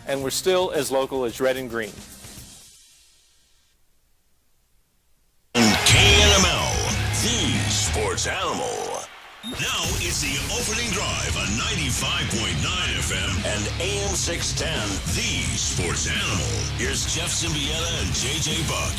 and we're still as local as red and green. KNML, the sports animal. Now it's the opening drive on 95.9 FM and AM 610, the sports animal. Here's Jeff Symbieta and JJ Buck.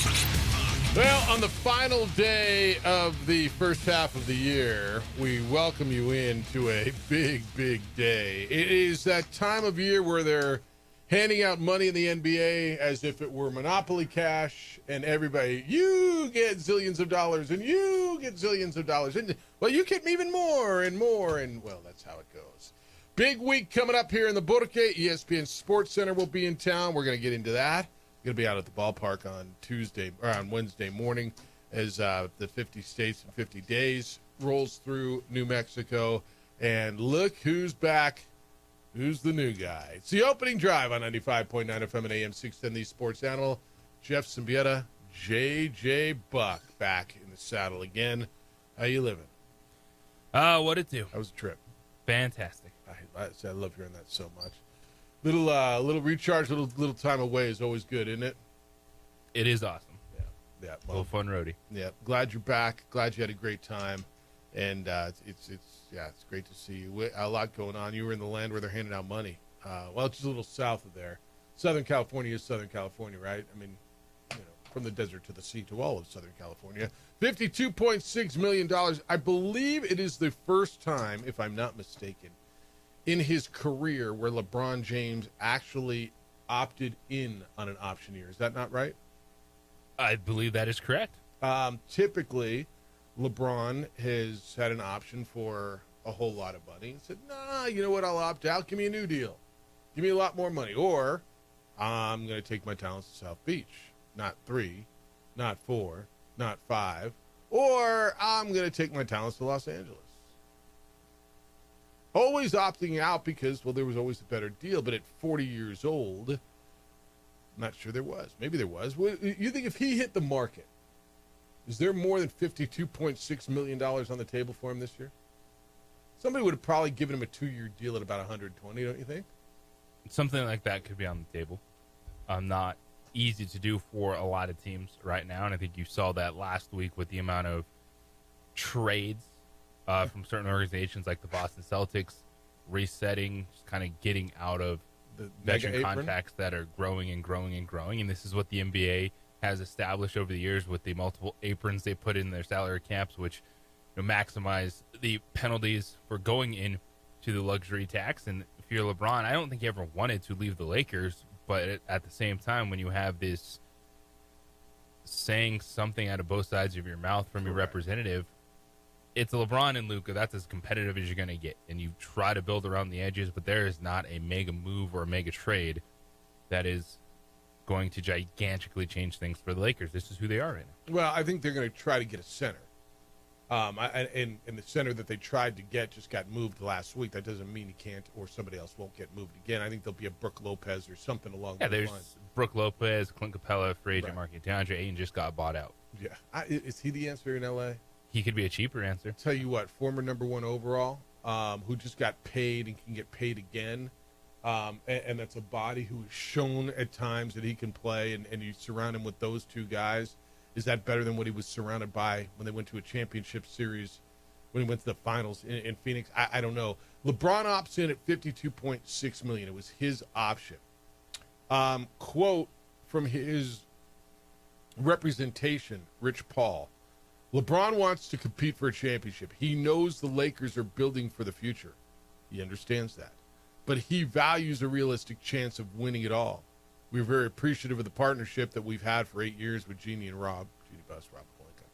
Well, on the final day of the first half of the year, we welcome you into a big, big day. It is that time of year where they're handing out money in the NBA as if it were Monopoly cash, and everybody, you get zillions of dollars, and you get zillions of dollars, and well, you get even more, and well, that's how it goes. Big week coming up here in the Burke. ESPN Sports Center will be in town. We're going to get into that. Going to be out at the ballpark on Wednesday morning as the 50 states and 50 days rolls through New Mexico, and look who's back. Who's the new guy? It's the opening drive on 95.9 FM and AM 610, the sports animal. Jeff Symbieta, JJ Buck, back in the saddle again. How you living? What'd it do? How was the trip? Fantastic. I love hearing that so much. Little recharge, little time away is always good, isn't it? It is awesome. Yeah. Well, a little fun roadie. Yeah. Glad you're back. Glad you had a great time. And it's great to see you. A lot going on. You were in the land where they're handing out money. Well, it's just a little south of there. Southern California is Southern California, right? I mean, from the desert to the sea to all of Southern California. $52.6 million. I believe it is the first time, if I'm not mistaken, in his career where LeBron James actually opted in on an option year. Is that not right? I believe that is correct. Typically, LeBron has had an option for a whole lot of money and said, nah, you know what, I'll opt out. Give me a new deal. Give me a lot more money. Or I'm going to take my talents to South Beach. Not 3, not 4, not 5. Or I'm going to take my talents to Los Angeles. Always opting out because, well, there was always a better deal. But at 40 years old, I'm not sure there was. Maybe there was. You think if he hit the market, is there more than $52.6 million on the table for him this year? Somebody would have probably given him a 2-year deal at about 120, don't you think? Something like that could be on the table. Not easy to do for a lot of teams right now, and I think you saw that last week with the amount of trades from certain organizations like the Boston Celtics resetting, just kind of getting out of The veteran contracts that are growing and growing and growing, and this is what the NBA has established over the years with the multiple aprons they put in their salary caps, which maximize the penalties for going in to the luxury tax. And if you're LeBron, I don't think he ever wanted to leave the Lakers, but at the same time, when you have this saying something out of both sides of your mouth from your representative, it's LeBron and Luka. That's as competitive as you're going to get. And you try to build around the edges, but there is not a mega move or a mega trade that is going to gigantically change things for the Lakers. This is who they are right now. Well, I think they're going to try to get a center. And the center that they tried to get just got moved last week. That doesn't mean he can't or somebody else won't get moved again. I think there'll be a Brook Lopez or something along those lines. There's Brook Lopez, Clint Capella, free agent market. DeAndre Ayton just got bought out. Yeah. Is he the answer in L.A.? He could be a cheaper answer. Tell you what, former number 1 overall, who just got paid and can get paid again. And that's a body who has shown at times that he can play, and you surround him with those two guys. Is that better than what he was surrounded by when they went to a championship series, when he went to the finals in Phoenix? I don't know. LeBron opts in at $52.6 million. It was his option. Quote from his representation, Rich Paul. LeBron wants to compete for a championship. He knows the Lakers are building for the future. He understands that. But he values a realistic chance of winning it all. We're very appreciative of the partnership that we've had for 8 years with Jeannie and Rob, Jeannie Buss, Rob Pelinka,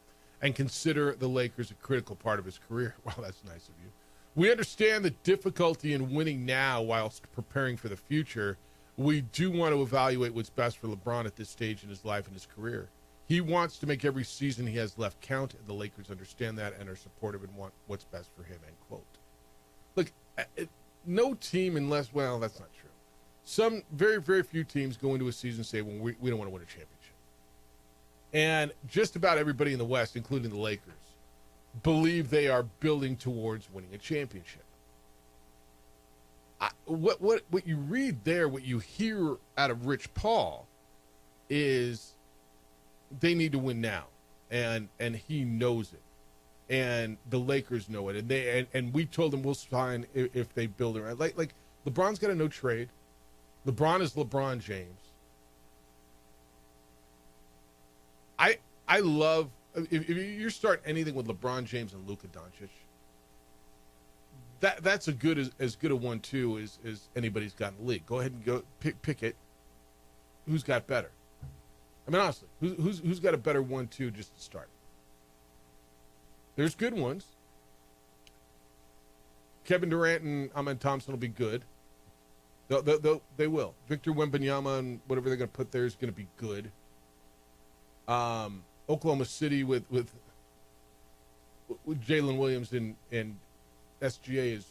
and consider the Lakers a critical part of his career. Well, that's nice of you. We understand the difficulty in winning now whilst preparing for the future. We do want to evaluate what's best for LeBron at this stage in his life and his career. He wants to make every season he has left count, and the Lakers understand that and are supportive and want what's best for him, end quote. Look, no team unless, well, that's not true. Some very, very few teams go into a season and say, well, we don't want to win a championship. And just about everybody in the West, including the Lakers, believe they are building towards winning a championship. What you read there, what you hear out of Rich Paul, is they need to win now, and he knows it, and the Lakers know it, and we told them we'll sign if they build it right. Like LeBron's got a no trade. LeBron is LeBron James. I love if you start anything with LeBron James and Luka Doncic. That's as good a 1-2 as anybody's got in the league. Go ahead and go pick it. Who's got better? I mean, honestly, who's got a better 1-2 just to start? There's good ones. Kevin Durant and Amen Thompson will be good. They will. Victor Wembanyama and whatever they're going to put there is going to be good. Oklahoma City with Jalen Williams and SGA is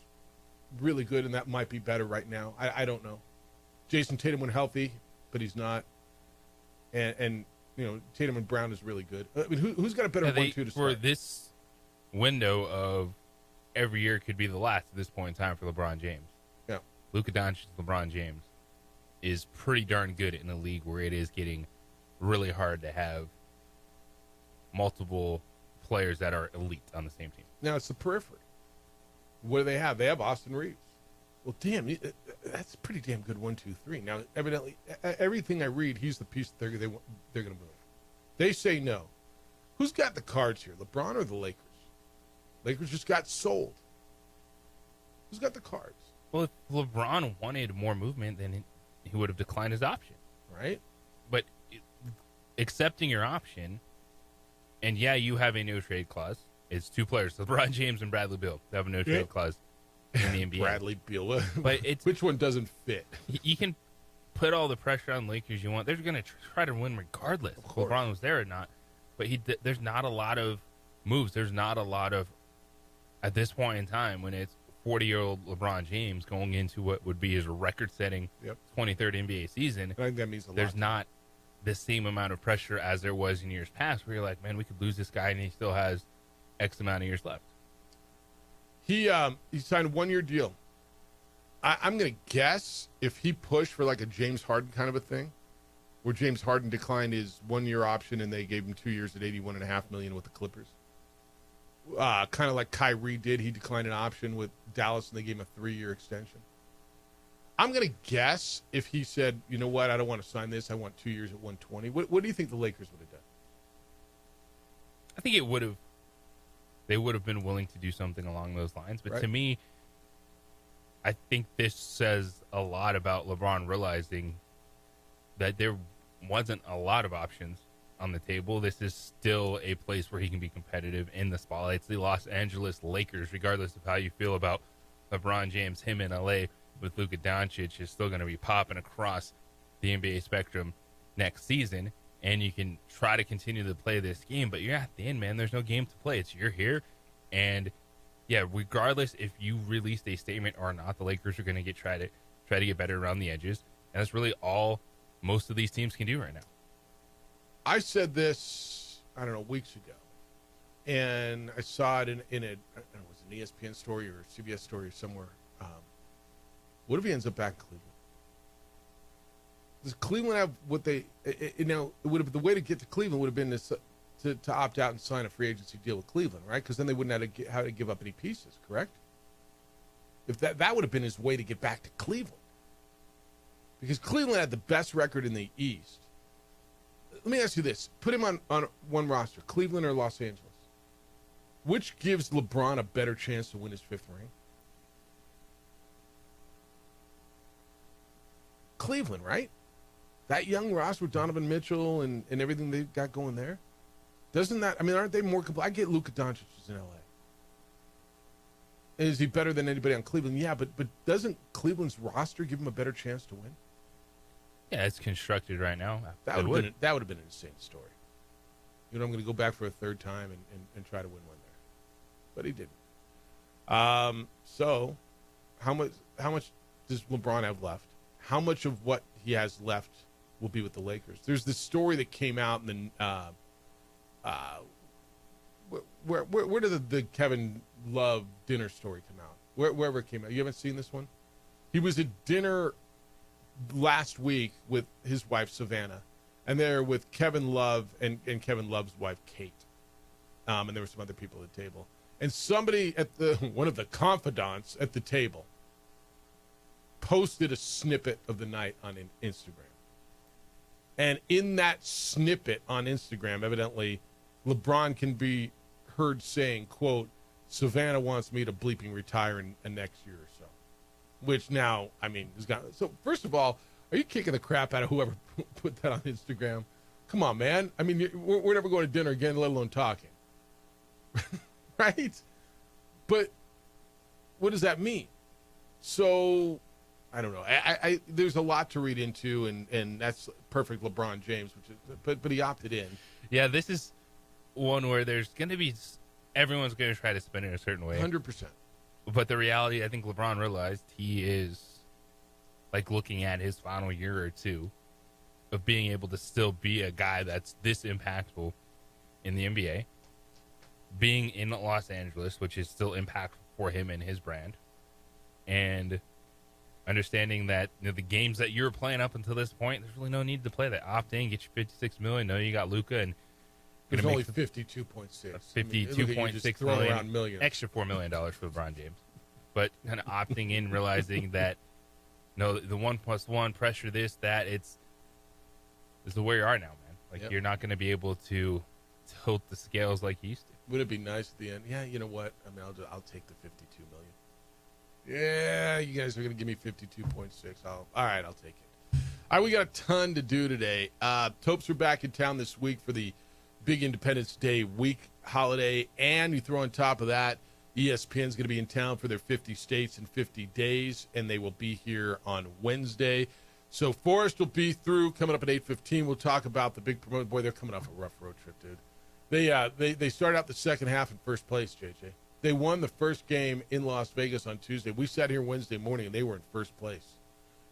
really good, and that might be better right now. I don't know. Jason Tatum when healthy, but he's not. And Tatum and Brown is really good. I mean, who's got a better 1-2 to start? For this window of every year could be the last at this point in time for LeBron James. Yeah. Luka Doncic, LeBron James is pretty darn good in a league where it is getting really hard to have multiple players that are elite on the same team. Now it's the periphery. What do they have? They have Austin Reeves. Well, damn, that's a pretty damn good 1-2-3. Now, evidently, everything I read, he's the piece that they're going to move. They say no. Who's got the cards here, LeBron or the Lakers? Lakers just got sold. Who's got the cards? Well, if LeBron wanted more movement, then he would have declined his option. Right? But accepting your option, and yeah, you have a no-trade clause. It's two players, LeBron James and Bradley Beal. They have a no-trade clause in the NBA. Bradley Beal. But which one doesn't fit? You can put all the pressure on Lakers you want. They're going to try to win regardless if LeBron was there or not. But there's not a lot of moves. There's not a lot of, at this point in time, when it's 40-year-old LeBron James going into what would be his record-setting 23rd NBA season, I think that means a lot. There's not the same amount of pressure as there was in years past where you're like, man, we could lose this guy and he still has X amount of years left. He signed a 1-year deal. I'm going to guess if he pushed for like a James Harden kind of a thing, where James Harden declined his 1-year option and they gave him 2 years at $81.5 million with the Clippers. Kind of like Kyrie did. He declined an option with Dallas and they gave him a 3-year extension. I'm going to guess if he said, you know what, I don't want to sign this. I want 2 years at 120. What do you think the Lakers would have done? I think they would have been willing to do something along those lines. But to me, I think this says a lot about LeBron realizing that there wasn't a lot of options on the table. This is still a place where he can be competitive in the spotlight. It's the Los Angeles Lakers, regardless of how you feel about LeBron James, him in LA with Luka Doncic is still going to be popping across the NBA spectrum next season. And you can try to continue to play this game, but you're at the end, man. There's no game to play. You're here. And yeah, regardless if you released a statement or not, the Lakers are going to try to get better around the edges. And that's really all most of these teams can do right now. I said this, I don't know, weeks ago, and I saw it in a, I don't know, it was an ESPN story or a CBS story somewhere. What if he ends up back in Cleveland? Does Cleveland have what they, it would have, the way to get to Cleveland would have been to opt out and sign a free agency deal with Cleveland, right? Because then they wouldn't have to give up any pieces, correct? If that would have been his way to get back to Cleveland. Because Cleveland had the best record in the East. Let me ask you this. Put him on one roster, Cleveland or Los Angeles. Which gives LeBron a better chance to win his 5th ring? Cleveland, right? That young roster with Donovan Mitchell and everything they've got going there. Doesn't that, I mean, aren't they more complete? I get Luka Doncic is in L.A. Is he better than anybody on Cleveland? Yeah, but doesn't Cleveland's roster give him a better chance to win? Yeah, it's constructed right now. That would have been an insane story. I'm going to go back for a 3rd time and try to win one there. But he didn't. So how much does LeBron have left? How much of what he has left will be with the Lakers? There's this story that came out in the where did the Kevin Love dinner story come out? Wherever it came out. You haven't seen this one? He was at dinner last week with his wife, Savannah, and they're with Kevin Love and Kevin Love's wife, Kate. And there were some other people at the table. And somebody at one of the confidants at the table posted a snippet of the night on Instagram. And in that snippet on Instagram, evidently, LeBron can be heard saying, quote, Savannah wants me to bleeping retire in next year or so. Which now, I mean, has got. So, first of all, are you kicking the crap out of whoever put that on Instagram? Come on, man. I mean, we're never going to dinner again, let alone talking. Right? But what does that mean? So, I don't know. I there's a lot to read into, and that's perfect LeBron James, which is, but he opted in. Yeah, this is one where there's going to be everyone's going to try to spin it a certain way. 100%. But the reality, I think LeBron realized he is like looking at his final year or two of being able to still be a guy that's this impactful in the NBA, being in Los Angeles, which is still impactful for him and his brand, and understanding that the games that you're playing up until this point, there's really no need to play that. Opt in, get your $56 million. No, you got Luka, and there's only 52.6. 52.6 million. Extra $4 million for LeBron James, but kind of opting in, realizing that the 1+1 pressure, this that it's the way you are now, man. Like You're not going to be able to tilt the scales like you used to. Would it be nice at the end? Yeah, you know what? I mean, I'll take the 52 million. Yeah, you guys are going to give me 52.6. All right, I'll take it. All right, we got a ton to do today. Topes are back in town this week for the big Independence Day week holiday, and you throw on top of that, ESPN's going to be in town for their 50 states in 50 days, and they will be here on Wednesday. So Forrest will be through coming up at 8:15. We'll talk about the big promotion. Boy, they're coming off a rough road trip, dude. They started out the second half in first place, JJ. They won the first game in Las Vegas on Tuesday. We sat here Wednesday morning, and they were in first place.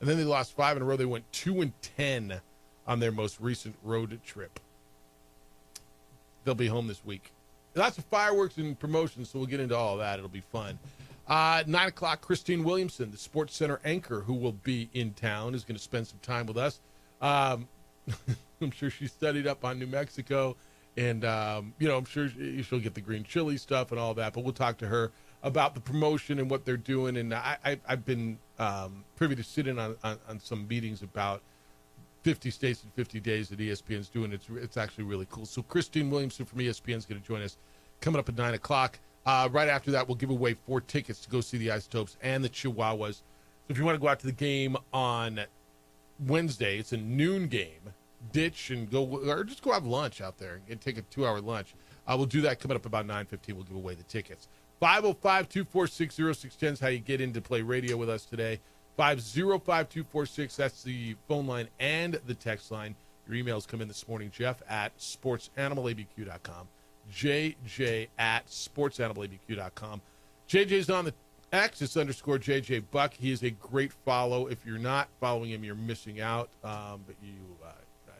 And then they lost 5 in a row. They went 2-10 on their most recent road trip. They'll be home this week. Lots of fireworks and promotions, so we'll get into all of that. It'll be fun. 9 o'clock, Christine Williamson, the Sports Center anchor who will be in town, is going to spend some time with us. I'm sure she studied up on New Mexico. And, I'm sure she'll get the green chili stuff and all that. But we'll talk to her about the promotion and what they're doing. And I've been privy to sit in on some meetings about 50 states in 50 days that ESPN's doing. It's actually really cool. So Christine Williamson from ESPN is going to join us coming up at 9 o'clock. Right after that, we'll give away 4 tickets to go see the Isotopes and the Chihuahuas. So if you want to go out to the game on Wednesday, it's a noon game. Ditch and go, or just go have lunch out there and take a 2-hour lunch. We'll do that coming up about 9:15. We'll give away the tickets. 505-246-0610 is how you get in to play radio with us today. 505-246, that's the phone line and the text line. Your emails come in this morning, Jeff at sportsanimалabq.com, JJ at sportsanimалabq.com. JJ's on the X, it's _JJ Buck. He is a great follow. If you're not following him, you're missing out. But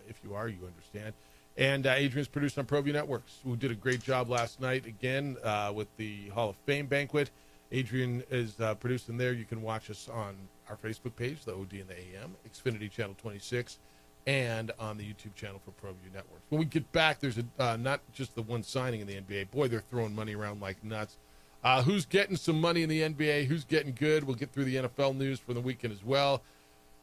if you are, you understand. And Adrian's produced on ProView Networks, who did a great job last night, again, with the Hall of Fame banquet. Adrian is producing there. You can watch us on our Facebook page, the OD and the AM, Xfinity Channel 26, and on the YouTube channel for ProView Networks. When we get back, there's not just the one signing in the NBA. Boy, they're throwing money around like nuts. Who's getting some money in the NBA? Who's getting good? We'll get through the NFL news for the weekend as well.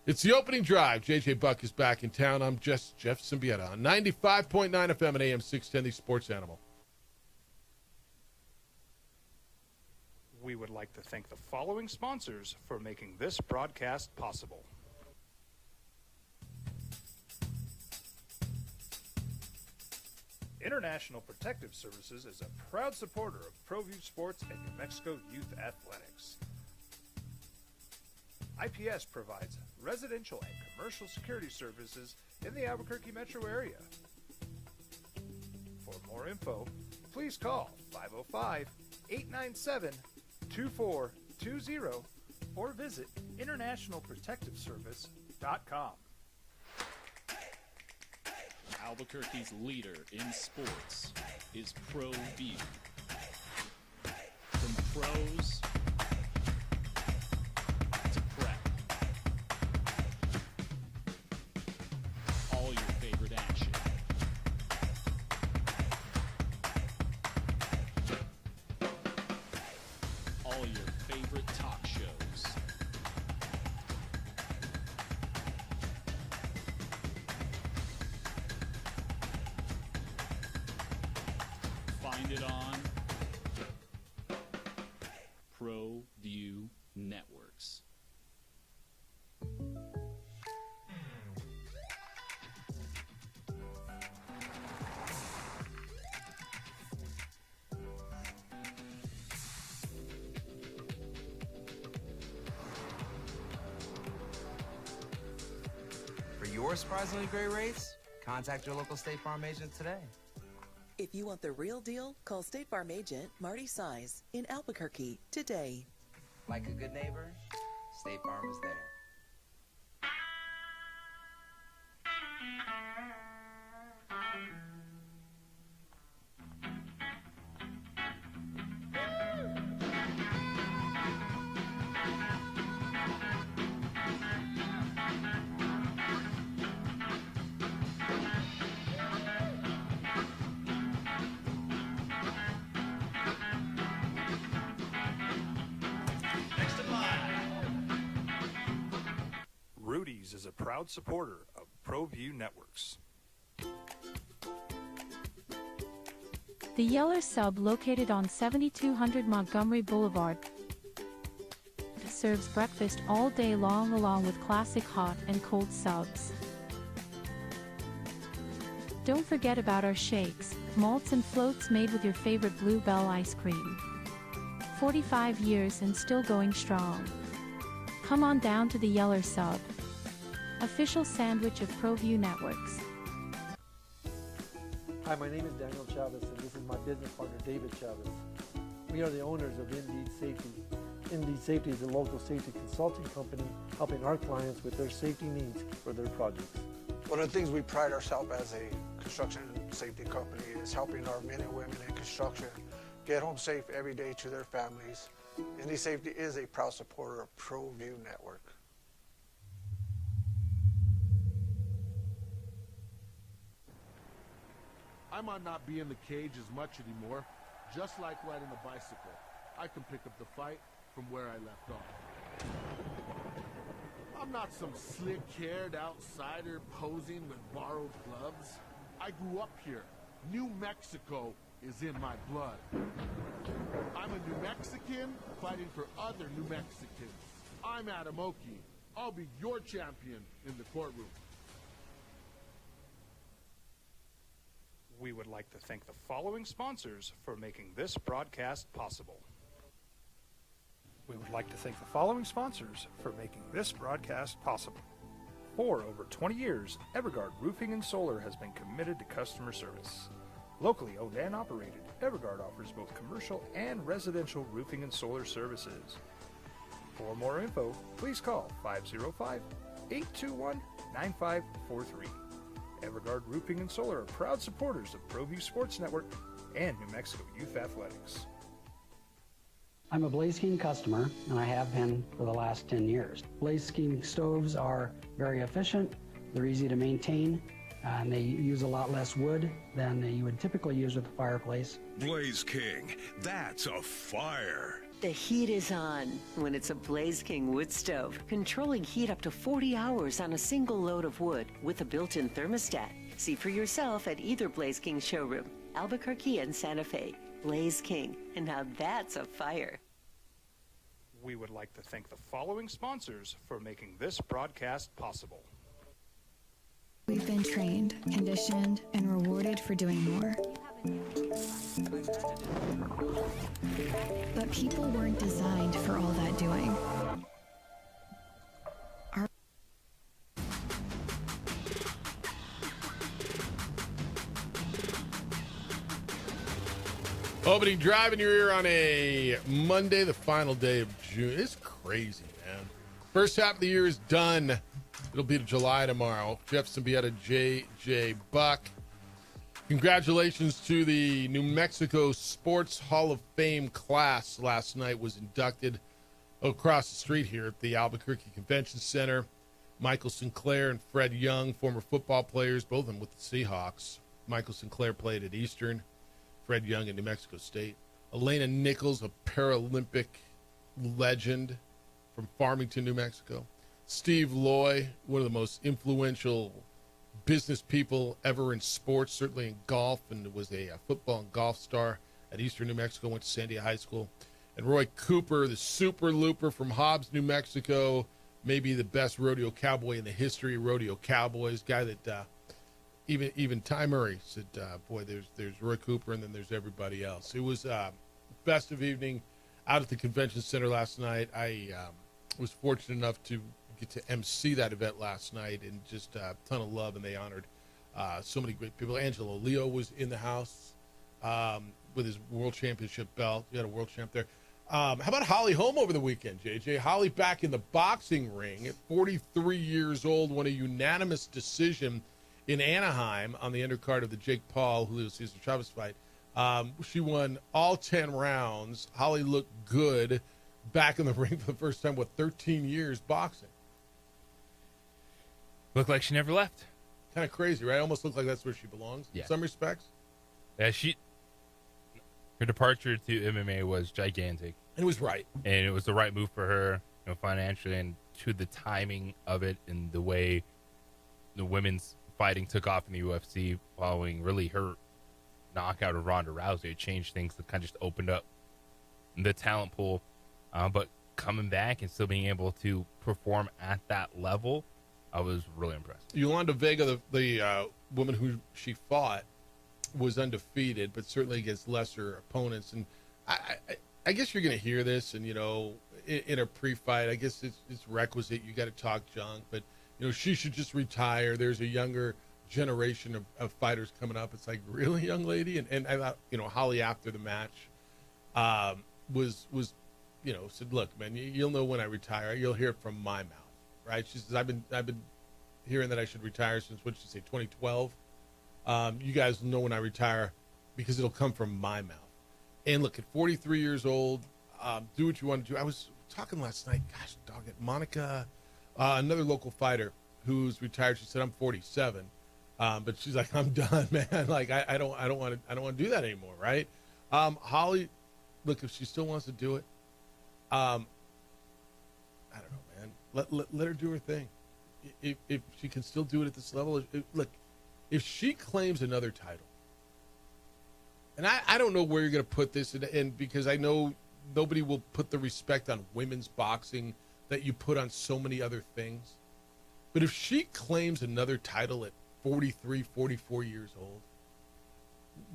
It's the opening drive. JJ Buck is back in town. I'm just Jeff Symbieta on 95.9 FM and AM 610, the Sports Animal. We would like to thank the following sponsors for making this broadcast possible. International Protective Services is a proud supporter of ProView Sports and New Mexico Youth Athletics. IPS provides residential and commercial security services in the Albuquerque metro area. For more info, please call 505-897-2420 or visit internationalprotectiveservice.com. Albuquerque's leader in sports is ProView. From pros to prep, Find it on ProView Networks. For your surprisingly great rates, contact your local State Farm agent today. If you want the real deal, call State Farm agent Marty Size in Albuquerque today. Like a good neighbor, State Farm is there. Rudy's is a proud supporter of ProView Networks. The Yeller Sub, located on 7200 Montgomery Boulevard, serves breakfast all day long along with classic hot and cold subs. Don't forget about our shakes, malts and floats made with your favorite Bluebell ice cream. 45 years and still going strong. Come on down to the Yeller Sub, official sandwich of ProView Networks. Hi, my name is Daniel Chavez, and this is my business partner, David Chavez. We are the owners of Indeed Safety. Indeed Safety is a local safety consulting company helping our clients with their safety needs for their projects. One of the things we pride ourselves as a construction safety company is helping our men and women in construction get home safe every day to their families. Indeed Safety is a proud supporter of ProView Network. I might not be in the cage as much anymore. Just like riding a bicycle, I can pick up the fight from where I left off. I'm not some slick-haired outsider posing with borrowed gloves. I grew up here. New Mexico is in my blood. I'm a New Mexican fighting for other New Mexicans. I'm Adam Oki. I'll be your champion in the courtroom. We would like to thank the following sponsors for making this broadcast possible. We would like to thank the following sponsors for making this broadcast possible. For over 20 years, Evergard Roofing and Solar has been committed to customer service. Locally owned and operated, Evergard offers both commercial and residential roofing and solar services. For more info, please call 505-821-9543. Evergard Roofing and Solar are proud supporters of ProView Sports Network and New Mexico Youth Athletics. I'm a Blaze King customer, and I have been for the last 10 years. Blaze King stoves are very efficient, they're easy to maintain, and they use a lot less wood than you would typically use with a fireplace. Blaze King, that's a fire. The heat is on when it's a Blaze King wood stove, controlling heat up to 40 hours on a single load of wood with a built-in thermostat. See for yourself at either Blaze King showroom, Albuquerque and Santa Fe. Blaze King, and now that's a fire. We would like to thank the following sponsors for making this broadcast possible. We've been trained, conditioned, and rewarded for doing more. But people weren't designed for all that doing. Opening drive in your ear on a Monday, the final day of June. It's crazy, man. First half of the year is done. It'll be July tomorrow. Jefferson Beata, J.J. Buck. Congratulations to the New Mexico Sports Hall of Fame class. Last night was inducted across the street here at the Albuquerque Convention Center. Michael Sinclair and Fred Young, former football players, both of them with the Seahawks. Michael Sinclair played at Eastern. Fred Young at New Mexico State. Elena Nichols, a Paralympic legend from Farmington, New Mexico. Steve Loy, one of the most influential business people ever in sports, certainly in golf, and was a football and golf star. at Eastern New Mexico, went to Sandia High School. And Roy Cooper, the super looper from Hobbs, New Mexico, maybe the best rodeo cowboy in the history of rodeo cowboys, guy that even Ty Murray said, boy, there's Roy Cooper, and then there's everybody else. It was festive evening out at the convention center last night. I was fortunate enough to get to MC that event last night, and just a ton of love, and they honored so many great people. Angelo Leo was in the house with his world championship belt. You had a world champ there. How about Holly Holm over the weekend, JJ? Holly back in the boxing ring at 43 years old, won a unanimous decision in Anaheim on the undercard of the Jake Paul, Julio Cesar Chavez fight. She won all 10 rounds. Holly looked good back in the ring for the first time, 13 years boxing. Looked like she never left. Kind of crazy, right? Almost looked like that's where she belongs in some respects. Yeah, her departure to MMA was gigantic. And it was right. And it was the right move for her, financially, and to the timing of it, and the way the women's fighting took off in the UFC following really her knockout of Ronda Rousey. It changed things. That kind of just opened up the talent pool. But coming back and still being able to perform at that level, I was really impressed. Yolanda Vega, the woman who she fought, was undefeated, but certainly against lesser opponents. And I guess you're going to hear this, and in a pre-fight, I guess it's requisite. You got to talk junk, but she should just retire. There's a younger generation of fighters coming up. It's like, really, young lady? And I thought, Holly after the match was said, look, man, you'll know when I retire. You'll hear it from my mouth, right? She says, I've been hearing that I should retire since, what did she say, 2012? You guys know when I retire because it'll come from my mouth. And look, at 43 years old, do what you want to do. I was talking last night, gosh, dog it, Monica, another local fighter who's retired. She said, I'm 47. But she's like, I'm done, man. Like, I don't want to do that anymore. Right. Holly, look, if she still wants to do it, I don't know, man, let her do her thing. If she can still do it at this level, look, if she claims another title, and I don't know where you're going to put this, and because I know nobody will put the respect on women's boxing that you put on so many other things, but if she claims another title at 43, 44 years old,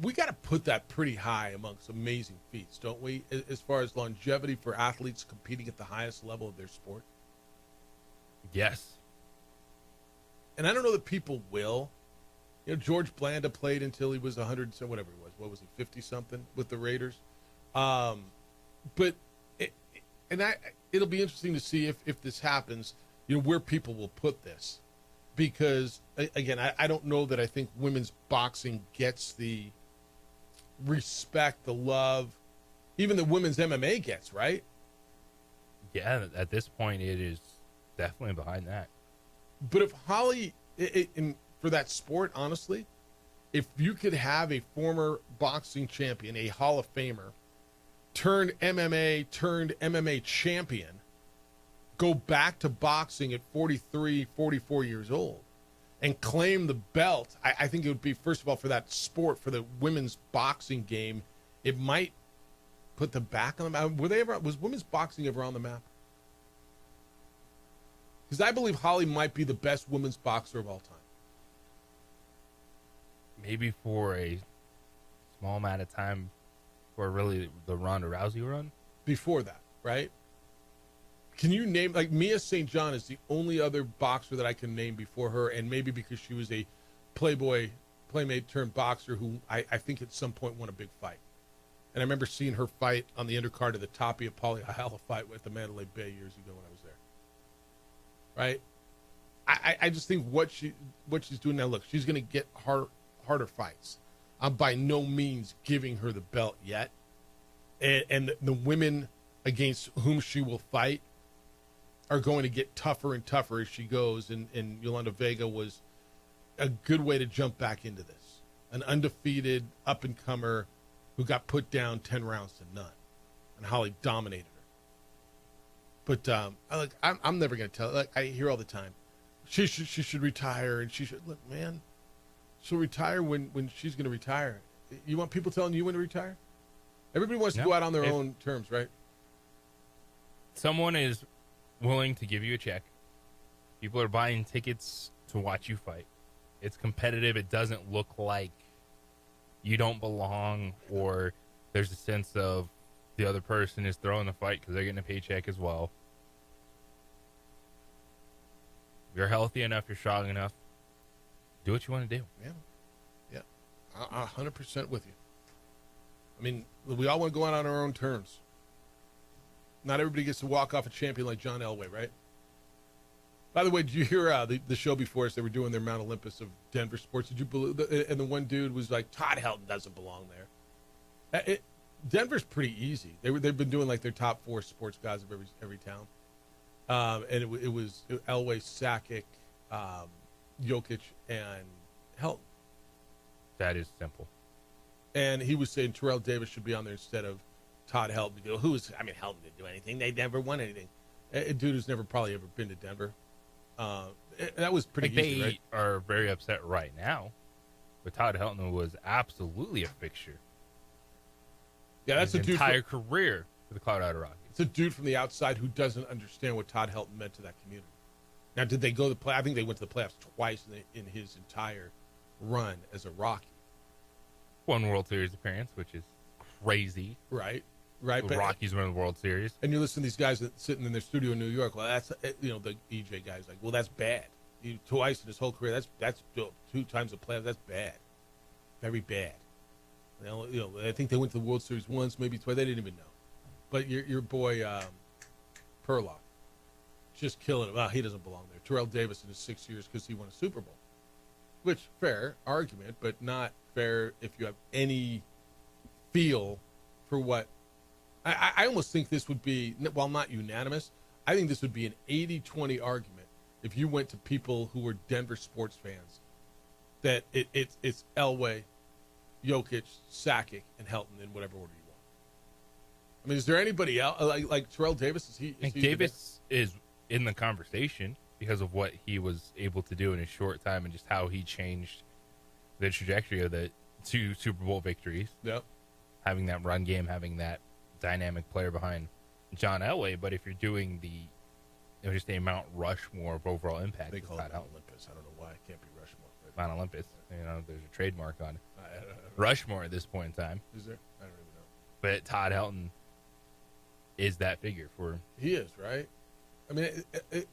we got to put that pretty high amongst amazing feats, don't we, as far as longevity for athletes competing at the highest level of their sport? Yes. And I don't know that people will. George Blanda played until he was 100, so whatever he was. What was he, 50-something with the Raiders? But it'll be interesting to see if this happens, where people will put this. Because, again, I don't know that I think women's boxing gets the respect, the love, even the women's MMA gets, right? Yeah, at this point, it is definitely behind that. But if Holly, for that sport, honestly, if you could have a former boxing champion, a Hall of Famer, turned MMA champion, go back to boxing at 43, 44 years old and claim the belt, I think it would be, first of all, for that sport, for the women's boxing game, it might put them back on the map. Was women's boxing ever on the map? Because I believe Holly might be the best women's boxer of all time. Maybe for a small amount of time, for really the Ronda Rousey run. Before that, right? Can you name, like, Mia St. John is the only other boxer that I can name before her, and maybe because she was a playmate turned boxer who I think at some point won a big fight. And I remember seeing her fight on the undercard of the Tapia Paulie Ayala fight with the Mandalay Bay years ago when I was there. Right? I just think what she's doing now, look, she's going to get harder fights. I'm by no means giving her the belt yet. And the women against whom she will fight are going to get tougher and tougher as she goes. And Yolanda Vega was a good way to jump back into this. An undefeated up-and-comer who got put down 10 rounds to none. And Holly dominated her. But I'm never going to tell. Like, I hear all the time, she should retire, and she should. Look, man, she'll retire when she's going to retire. You want people telling you when to retire? Everybody wants to go out on their own terms, right? Someone is willing to give you a check. People are buying tickets to watch you fight. It's competitive. It doesn't look like you don't belong, or there's a sense of the other person is throwing the fight because they're getting a paycheck as well. You're healthy enough. You're strong enough. Do what you want to do. Yeah. 100% with you. I mean, we all want to go out on our own terms. Not everybody gets to walk off a champion like John Elway, right? By the way, did you hear the show before us? They were doing their Mount Olympus of Denver sports. Did you believe? And the one dude was like, Todd Helton doesn't belong there. Denver's pretty easy. They've been doing like their top 4 sports guys of every town. And it was Elway, Sakic, Jokic, and Helton. That is simple. And he was saying Terrell Davis should be on there instead of Todd Helton. Helton didn't do anything. They never won anything. A dude who's never probably ever been to Denver. That was pretty easy, right? They are very upset right now, but Todd Helton was absolutely a fixture. Yeah, that's his a dude entire career for the Colorado Rockies. It's a dude from the outside who doesn't understand what Todd Helton meant to that community. Now, did they go to the play? I think they went to the playoffs twice in his entire run as a Rocky. One World Series appearance, which is crazy. Right. The Rockies won the World Series. And you listen to these guys that sitting in their studio in New York. Well, that's the EJ guy's like, well, that's bad. Twice in his whole career. That's 2 times a playoff. That's bad. Very bad. I think they went to the World Series once, maybe twice. They didn't even know. But your boy Perlock, just killing him. Well, he doesn't belong there. Terrell Davis in his 6 years because he won a Super Bowl. Which, fair argument, but not fair if you have any feel for what. I almost think this would be, while not unanimous, I think this would be an 80-20 argument if you went to people who were Denver sports fans, that it's Elway, Jokic, Sakic, and Helton in whatever order you want. I mean, is there anybody else like Terrell Davis? I think Davis is in the conversation because of what he was able to do in a short time and just how he changed the trajectory of the 2 Super Bowl victories. Yep. Having that run game, having that dynamic player behind John Elway. But if you're doing just a Mount Rushmore of overall impact, they call it Mount Olympus. I don't know why it can't be Rushmore. But Mount Olympus. There's a trademark on it. Rushmore at this point in time. Is there? I don't even know. But Todd Helton is that figure for. He is, right? I mean,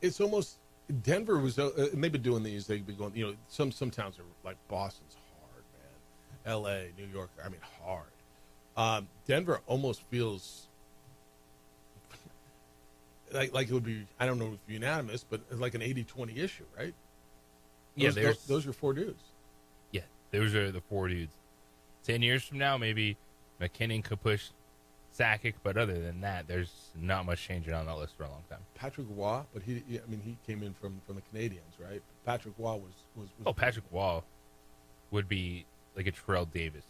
it's almost Denver was. And they've been doing these. They've been going. Some towns are like Boston's hard, man. L.A., New York. I mean, hard. Denver almost feels like it would be, I don't know if unanimous, but like an 80-20 issue, right? Those are 4 dudes. Yeah, those are the 4 dudes. 10 years from now, maybe McKinnon could push Sakic, but other than that, there's not much changing on that list for a long time. Patrick Waugh, but he came in from the Canadians, right? Patrick Waugh was Patrick Waugh would be like a Terrell Davis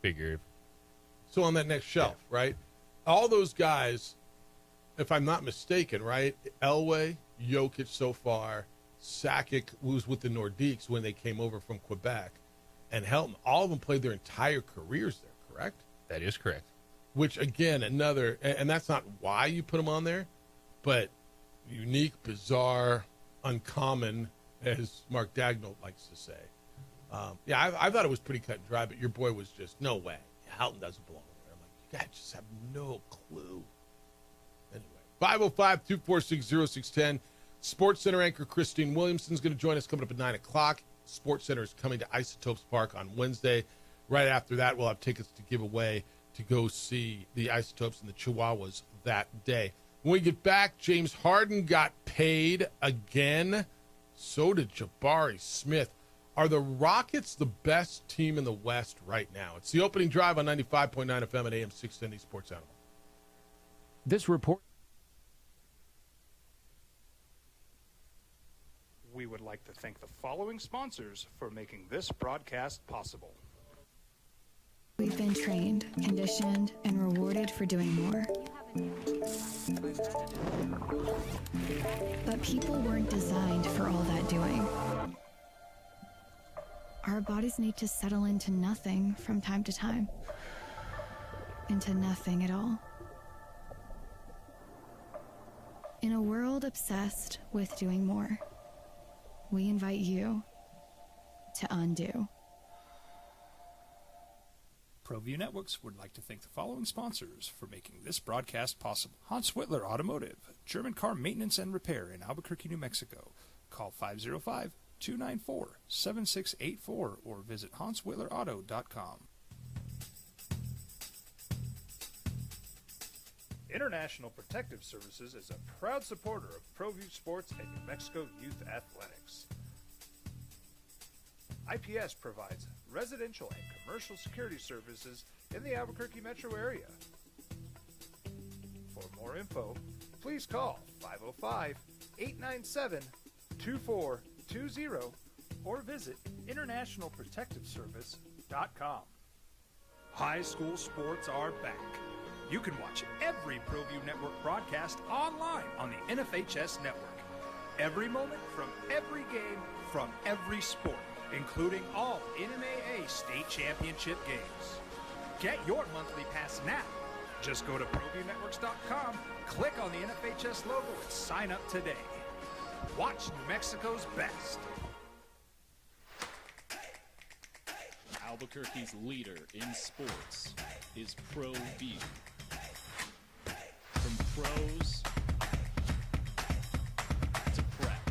figure. So on that next shelf, right? All those guys, if I'm not mistaken, right? Elway, Jokic so far, Sakic was with the Nordiques when they came over from Quebec, and Helton, all of them played their entire careers there, correct? That is correct. Which, again, and that's not why you put them on there, but unique, bizarre, uncommon, as Mark Dagnall likes to say. I thought it was pretty cut and dry, but your boy was just, no way. Helton doesn't belong there. I'm like, you guys just have no clue. Anyway, 505-246-0610. Sports Center anchor Christine Williamson's going to join us coming up at 9 o'clock. Sports Center is coming to Isotopes Park on Wednesday. Right after that, we'll have tickets to give away to go see the Isotopes and the Chihuahuas that day. When we get back, James Harden got paid again. So did Jabari Smith. Are the Rockets the best team in the West right now? It's the opening drive on 95.9 FM at AM 610 Sports Animal. This report. We would like to thank the following sponsors for making this broadcast possible. We've been trained, conditioned, and rewarded for doing more. But people weren't designed for all that doing. Our bodies need to settle into nothing from time to time. into nothing at all. In a world obsessed with doing more, we invite you to undo. ProView Networks would like to thank the following sponsors for making this broadcast possible. Hans Whitler Automotive, German car maintenance and repair in Albuquerque, New Mexico. Call 505-294-7684 or visit hanswhitlerauto.com. International Protective Services is a proud supporter of ProView Sports and New Mexico Youth Athletics. IPS provides residential and commercial security services in the Albuquerque metro area. For more info, please call 505-897-2420 or visit internationalprotectiveservice.com. High school sports are back. You can watch every ProView Network broadcast online on the NFHS network. Every moment from every game from every sport, including all NMAA state championship games. Get your monthly pass now. Just go to ProViewNetworks.com, click on the NFHS logo, and sign up today. Watch New Mexico's best. Albuquerque's leader in sports is ProView. From pros to prep.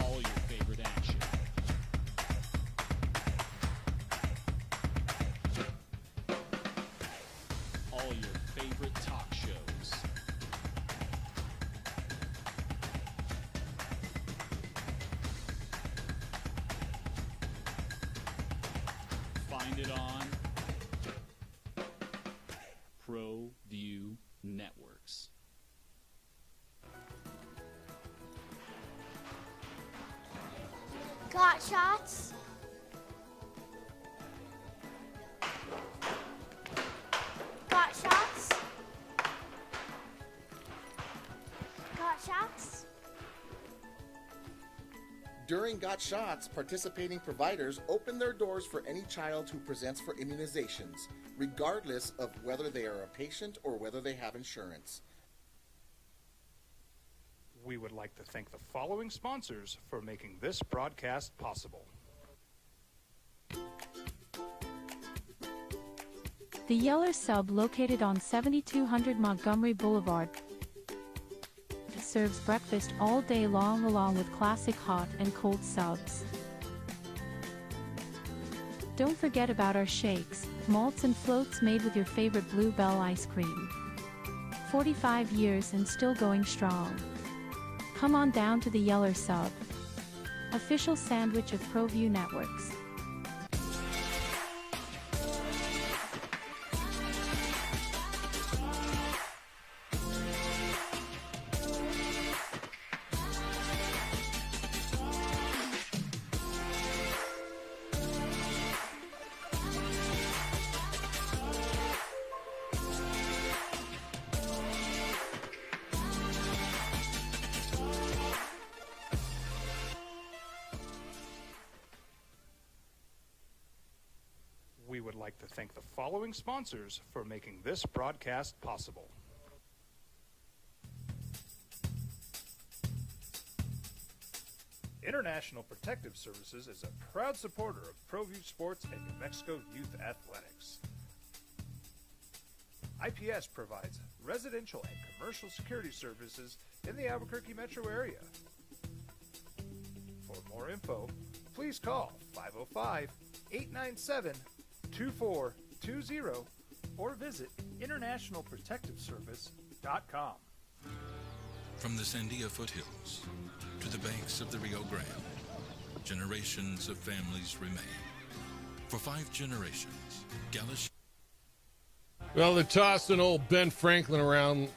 All your favorite action. All your favorite talk shows. Find it on ProView Networks. Got shots? Got shots? Got shots? During Got Shots, participating providers open their doors for any child who presents for immunizations, regardless of whether they are a patient or whether they have insurance. We would like to thank the following sponsors for making this broadcast possible. The Yeller Sub, located on 7200 Montgomery Boulevard, serves breakfast all day long along with classic hot and cold subs. Don't forget about our shakes, malts and floats made with your favorite Blue Bell ice cream. 45 years and still going strong. Come on down to the Yeller Sub, official sandwich of ProView Networks. We would like to thank the following sponsors for making this broadcast possible. International Protective Services is a proud supporter of ProView Sports and New Mexico Youth Athletics. IPS provides residential and commercial security services in the Albuquerque metro area. For more info, please call 505-897-2420 or visit internationalprotectiveservice.com. From the Sandia foothills to the banks of the Rio Grande, generations of families remain. For 5 generations, Galish. Well, they're tossing old Ben Franklin around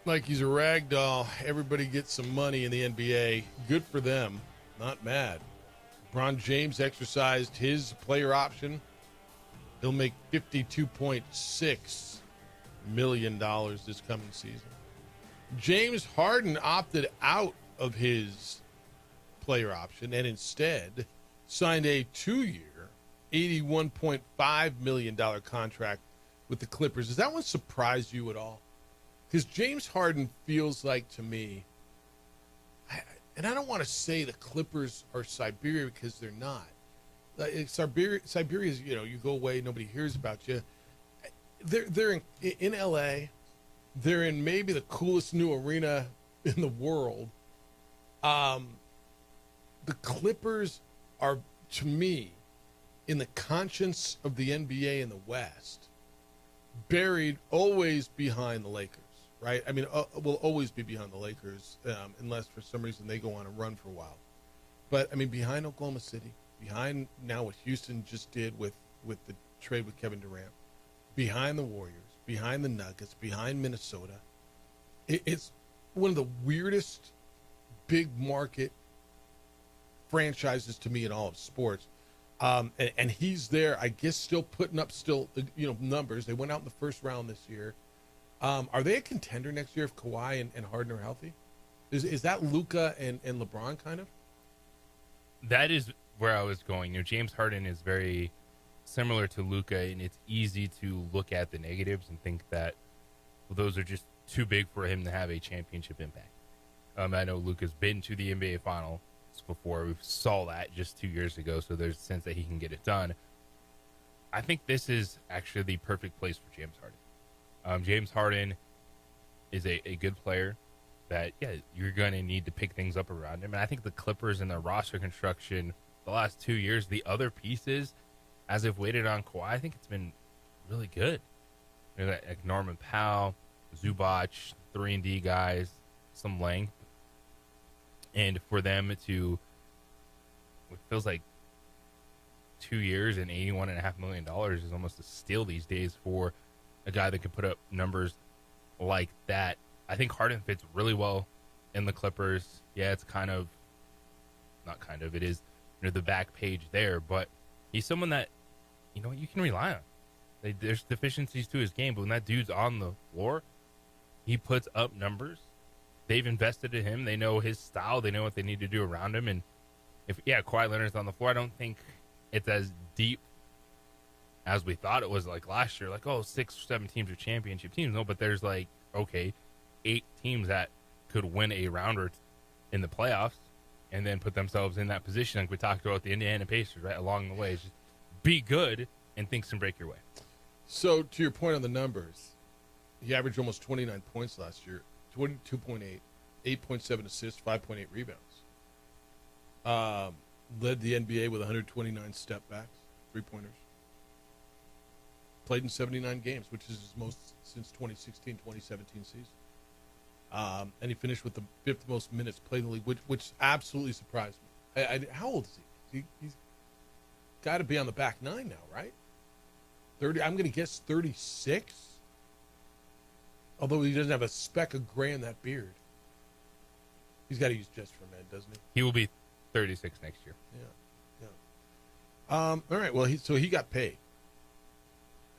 like he's a rag doll. Everybody gets some money in the NBA. Good for them. Not mad. LeBron James exercised his player option. He'll make $52.6 million this coming season. James Harden opted out of his player option and instead signed a 2-year, $81.5 million contract with the Clippers. Does that one surprise you at all? Because James Harden feels like, to me, and I don't want to say the Clippers are Siberia because they're not. Siberia is, you go away, nobody hears about you. They're in L.A., they're in maybe the coolest new arena in the world. The Clippers are, to me, in the conscience of the NBA in the West, buried always behind the Lakers, right? I mean, will always be behind the Lakers unless for some reason they go on a run for a while. But, I mean, behind Oklahoma City, behind now what Houston just did with the trade with Kevin Durant, behind the Warriors, behind the Nuggets, behind Minnesota. It's one of the weirdest big market franchises to me in all of sports. And he's there, I guess, still putting up numbers. They went out in the first round this year. Are they a contender next year if Kawhi and Harden are healthy? Is that Luka and LeBron kind of? That is where I was going. James Harden is very similar to Luka, and it's easy to look at the negatives and think that those are just too big for him to have a championship impact. I know Luka's been to the NBA Finals before. We saw that just 2 years ago, so there's a sense that he can get it done. I think this is actually the perfect place for James Harden. James Harden is a good player that, you're going to need to pick things up around him. And I think the Clippers and their roster construction the last 2 years, the other pieces, as they've waited on Kawhi, I think it's been really good. Like Norman Powell, Zubac, 3-and-D guys, some length. And for them to, it feels like 2 years and $81.5 million is almost a steal these days for a guy that can put up numbers like that. I think Harden fits really well in the Clippers. Yeah, it's it is, the back page there, but he's someone that, you can rely on. There's deficiencies to his game, but when that dude's on the floor, he puts up numbers. They've invested in him. They know his style. They know what they need to do around him. And if Kawhi Leonard's on the floor, I don't think it's as deep as we thought it was like last year. Like, 6 or 7 teams are championship teams. No, but there's 8 teams that could win a round in the playoffs and then put themselves in that position. Like we talked about the Indiana Pacers, right? Along the way, just be good and things can break your way. So to your point on the numbers, he averaged almost 29 points last year, 22.8, 8.7 assists, 5.8 rebounds. Led the NBA with 129 step backs, 3-pointers. Played in 79 games, which is his most since 2016-2017 season. And he finished with the 5th most minutes played in the league, which absolutely surprised me. How old is he? He's got to be on the back nine now, right? 30. I'm going to guess 36. Although he doesn't have a speck of gray in that beard. He's got to use Just for Men, doesn't he? He will be 36 next year. Yeah. All right. Well, he got paid.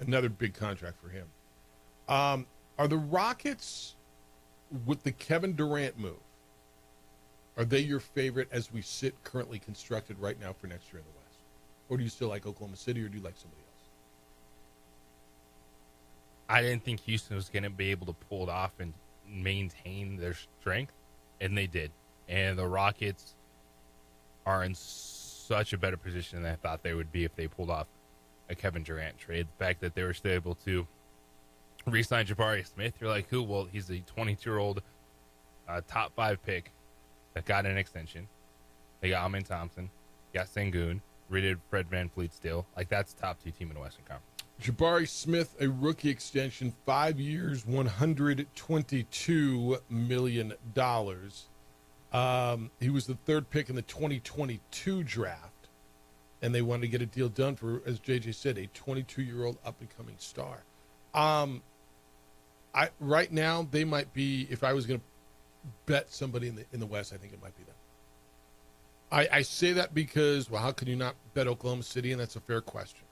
Another big contract for him. Are the Rockets, with the Kevin Durant move, are they your favorite as we sit currently constructed right now for next year in the West? Or do you still like Oklahoma City, or do you like somebody else? I didn't think Houston was going to be able to pull it off and maintain their strength, and they did. And the Rockets are in such a better position than I thought they would be if they pulled off a Kevin Durant trade. The fact that they were still able to re-sign Jabari Smith, you're like, who? Well, he's a 22-year-old top 5 pick that got an extension. They got Amin Thompson, got Sengun, redid Fred VanVleet still. Like, that's top 2 team in the Western Conference. Jabari Smith, a rookie extension, 5 years, $122 million. He was the 3rd pick in the 2022 draft, and they wanted to get a deal done for, as JJ said, a 22-year-old up-and-coming star. Right now, they might be, if I was going to bet somebody in the West, I think it might be them. I say that because, well, how can you not bet Oklahoma City? And that's a fair question.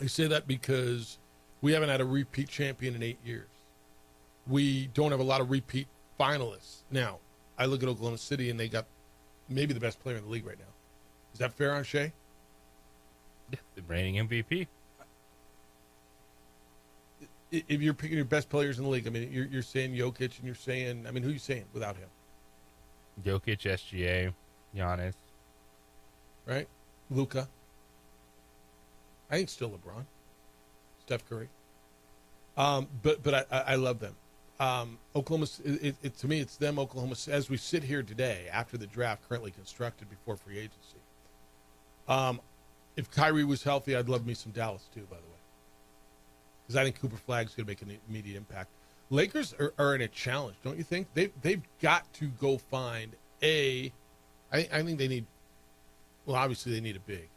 I say that because we haven't had a repeat champion in 8 years. We don't have a lot of repeat finalists. Now, I look at Oklahoma City, and they got maybe the best player in the league right now. Is that fair on Shea? The reigning MVP. If you're picking your best players in the league, I mean, you're saying Jokic, and you're saying, I mean, who are you saying without him? Jokic, SGA, Giannis. Right? Luka. I think still LeBron. Steph Curry. But I love them. Oklahoma, to me, it's them, Oklahoma, as we sit here today after the draft currently constructed before free agency. If Kyrie was healthy, I'd love me some Dallas too, by the way. Because I think Cooper Flagg's going to make an immediate impact. Lakers are in a challenge, don't you think? They've got to go find I think they need, well, obviously they need a big.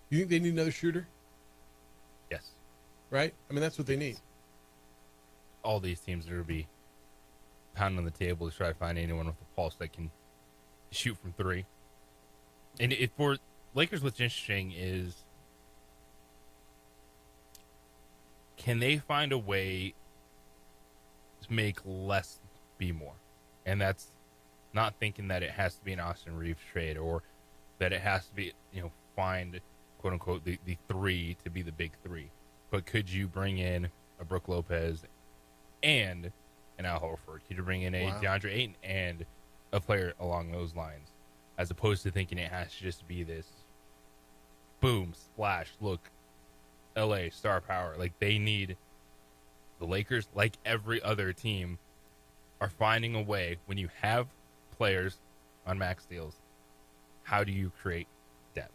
You think they need another shooter? Yes. Right? I mean, that's what they need. All these teams are going to be pounding on the table to try to find anyone with a pulse that can shoot from three. And for Lakers, what's interesting is, can they find a way to make less be more? And that's not thinking that it has to be an Austin Reeves trade or that it has to be, find, quote unquote, the three to be the big three. But could you bring in a Brook Lopez and an Al Horford? Could you bring in a DeAndre Ayton and a player along those lines? As opposed to thinking it has to just be this boom, splash, look, LA, star power. Like, they need, the Lakers, like every other team, are finding a way, when you have players on max deals, how do you create depth?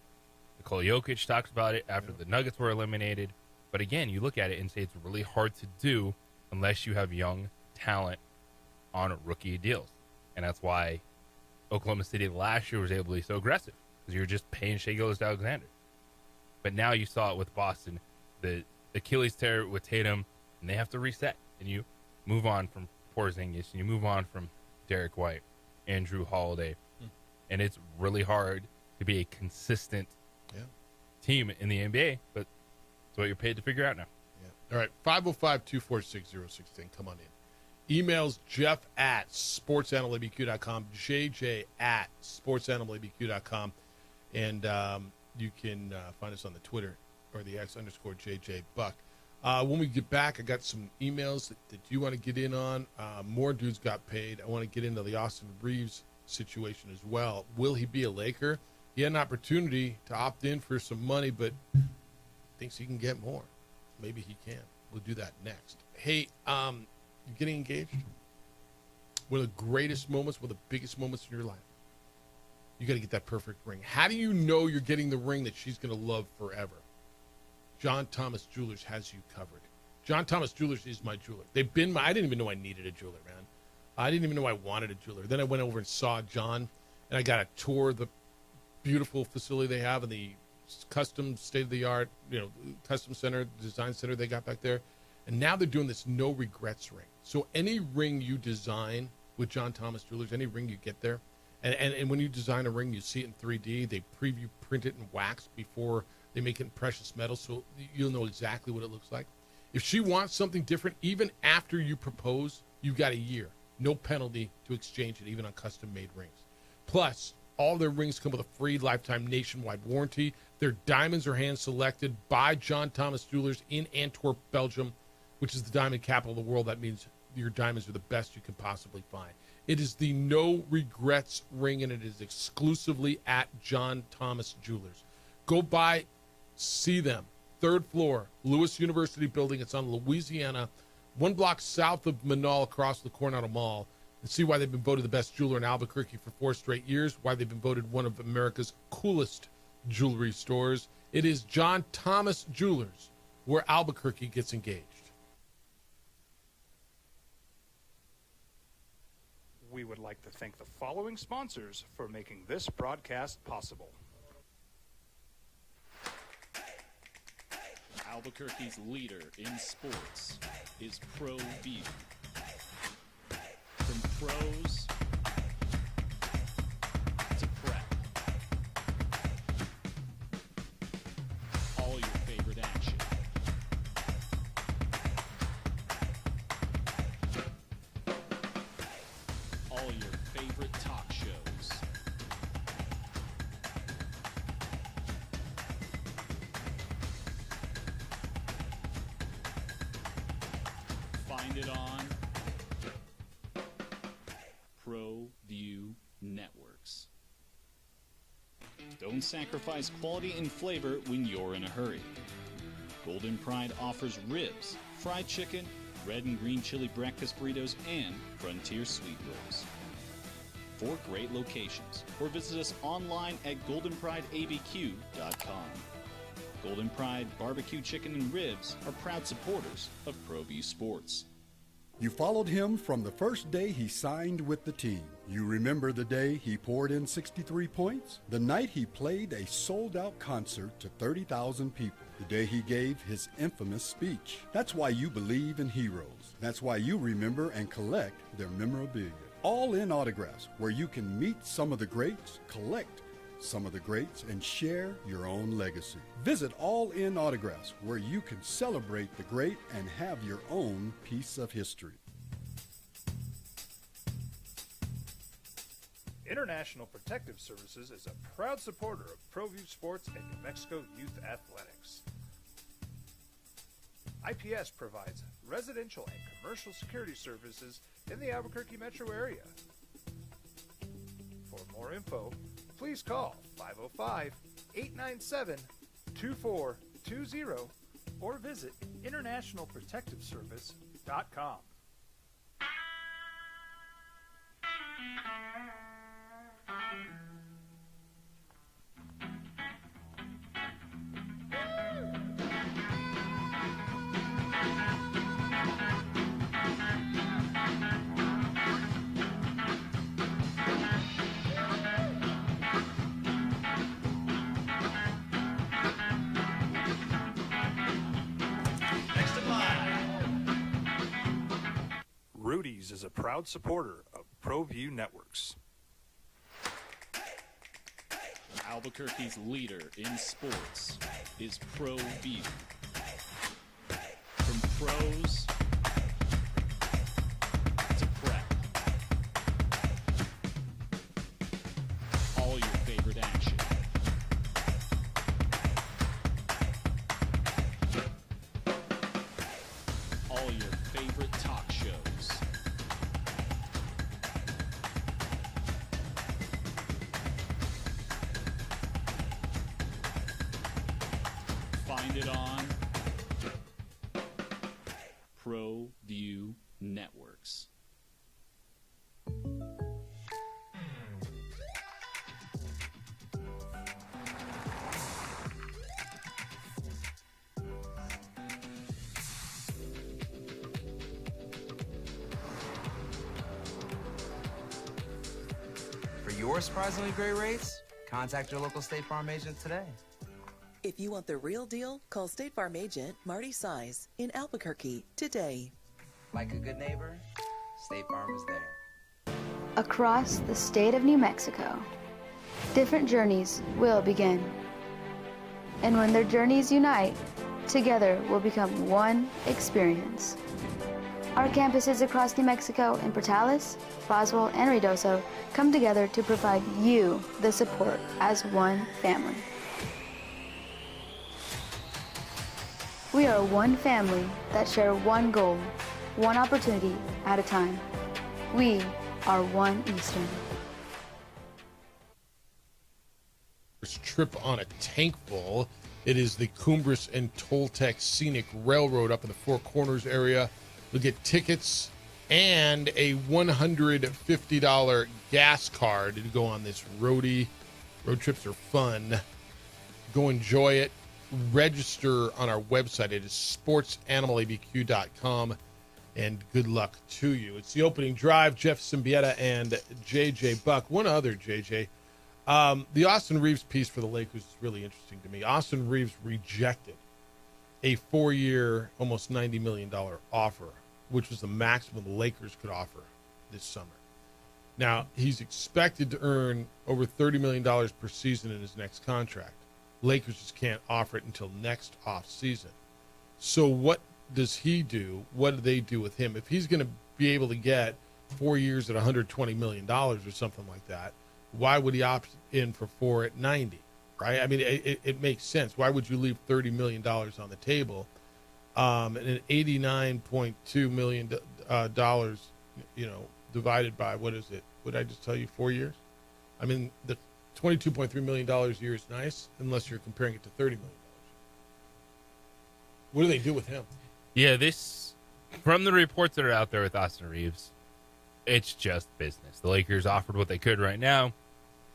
Nikola Jokic talks about it after the Nuggets were eliminated. But again, you look at it and say it's really hard to do unless you have young talent on rookie deals. And that's why Oklahoma City last year was able to be so aggressive, because you're just paying Shai Gilgeous-Alexander. But now you saw it with Boston, the Achilles tear with Tatum, and they have to reset. And you move on from Porzingis, and you move on from Derek White, Andrew Holiday. And it's really hard to be a consistent team in the NBA, but it's what you're paid to figure out now. All right, 505-246-0610. Come on in. Emails Jeff at sportsanimалabq.com, JJ at sportsanimалabq.com, and you can find us on the Twitter or the X_JJ Buck. When we get back, I got some emails that you want to get in on. More dudes got paid. I want to get into the Austin Reeves situation as well. Will he be a Laker? He had an opportunity to opt in for some money, but thinks he can get more. Maybe he can. We'll do that next. Hey, you getting engaged? One of the greatest moments, one of the biggest moments in your life. You got to get that perfect ring. How do you know you're getting the ring that she's going to love forever? John Thomas Jewelers has you covered. John Thomas Jewelers is my jeweler. They've been I didn't even know I needed a jeweler, man. I didn't even know I wanted a jeweler. Then I went over and saw John, and I got a tour of the beautiful facility they have and the custom state-of-the-art, custom center, design center they got back there. And now they're doing this no regrets ring. So any ring you design with John Thomas Jewelers, any ring you get there, and when you design a ring, you see it in 3D. They preview print it in wax before they make it in precious metal, so you'll know exactly what it looks like. If she wants something different, even after you propose, you've got a year. No penalty to exchange it, even on custom-made rings. Plus, all their rings come with a free lifetime nationwide warranty. Their diamonds are hand-selected by John Thomas Jewelers in Antwerp, Belgium, which is the diamond capital of the world. That means your diamonds are the best you can possibly find. It is the no regrets ring, and it is exclusively at John Thomas Jewelers. Go by, see them. 3rd floor, Lewis University building. It's on Louisiana, 1 block south of Manal across the Coronado Mall. And see why they've been voted the best jeweler in Albuquerque for 4 straight years, why they've been voted one of America's coolest jewelry stores. It is John Thomas Jewelers, where Albuquerque gets engaged. We would like to thank the following sponsors for making this broadcast possible. Albuquerque's leader in sports is Pro View. From pros to prep, all your favorite action. All your favorite talk shows. Find it on ProView Networks. Don't sacrifice quality and flavor when you're in a hurry. Golden Pride offers ribs, fried chicken, red and green chili breakfast burritos, and Frontier sweet rolls. 4 great locations, or visit us online at goldenprideabq.com. Golden Pride Barbecue Chicken and Ribs are proud supporters of ProView Sports. You followed him from the first day he signed with the team. You remember the day he poured in 63 points? The night he played a sold-out concert to 30,000 people. The day he gave his infamous speech. That's why you believe in heroes. That's why you remember and collect their memorabilia. All in Autographs, where you can meet some of the greats, collect some of the greats, and share your own legacy. Visit All In Autographs, where you can celebrate the great and have your own piece of history. International Protective Services is a proud supporter of ProView Sports and New Mexico Youth Athletics. IPS provides residential and commercial security services in the Albuquerque metro area. For more info, please call 505-897-2420 or visit internationalprotectiveservice.com. Rudy's is a proud supporter of ProView Networks. Albuquerque's leader in sports is ProView. From pros to prep, all your favorite action. All your favorite talk shows. Find it on ProView Networks. For your surprisingly great rates, contact your local State Farm agent today. If you want the real deal, call State Farm agent Marty Size in Albuquerque today. Like a good neighbor, State Farm is there. Across the state of New Mexico, different journeys will begin. And when their journeys unite, together will become one experience. Our campuses across New Mexico in Portales, Boswell, and Ruidoso come together to provide you the support as one family. We are one family that share one goal, one opportunity at a time. We are one Eastern. First trip on a tank full. It is the Cumbres and Toltec Scenic Railroad up in the Four Corners area. You'll get tickets and a $150 gas card to go on this roadie. Road trips are fun. Go enjoy it. Register on our website. It is sportsanimalabq.com, and good luck to you. It's the opening drive. Jeff Symbieta and JJ Buck. One other, JJ. The Austin Reeves piece for the Lakers is really interesting to me. Austin Reeves rejected a 4-year, almost $90 million offer, which was the maximum the Lakers could offer this summer. Now, he's expected to earn over $30 million per season in his next contract. Lakers just can't offer it until next off season. So what does he do? What do they do with him? If he's going to be able to get 4 years at $120 million or something like that, why would he opt in for 4 at 90? Right? I mean, it makes sense. Why would you leave $30 million on the table? and $89.2 million, divided by, what is it? What did I just tell you, 4 years? I mean, the $22.3 million a year is nice, unless you're comparing it to $30 million. What do they do with him? Yeah, from the reports that are out there with Austin Reeves, it's just business. The Lakers offered what they could right now.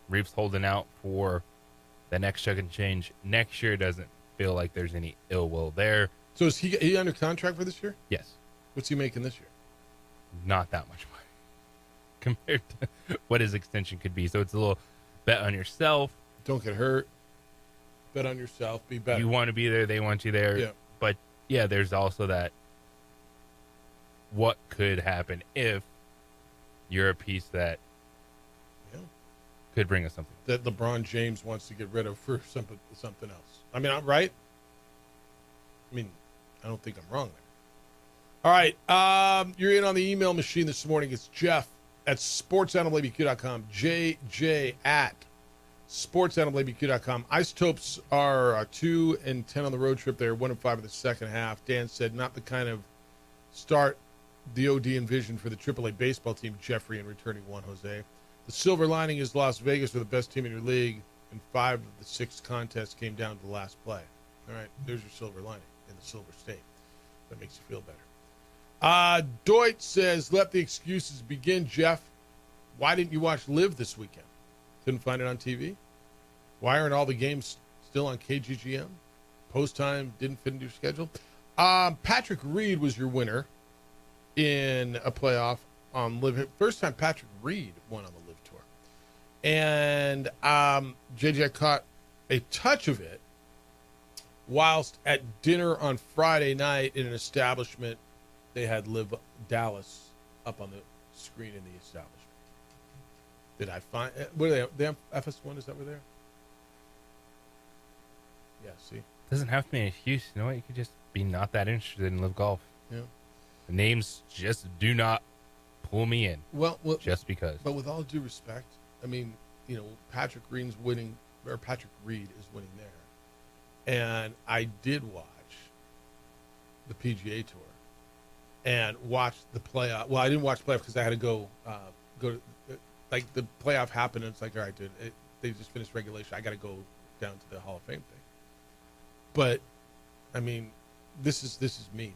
Reeves holding out for the next chunk and change next year. Doesn't feel like there's any ill will there. So is he under contract for this year? Yes. What's he making this year? Not that much money compared to what his extension could be. So it's a little bet on yourself. Don't get hurt. Bet on yourself. Be better. You want to be there. They want you there. Yeah. But, yeah, there's also that what could happen if you're a piece that could bring us something. That LeBron James wants to get rid of for something else. I mean, I'm right. I mean, I don't think I'm wrong there. All right. You're in on the email machine this morning. It's Jeff at sportsanimalabq.com. JJ at sportsanimalabq.com. Isotopes are 2-10 on the road trip. They're 1-5 in the second half. Dan said not the kind of start the OD envisioned for the AAA baseball team, Jeffrey, and returning one, Jose. The silver lining is Las Vegas are the best team in your league, and 5 of the 6 contests came down to the last play. All right, there's your silver lining in the Silver State. That makes you feel better. Deutsch says, let the excuses begin, Jeff. Why didn't you watch Live this weekend? Couldn't find it on TV? Why aren't all the games still on KGGM? Post time didn't fit into your schedule? Patrick Reed was your winner in a playoff on Live. First time Patrick Reed won on the Live Tour. And JJ caught a touch of it whilst at dinner on Friday night in an establishment. They had Live Dallas up on the screen in the establishment. Did I find what are they have FS1? Is that where they are? Yeah, see? Doesn't have to be an excuse. You know what? You could just be not that interested in Live Golf. Yeah. The names just do not pull me in. Well, just because. But with all due respect, I mean, Patrick Reed is winning there. And I did watch the PGA Tour and watch the playoff. Well, I didn't watch playoff because I had to go to, like, the playoff happened, and it's like, all right, dude, they just finished regulation. I got to go down to the Hall of Fame thing. But, I mean, this is me now.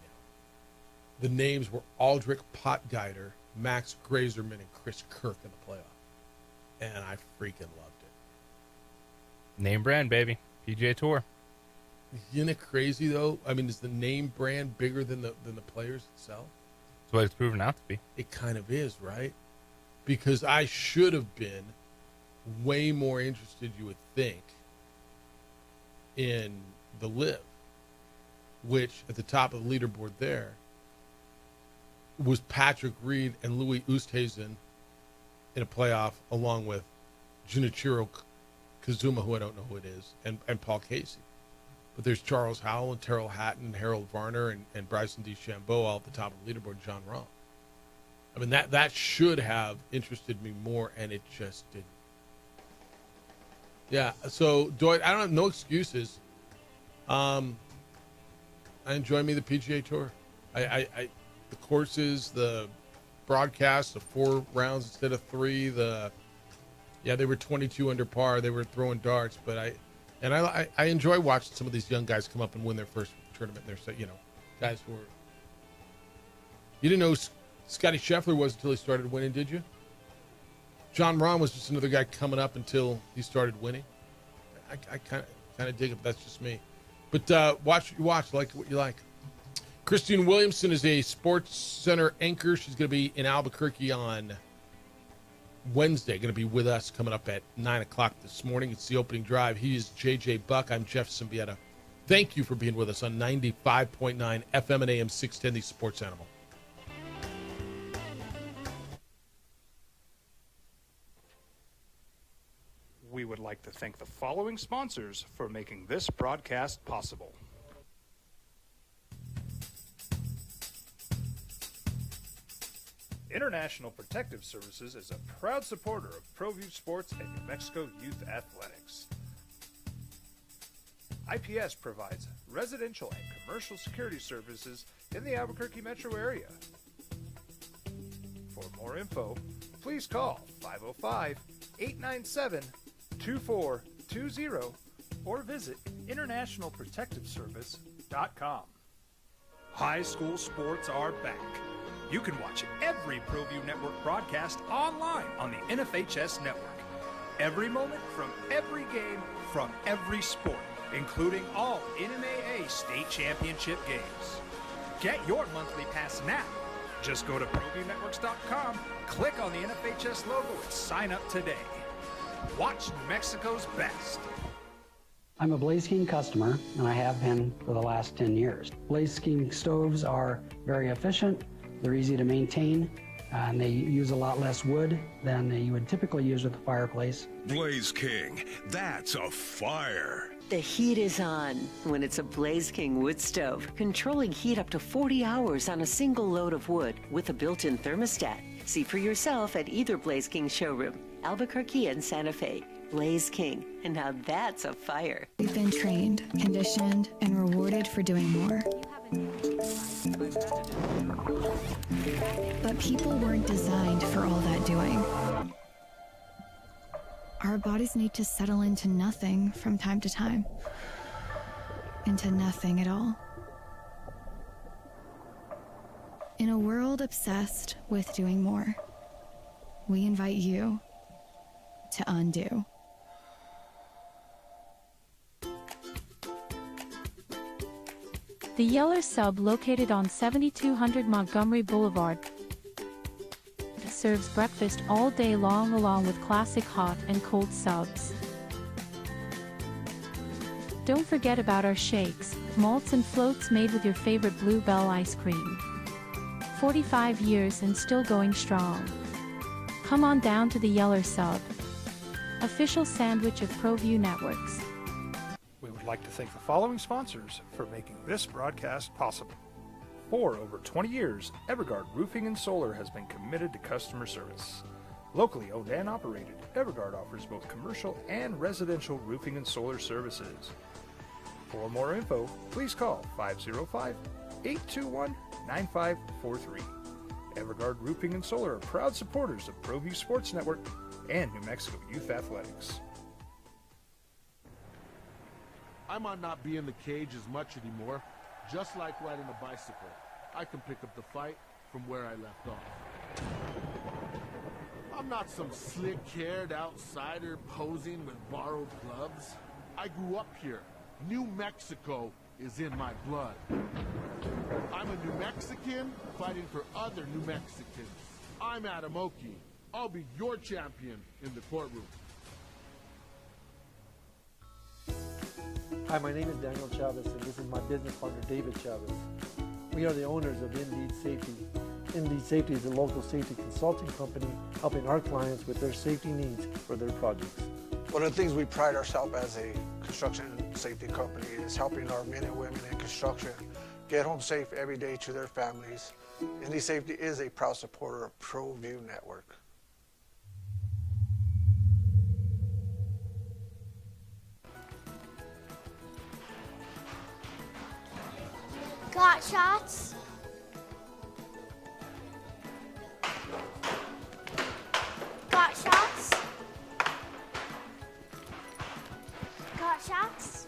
The names were Aldrich Potgeider, Max Grazerman, and Chris Kirk in the playoff. And I freaking loved it. Name brand, baby. PGA Tour. Isn't it crazy, though? I mean, is the name brand bigger than the players itself? That's what it's proven out to be. It kind of is, right? Because I should have been way more interested, you would think, in the Live, which at the top of the leaderboard there was Patrick Reed and Louis Oosthuizen in a playoff, along with Junichiro Kazuma, who I don't know who it is, and Paul Casey. But there's Charles Howell and Terrell Hatton, Harold Varner, and Bryson DeChambeau all at the top of the leaderboard, John Rahm. I mean, that should have interested me more, and it just didn't. Yeah, so, Dwight, I don't have no excuses. I enjoy the PGA Tour. The courses, the broadcast, the 4 rounds instead of 3. They were 22 under par. They were throwing darts, but I enjoy watching some of these young guys come up and win their first tournament. They're, guys who are. You didn't know who Scotty Scheffler was until he started winning, did you? John Rahm was just another guy coming up until he started winning. I kind of dig it, but that's just me. But watch, like what you like. Christine Williamson is a Sports Center anchor. She's going to be in Albuquerque on Wednesday. Going to be with us coming up at 9 o'clock this morning. It's the opening drive. He is JJ Buck. I'm Jeff Symbieta. Thank you for being with us on 95.9 FM and AM 610, the Sports Animal. We would like to thank the following sponsors for making this broadcast possible. International Protective Services is a proud supporter of ProView Sports and New Mexico Youth Athletics. IPS provides residential and commercial security services in the Albuquerque metro area. For more info, please call 505-897-2420 or visit internationalprotectiveservice.com. High school sports are back. You can watch every ProView Network broadcast online on the NFHS network. Every moment from every game from every sport, including all NMAA state championship games. Get your monthly pass now. Just go to ProViewNetworks.com, click on the NFHS logo, and sign up today. Watch New Mexico's best. I'm a Blaze King customer, and I have been for the last 10 years. Blaze King stoves are very efficient, they're easy to maintain, and they use a lot less wood than you would typically use with a fireplace. Blaze King, that's a fire. The heat is on when it's a Blaze King wood stove, controlling heat up to 40 hours on a single load of wood with a built-in thermostat. See for yourself at either Blaze King showroom, Albuquerque and Santa Fe. Blaze King, and now that's a fire. We've been trained, conditioned, and rewarded for doing more. But people weren't designed for all that doing. Our bodies need to settle into nothing from time to time. Into nothing at all. In a world obsessed with doing more, we invite you to undo. The Yeller Sub, located on 7200 Montgomery Boulevard, serves breakfast all day long along with classic hot and cold subs. Don't forget about our shakes, malts and floats made with your favorite Bluebell ice cream. 45 years and still going strong. Come on down to the Yeller Sub, official sandwich of ProView Networks. We would like to thank the following sponsors for making this broadcast possible. For over 20 years, Evergard Roofing and Solar has been committed to customer service. Locally owned and operated, Evergard offers both commercial and residential roofing and solar services. For more info, please call 505-821-9543. Evergard Roofing and Solar are proud supporters of ProView Sports Network and New Mexico Youth Athletics. I might not be in the cage as much anymore. Just like riding a bicycle, I can pick up the fight from where I left off. I'm not some slick-haired outsider posing with borrowed gloves. I grew up here. New Mexico is in my blood. I'm a New Mexican fighting for other New Mexicans. I'm Adam Oki. I'll be your champion in the courtroom. Hi, my name is Daniel Chavez, and this is my business partner, David Chavez. We are the owners of Indeed Safety. Indeed Safety is a local safety consulting company helping our clients with their safety needs for their projects. One of the things we pride ourselves as a construction safety company is helping our men and women in construction get home safe every day to their families. Indeed Safety is a proud supporter of ProView Network. Got shots? Got shots? Got shots?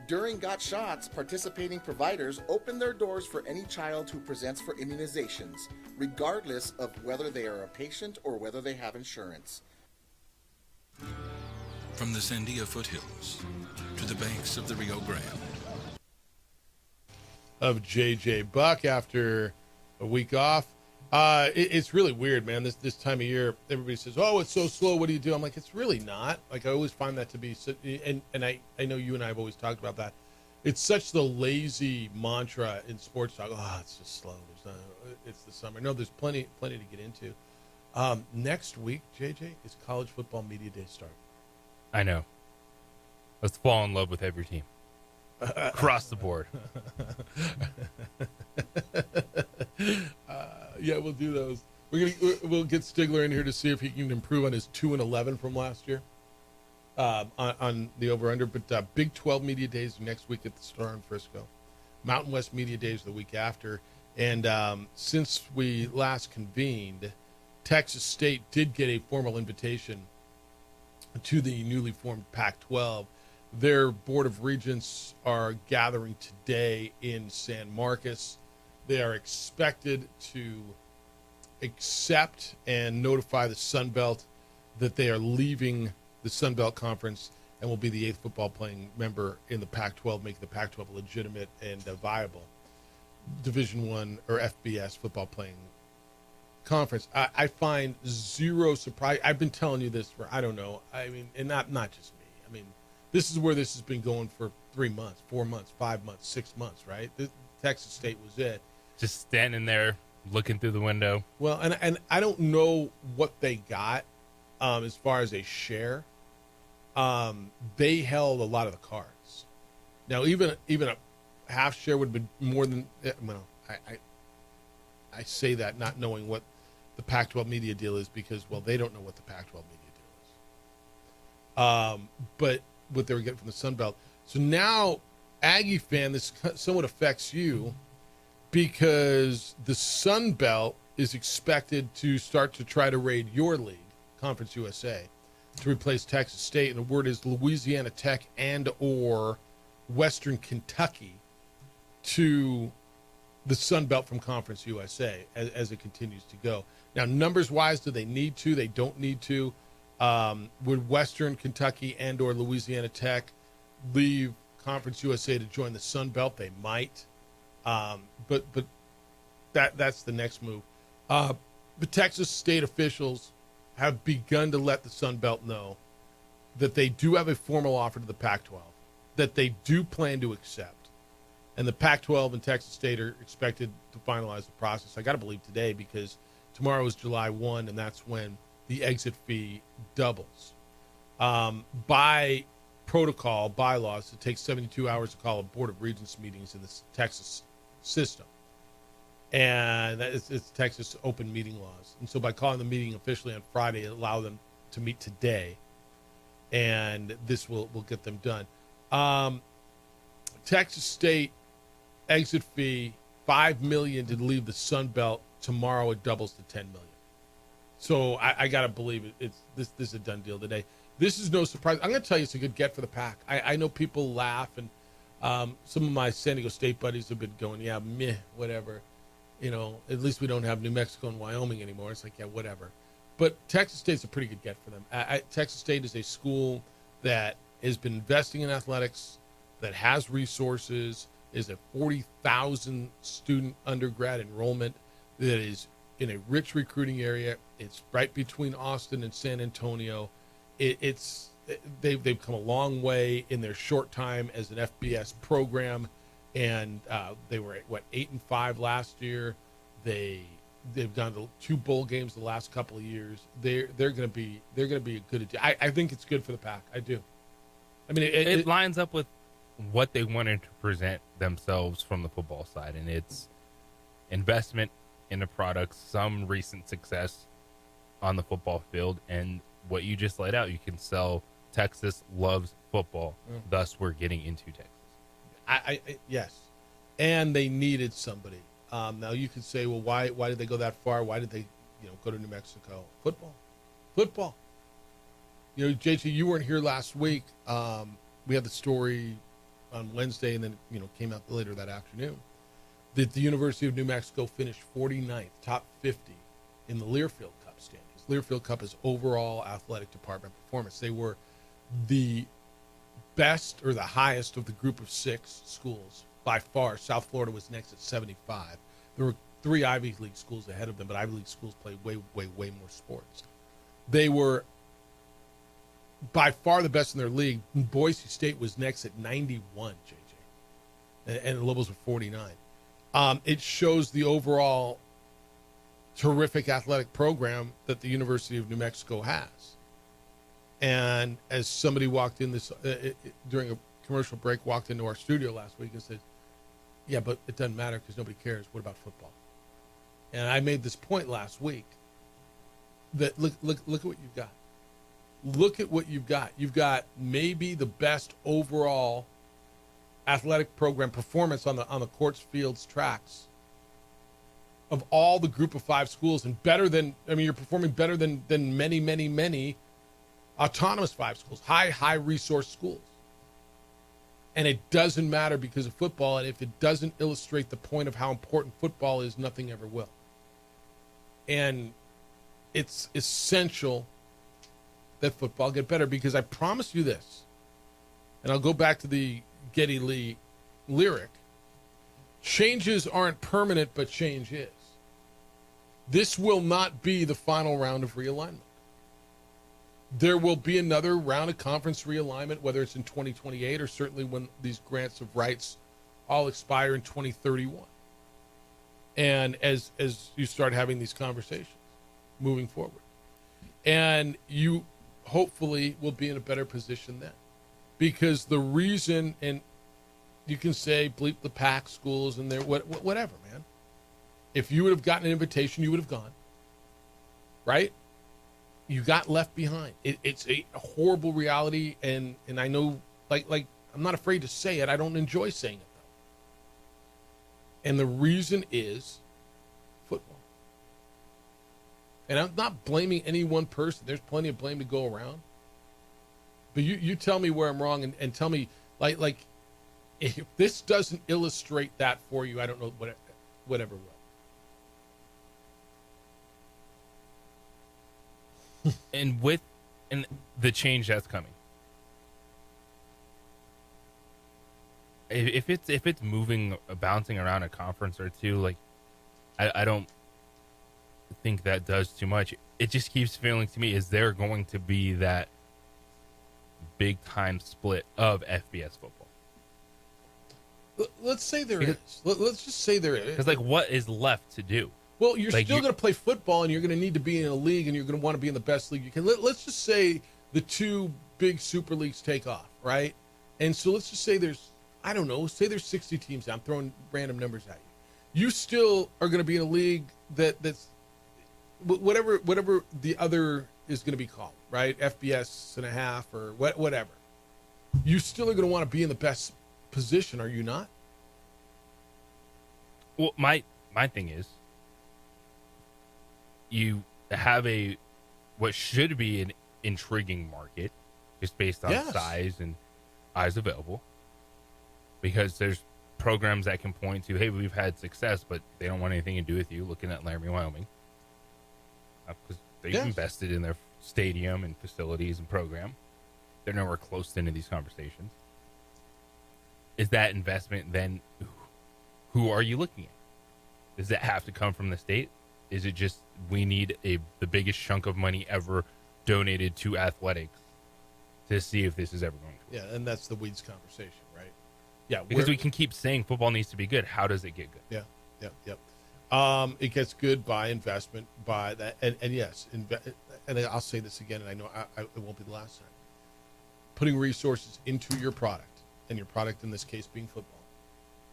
During Got Shots, participating providers open their doors for any child who presents for immunizations, regardless of whether they are a patient or whether they have insurance. From the Sandia foothills to the banks of the Rio Grande. Of JJ Buck after a week off. It's really weird, man. This time of year, everybody says, "Oh, it's so slow. What do you do?" I'm like, it's really not. Like, I always find that to be, and I know you and I have always talked about that. It's such the lazy mantra in sports talk. Oh, it's just slow. It's the summer. No, there's plenty to get into. Next week, JJ, is College Football Media Day start. I know. Let's fall in love with every team. Across the board. Yeah, we'll do those. We'll get Stigler in here to see if he can improve on his 2-11 from last year. on the over-under. But Big 12 Media Days next week at the Star in Frisco. Mountain West Media Days the week after. And since we last convened, Texas State did get a formal invitation to the newly formed Pac-12. Their Board of Regents are gathering today in San Marcos. They are expected to accept and notify the Sun Belt that they are leaving the Sun Belt Conference and will be the 8th football playing member in the Pac-12, making the Pac-12 legitimate and viable Division I or FBS football playing conference. I find zero surprise. I've been telling you this for, I don't know. I mean, and not just me. I mean, this is where this has been going for 3 months, 4 months, 5 months, 6 months, right? Texas State was it. Just standing there looking through the window. Well, and I don't know what they got as far as a share. They held a lot of the cards. Now, even a half share would have been more than. Well, I say that not knowing what the Pac-12 media deal is because, well, they don't know what the Pac-12 media deal is. But what they were getting from the Sun Belt. So now, Aggie fan, this somewhat affects you because the Sun Belt is expected to start to try to raid your league, Conference USA, to replace Texas State. And the word is Louisiana Tech and or Western Kentucky to the Sun Belt from Conference USA as it continues to go. Now, numbers-wise, do they need to? They don't need to. Would Western Kentucky and or Louisiana Tech leave Conference USA to join the Sun Belt? They might. But that's the next move. The Texas State officials have begun to let the Sun Belt know that they do have a formal offer to the Pac-12, that they do plan to accept. And the Pac-12 and Texas State are expected to finalize the process. I got to believe today because tomorrow is July 1, and that's when the exit fee doubles. By protocol, bylaws, it takes 72 hours to call a Board of Regents meetings in the Texas system. And it's Texas open meeting laws. And so by calling the meeting officially on Friday, it allows them to meet today. And this will get them done. Texas State exit fee, $5 million to leave the Sun Belt. Tomorrow it doubles to $10 million. So I got to believe this is a done deal today. This is no surprise. I'm going to tell you it's a good get for the Pac. I know people laugh, and some of my San Diego State buddies have been going, yeah, meh, whatever. You know, at least we don't have New Mexico and Wyoming anymore. It's like, yeah, whatever. But Texas State's a pretty good get for them. Texas State is a school that has been investing in athletics, that has resources, is a 40,000 student undergrad enrollment, that is in a rich recruiting area. It's right between Austin and San Antonio. They've come a long way in their short time as an FBS program, and they were at 8-5 last year. They've gone to 2 bowl games the last couple of years. They're going to be a good addition. I think it's good for the Pac. I do. I mean, it lines up with what they wanted to present themselves from the football side, and it's investment in the product, some recent success on the football field, and what you just laid out. You can sell Texas loves football, thus we're getting into Texas. Yes, and they needed somebody. Now you could say, well, why did they go that far? Why did they go to New Mexico? Football. JT, you weren't here last week. We had the story on Wednesday, and then came out later that afternoon that the University of New Mexico finished 49th, top 50 in the Learfield Cup standings. Learfield Cup is overall athletic department performance. They were the best or the highest of the group of 6 schools by far. South Florida was next at 75. There were 3 Ivy League schools ahead of them, but Ivy League schools play way more sports. They were by far the best in their league. Boise State was next at 91, JJ. And the Lobos were 49. It shows the overall terrific athletic program that the University of New Mexico has. And as somebody walked in during a commercial break, walked into our studio last week and said, yeah, but it doesn't matter because nobody cares. What about football? And I made this point last week that look at what you've got. look at what you've got. You've got maybe the best overall athletic program performance on the courts, fields, tracks of all the group of 5 schools, and better than, you're performing better than many autonomous 5 schools, high resource schools. And it doesn't matter because of football. And if it doesn't illustrate the point of how important football is, nothing ever will. And it's essential that football get better, because I promise you this, and I'll go back to the Geddy Lee lyric, changes aren't permanent, but change is. This will not be the final round of realignment. There will be another round of conference realignment, whether it's in 2028 or certainly when these grants of rights all expire in 2031. And as you start having these conversations moving forward, and you hopefully will be in a better position then, because the reason, and you can say bleep the PAC schools and their whatever, man. If you would have gotten an invitation, you would have gone, right? You got left behind. It's a horrible reality, and I know, like I'm not afraid to say it. I don't enjoy saying it, though. And the reason is football. And I'm not blaming any one person. There's plenty of blame to go around. But you tell me where I'm wrong, and tell me, like if this doesn't illustrate that for you, I don't know whatever will. And the change that's coming, if it's moving, bouncing around a conference or two, like I don't think that does too much. It just keeps feeling to me, is there going to be that big time split of FBS football? Let's say there is. Let's just say there is. Because what is left to do? Well, you're still going to play football, and you're going to need to be in a league, and you're going to want to be in the best league you can. Let's just say the 2 big super leagues take off, right? And so let's just say there's 60 teams. I'm throwing random numbers at you. You still are going to be in a league that's whatever the other is going to be called, right? FBS and a half or whatever. You still are going to want to be in the best position, are you not? Well, my thing is, you have what should be an intriguing market just based on size and eyes available, because there's programs that can point to, hey, we've had success, but they don't want anything to do with you. Looking at Laramie, Wyoming, because they've invested in their stadium and facilities and program. They're nowhere close to any of these conversations. Is that investment then, who are you looking at? Does it have to come from the state? Is it just we need the biggest chunk of money ever donated to athletics to see if this is ever going to work? Yeah, and that's the weeds conversation, right? Yeah, because we can keep saying football needs to be good. How does it get good? Yeah. It gets good by investment, by that, and yes, and I'll say this again, and I know it won't be the last time. Putting resources into your product, and your product in this case being football.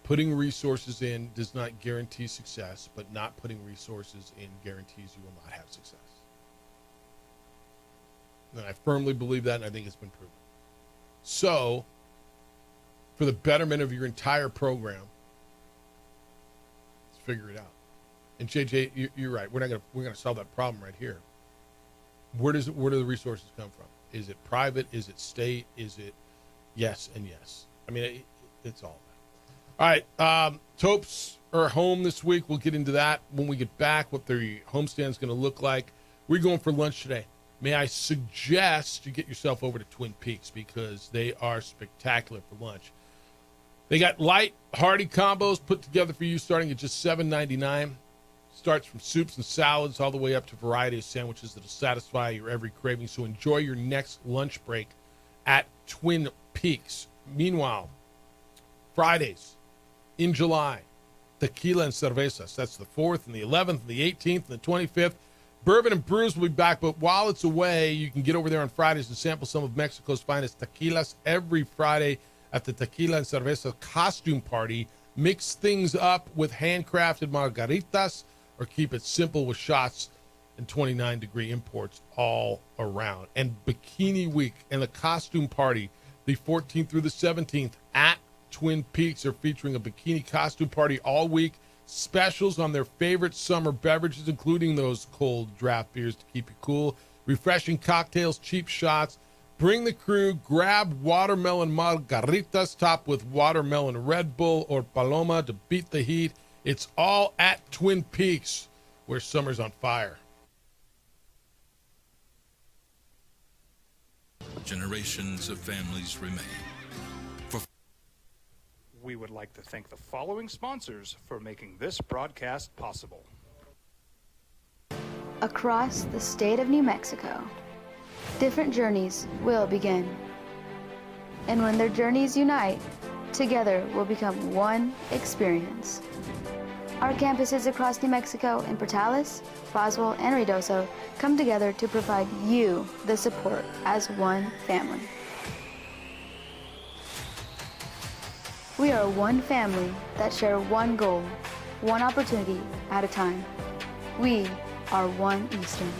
Putting resources in does not guarantee success, but not putting resources in guarantees you will not have success. And I firmly believe that, and I think it's been proven. So, for the betterment of your entire program, let's figure it out. And JJ, you're right. We're gonna solve that problem right here. Where do the resources come from? Is it private? Is it state? Is it yes and yes? I mean, it's all that. All right, Topes are home this week. We'll get into that when we get back, what their homestand is going to look like. We're going for lunch today. May I suggest you get yourself over to Twin Peaks, because they are spectacular for lunch. They got light, hearty combos put together for you starting at just $7.99. Starts from soups and salads all the way up to a variety of sandwiches that will satisfy your every craving. So enjoy your next lunch break at Twin Peaks. Meanwhile, Fridays in July, tequila and cervezas. That's the 4th and the 11th and the 18th and the 25th. Bourbon and Brews will be back, but while it's away, you can get over there on Fridays and sample some of Mexico's finest tequilas every Friday at the Tequila and Cerveza Costume Party. Mix things up with handcrafted margaritas or keep it simple with shots and 29-degree imports all around. And Bikini Week and the costume party, the 14th through the 17th at Twin Peaks, are featuring a bikini costume party all week. Specials on their favorite summer beverages, including those cold draft beers to keep you cool, refreshing cocktails, cheap shots. Bring the crew, grab watermelon margaritas topped with watermelon Red Bull or Paloma to beat the heat. It's all at Twin Peaks, where summer's on fire. Generations of families remain. We would like to thank the following sponsors for making this broadcast possible. Across the state of New Mexico, different journeys will begin. And when their journeys unite, together will become one experience. Our campuses across New Mexico in Portales, Roswell, and Ruidoso come together to provide you the support as one family. We are one family that share one goal, one opportunity at a time. We are One Eastern.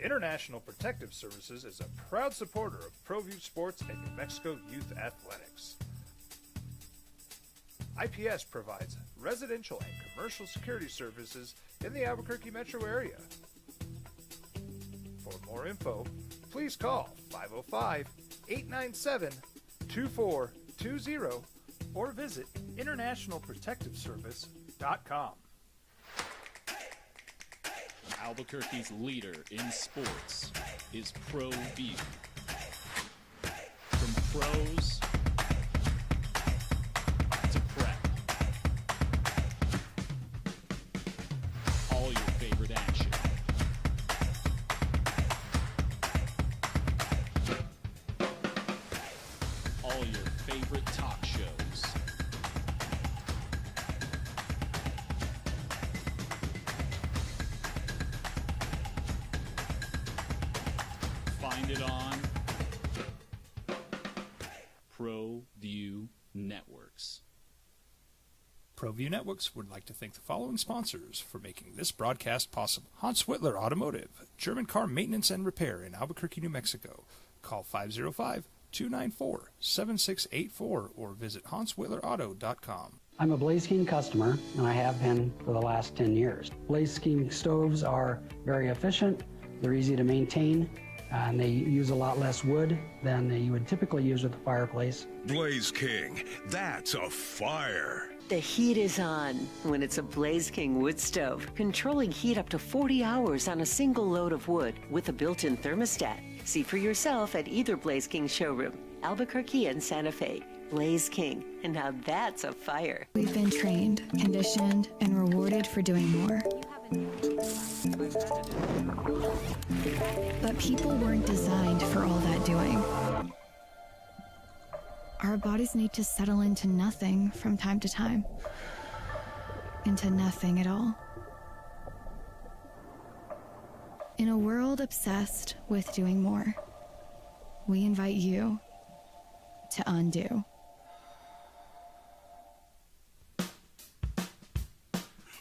International Protective Services is a proud supporter of ProView Sports and New Mexico Youth Athletics. IPS provides residential and commercial security services in the Albuquerque metro area. For more info, please call 505-897-2420 or visit internationalprotectiveservice.com. Albuquerque's leader in sports is ProView. From pros to prep, all your favorite action. All your favorite talk shows. Find it on ProView Networks. ProView Networks would like to thank the following sponsors for making this broadcast possible. Hans Whitler Automotive, German car maintenance and repair in Albuquerque, New Mexico. Call 505-294-7684 or visit HansWhitlerAuto.com. I'm a Blaze King customer, and I have been for the last 10 years. Blaze King stoves are very efficient, they're easy to maintain, and they use a lot less wood than you would typically use with a fireplace. Blaze King, that's a fire. The heat is on when it's a Blaze King wood stove, controlling heat up to 40 hours on a single load of wood with a built-in thermostat. See for yourself at either Blaze King showroom, Albuquerque and Santa Fe. Blaze King, and now that's a fire. We've been trained, conditioned, and rewarded for doing more. But people weren't designed for all that doing. Our bodies need to settle into nothing from time to time. Into nothing at all. In a world obsessed with doing more, we invite you to undo.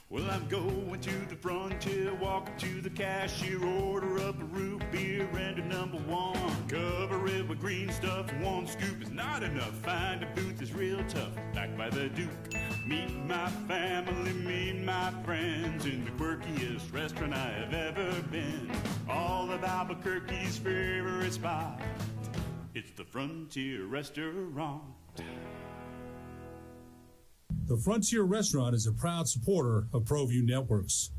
Well, I'm going to the frontier, walking to the cashier, order up a root beer and a number one. Cover it with green stuff, one scoop is not enough. Find a booth is real tough, back by the Duke. Meet my family, meet my friends in the quirkiest restaurant I have ever been. All of Albuquerque's favorite spot, it's the Frontier Restaurant. The Frontier Restaurant is a proud supporter of ProView Networks.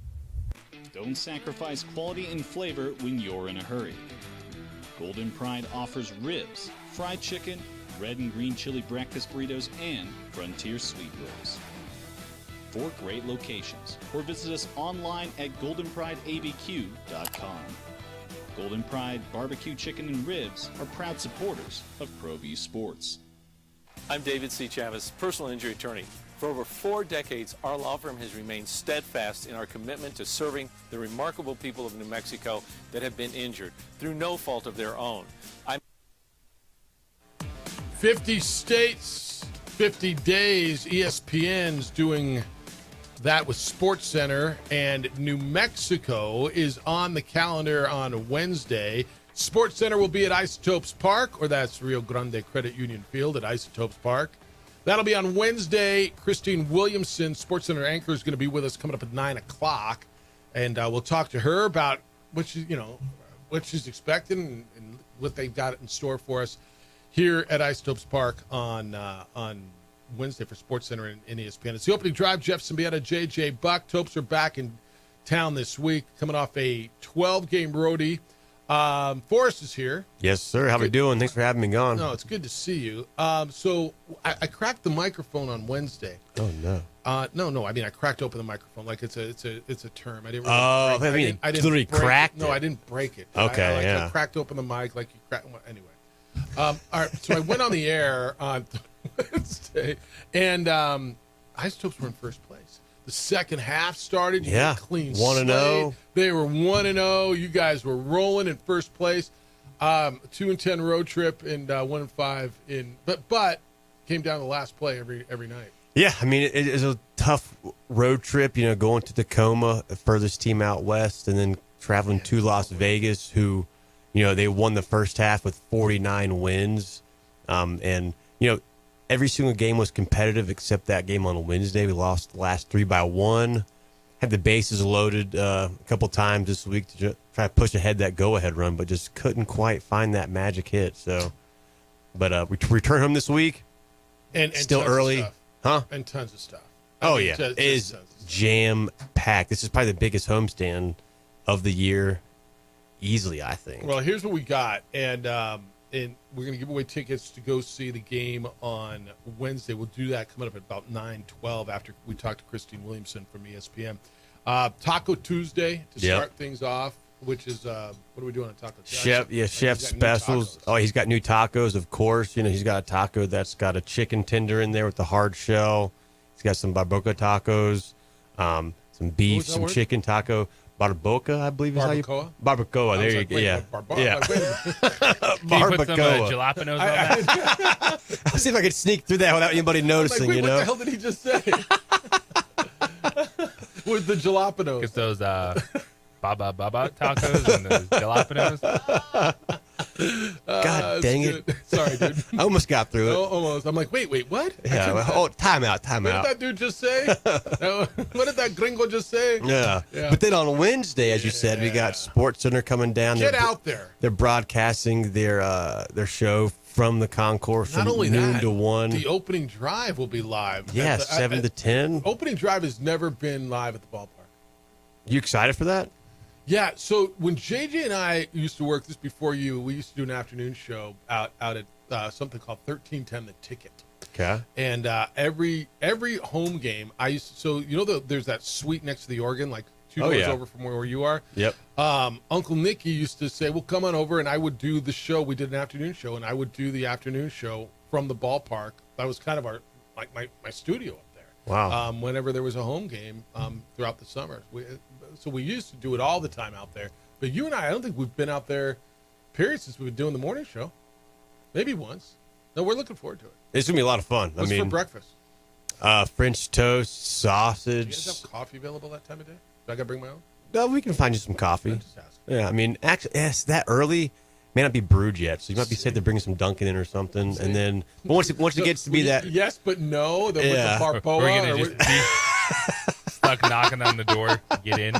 Don't sacrifice quality and flavor when you're in a hurry. Golden Pride offers ribs, fried chicken, red and green chili breakfast burritos, and Frontier sweet rolls. 4 great locations, or visit us online at goldenprideabq.com. Golden Pride Barbecue Chicken and Ribs are proud supporters of ProView Sports. I'm David C. Chavez, personal injury attorney. For over 4 decades, our law firm has remained steadfast in our commitment to serving the remarkable people of New Mexico that have been injured through no fault of their own. 50 states 50 days. ESPN's doing that with SportsCenter, and New Mexico is on the calendar on Wednesday. SportsCenter will be at Isotopes Park, or that's Rio Grande Credit Union Field at Isotopes Park. That'll be on Wednesday. Christine Williamson, SportsCenter anchor, is going to be with us coming up at 9 o'clock, and we'll talk to her about what she's expecting and what they've got in store for us here at Isotopes Park on Wednesday for SportsCenter and ESPN. It's the opening drive. Jeff Symbieta, J.J. Buck. Topes are back in town this week, coming off a 12-game roadie. Forrest is here. Yes, sir. How we doing? Thanks for having me on. No, it's good to see you. So I cracked the microphone on Wednesday. Oh no. No. I mean, I cracked open the microphone like it's a term. I didn't. Really break, I didn't literally cracked. No, I didn't break it. Okay, I cracked open the mic like you cracked. Anyway, all right. So I went on the air on Wednesday, and Isotopes were in first place. The second half started. You had a clean 1-0. They were 1-0. You guys were rolling in first place. 2-10 road trip and 1-5 in, but came down to the last play every night. Yeah, I mean, it is a tough road trip, going to Tacoma, the furthest team out west, and then traveling to Las Vegas, who, they won the first half with 49 wins. And, every single game was competitive except that game on Wednesday. We lost the last 3 by 1. Had the bases loaded a couple times this week to try to push ahead that go-ahead run, but just couldn't quite find that magic hit. So, but we return home this week. And still tons early. of stuff. Huh? And tons of stuff. It is jam-packed. This is probably the biggest homestand of the year, easily, I think. Well, here's what we got, and we're going to give away tickets to go see the game on Wednesday. We'll do that coming up at about 9:12 after we talk to Christine Williamson from ESPN. Taco Tuesday to start things off, which is what are we doing on Taco Tuesday? Chef specials. Oh, he's got new tacos, of course. He's got a taco that's got a chicken tender in there with the hard shell. He's got some barbacoa tacos, some beef, some chicken taco. Barbacoa, I believe is how you... Barbacoa, there you go. Yeah. Can you put some jalapenos on that? I'll see if I can sneak through that without anybody noticing, what the hell did he just say? With the jalapenos. Get those Baba tacos and those jalapenos. God dang it. Sorry, dude. I almost got through it. Almost. I'm like, wait, what? Yeah. Time out. What did that dude just say? What did that gringo just say? Yeah. But then on Wednesday, as you said, we got SportsCenter coming down. Get out there. They're broadcasting their show from the concourse from noon to 1. The opening drive will be live. Yeah, 7 to 10. Opening drive has never been live at the ballpark. You excited for that? Yeah, so when JJ and I used to work this before you, we used to do an afternoon show out at something called 1310 The Ticket. Okay. And every home game, I used to, so there's that suite next to the Oregon, like 2 doors over from where you are. Yep. Uncle Nicky used to say, "Well, come on over," and I would do the show. We did an afternoon show, and I would do the afternoon show from the ballpark. That was kind of my studio up there. Wow. Whenever there was a home game throughout the summer. So we used to do it all the time out there. But you and I don't think we've been out there, period, since we've been doing the morning show. Maybe once. No, we're looking forward to it. It's going to be a lot of fun. What's for breakfast? French toast, sausage. Do you guys have coffee available that time of day? Do I got to bring my own? No, we can find you some coffee. Yeah, I mean, actually, it's that early. May not be brewed yet, so you might be safe to bring some Dunkin' in or something. And then once it gets to be that. Yes, but no. With the Barboa. We're going to just be stuck knocking on the door. Get in.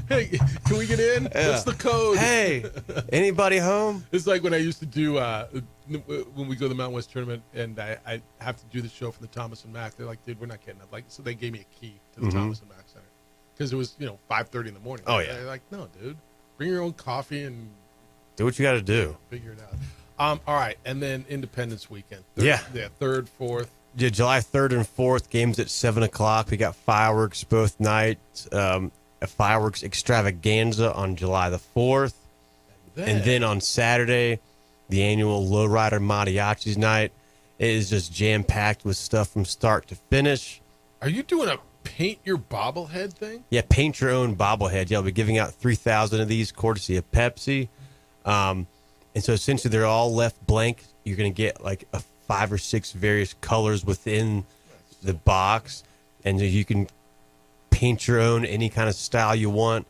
Hey, can we get in? What's the code? Hey, anybody home? It's like when I used to do when we go to the Mountain West tournament, and I have to do the show for the Thomas and Mack. They're like, "Dude, we're not getting up." Like, so they gave me a key to the Thomas and Mack Center because it was 5:30 in the morning. Oh yeah. They're like, "No, dude, bring your own coffee and do what you got to do. Figure it out." All right, and then Independence Weekend. 3rd, 4th. Yeah, July 3rd and 4th, games at 7 o'clock. We got fireworks both nights. A fireworks extravaganza on July the 4th. And then on Saturday, the annual Lowrider Mariachis night. It is just jam-packed with stuff from start to finish. Are you doing a paint your bobblehead thing? Yeah, paint your own bobblehead. Yeah, I'll be giving out 3,000 of these courtesy of Pepsi. And so essentially they're all left blank. You're going to get like a 5 or 6 various colors within the box, and you can paint your own any kind of style you want.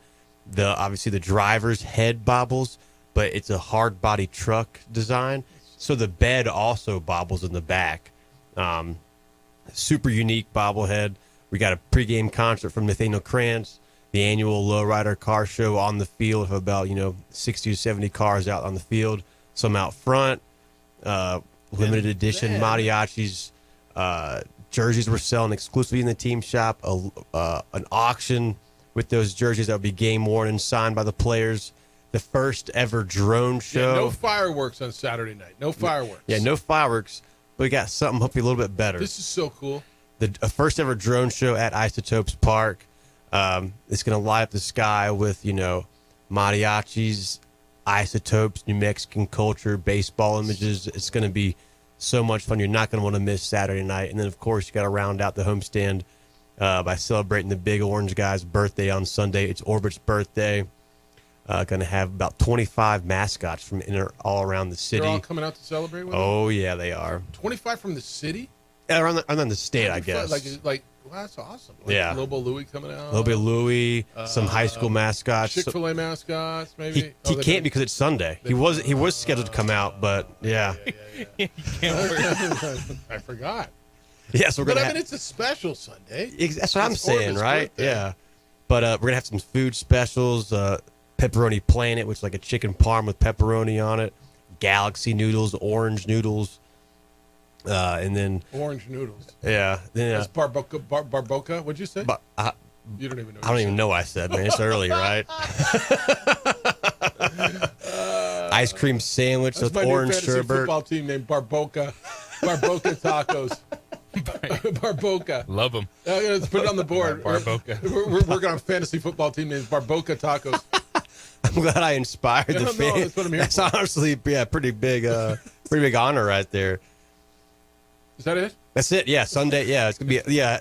Obviously the driver's head bobbles, but it's a hard body truck design, so the bed also bobbles in the back. Super unique bobblehead. We got a pregame concert from Nathaniel Krantz, the annual lowrider car show on the field of about 60 to 70 cars out on the field, some out front. Limited edition mariachis, jerseys we're selling exclusively in the team shop. An auction with those jerseys that will be game worn and signed by the players. The first ever drone show. Yeah, no fireworks on Saturday night. No fireworks. Yeah, no fireworks. But we got something hopefully a little bit better. This is so cool. The first ever drone show at Isotopes Park. It's going to light up the sky with, mariachis, isotopes, New Mexican culture, baseball images. It's going to be so much fun. You're not going to want to miss Saturday night. And then, of course, you got to round out the homestand by celebrating the Big Orange guy's birthday on Sunday. It's Orbit's birthday. Going to have about 25 mascots from all around the city. They're all coming out to celebrate with Oh, yeah, they are. 25 from the city? Yeah, around the state, I guess. Well, that's awesome. Yeah. Lobo Louie coming out. Lobo Louie, some high school mascots. Chick-fil-A mascots, maybe. He can't because it's Sunday. He was scheduled to come out, but yeah. I forgot. Yeah, so I mean, it's a special Sunday. That's what I'm saying, Orbit's right? birthday. Yeah. But we're going to have some food specials. Pepperoni Planet, which is like a chicken parm with pepperoni on it. Galaxy noodles, orange noodles. And then orange noodles. Yeah. Then, That's barboca. What'd you say? You don't even know. I don't even know what I said, man. It's early, right? Ice cream sandwich with orange sherbet. Football team named Barboca. Barboca tacos. Barboca. Love them. Let's put it on the board. Barboca. We're working on a fantasy football team named Barboca Tacos. I'm glad I inspired the fans. That's what I'm here That's for. honestly, pretty big honor right there. Is that it? That's it. Yeah, Sunday. Yeah, it's gonna be. Yeah,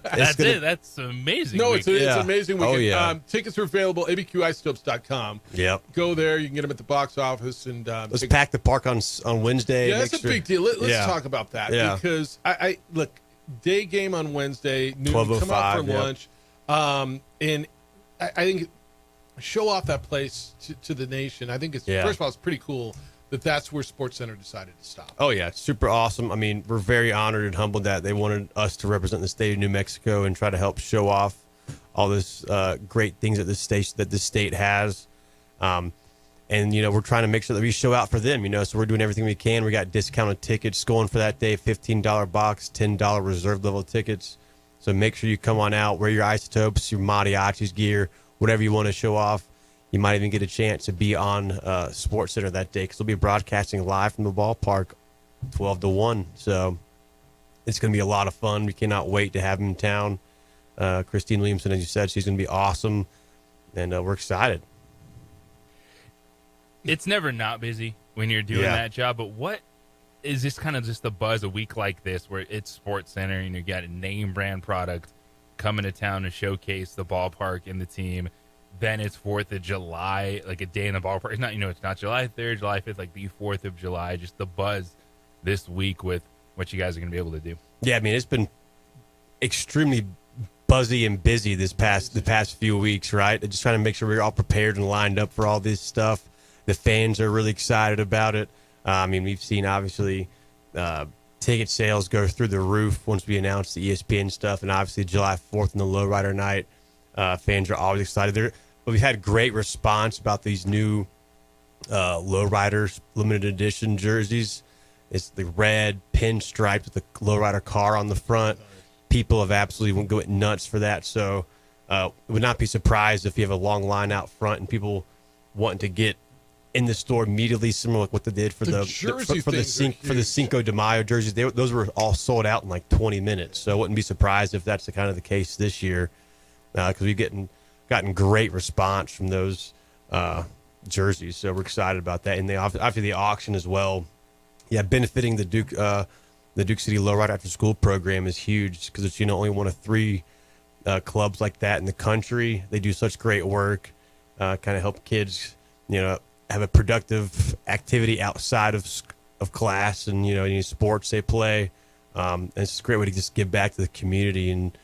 That's it. That's amazing. No, it's Yeah. an amazing weekend. Oh, yeah. Tickets are available. ABQisotopes.com. Yep. Go there. You can get them at the box office. And Let's pack the park on Wednesday. Yeah, Make that's a sure- big deal. Let's Yeah. talk about that Yeah. because I look, day game on Wednesday, noon, 12:05, come out for yep. lunch, and I think show off that place to the nation. I think it's Yeah. first of all, it's pretty cool that that's where Sports Center decided to stop. Oh yeah, it's super awesome. I mean, we're very honored and humbled that they wanted us to represent the state of New Mexico and try to help show off all this great things that the state has. And we're trying to make sure that we show out for them. So we're doing everything we can. We got discounted tickets going for that day, $15 box, $10 reserve level tickets. So make sure you come on out, wear your isotopes, your mariachis gear, whatever you want to show off. You might even get a chance to be on Sports Center that day because we'll be broadcasting live from the ballpark 12 to 1. So it's going to be a lot of fun. We cannot wait to have him in town. Christine Williamson, as you said, she's going to be awesome. And we're excited. It's never not busy when you're doing that job, but what is this kind of just the buzz a week like this where it's Sports Center and you got a name brand product coming to town to showcase the ballpark and the team? Then it's 4th of July, like a day in the ballpark. It's not, it's not July 3rd, July 5th, like the 4th of July. Just the buzz this week with what you guys are going to be able to do. Yeah, I mean, it's been extremely buzzy and busy the past few weeks, right? Just trying to make sure we're all prepared and lined up for all this stuff. The fans are really excited about it. I mean, we've seen, obviously, ticket sales go through the roof once we announced the ESPN stuff, and obviously July 4th and the Lowrider night. Fans are always excited. But we've had great response about these new Lowriders limited edition jerseys. It's the red pinstripe with the Lowrider car on the front. People have absolutely went nuts for that. So would not be surprised if you have a long line out front and people wanting to get in the store immediately, similar to what they did for the Cinco de Mayo jerseys. Those were all sold out in like 20 minutes. So I wouldn't be surprised if that's the kind of the case this year. Because we've gotten great response from those jerseys, so we're excited about that. And after the auction as well, benefiting the Duke City Lowrider After School program is huge because it's only one of 3 clubs like that in the country. They do such great work, kind of help kids have a productive activity outside of of class and, any sports they play. And it's a great way to just give back to the community and,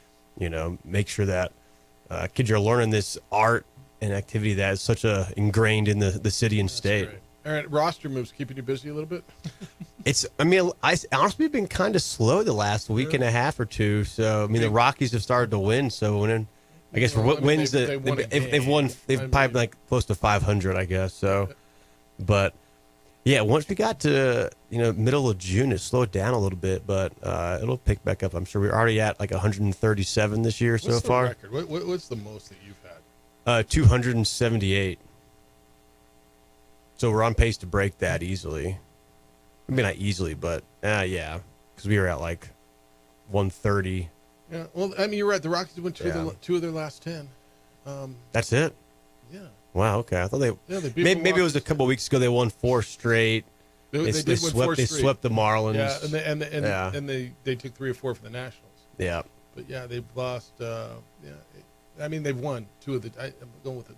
make sure that kids are learning this art and activity that is such ingrained in the city and state. Great. All right, roster moves keeping you busy a little bit? I honestly been kind of slow the last week and a half or two. So, the Rockies have started to win. So, I guess wins they've probably like close to 500, I guess. So, but yeah, once we got to, middle of June, it slowed down a little bit, but it'll pick back up. I'm sure we're already at like 137 this year so far. What's the record? What's the most that you've had? 278. So we're on pace to break that easily. Maybe not easily, but yeah, because we were at like 130. Yeah, well, you're right. The Rockies went two of their last 10. That's it? Yeah. Wow, okay. I thought they beat maybe it was a couple of weeks ago they won 4 straight. They swept the Marlins. Yeah, and they took 3 or 4 for the Nationals. Yeah. But yeah, they've lost. They've won 2 of the. I'm going with it.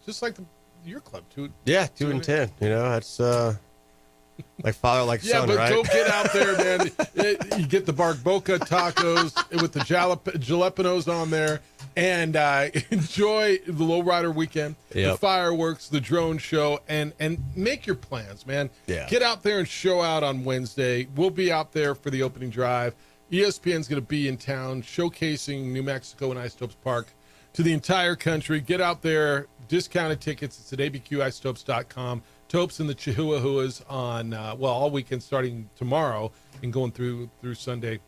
Just like your club, 2. Yeah, 2 and 10. That's like father, like son, but right? Go get out there, man. You get the Barboca tacos with the jalapenos on there, and enjoy the Lowrider weekend, the fireworks, the drone show, and make your plans, man. Yeah. Get out there and show out on Wednesday. We'll be out there for the opening drive. ESPN's going to be in town showcasing New Mexico and Isotopes Park to the entire country. Get out there. Discounted tickets. It's at abqisotopes.com. Topes and the Chihuahuas on, all weekend starting tomorrow and going through Sunday.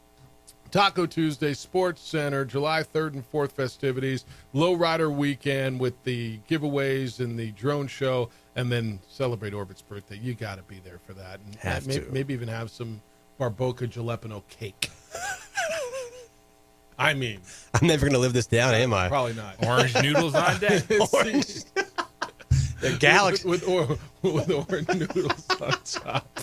Taco Tuesday, Sports Center, July 3rd and 4th festivities, Lowrider weekend with the giveaways and the drone show, and then celebrate Orbit's birthday. You got to be there for that. And maybe even have some Barboca Jalapeno cake. I'm never going to live this down, am I? Probably not. Orange noodles on deck. The Galaxy with orange noodles on top.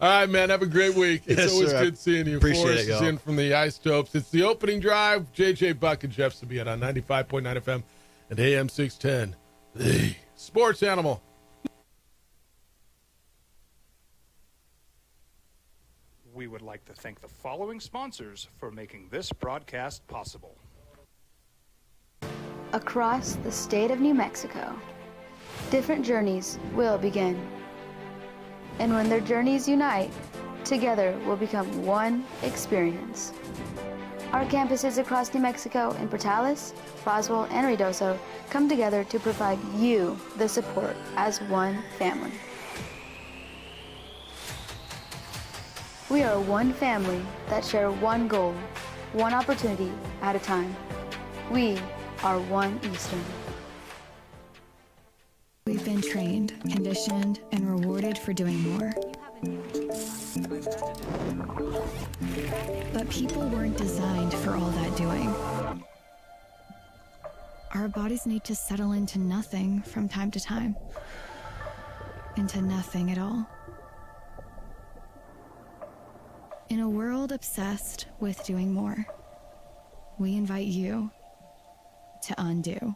All right, man. Have a great week. It's always good seeing you. Appreciate Forrest it, y'all. is in from the Isotopes. It's the opening drive. JJ Buck and Jeff Sabian on 95.9 FM and AM 610. The Sports Animal. We would like to thank the following sponsors for making this broadcast possible. Across the state of New Mexico, different journeys will begin. And when their journeys unite, together will become one experience. Our campuses across New Mexico in Portales, Roswell, and Ruidoso come together to provide you the support as one family. We are one family that share one goal, one opportunity at a time. We are one Eastern. We've been trained, conditioned, and rewarded for doing more. But people weren't designed for all that doing. Our bodies need to settle into nothing from time to time. Into nothing at all. In a world obsessed with doing more, we invite you to undo.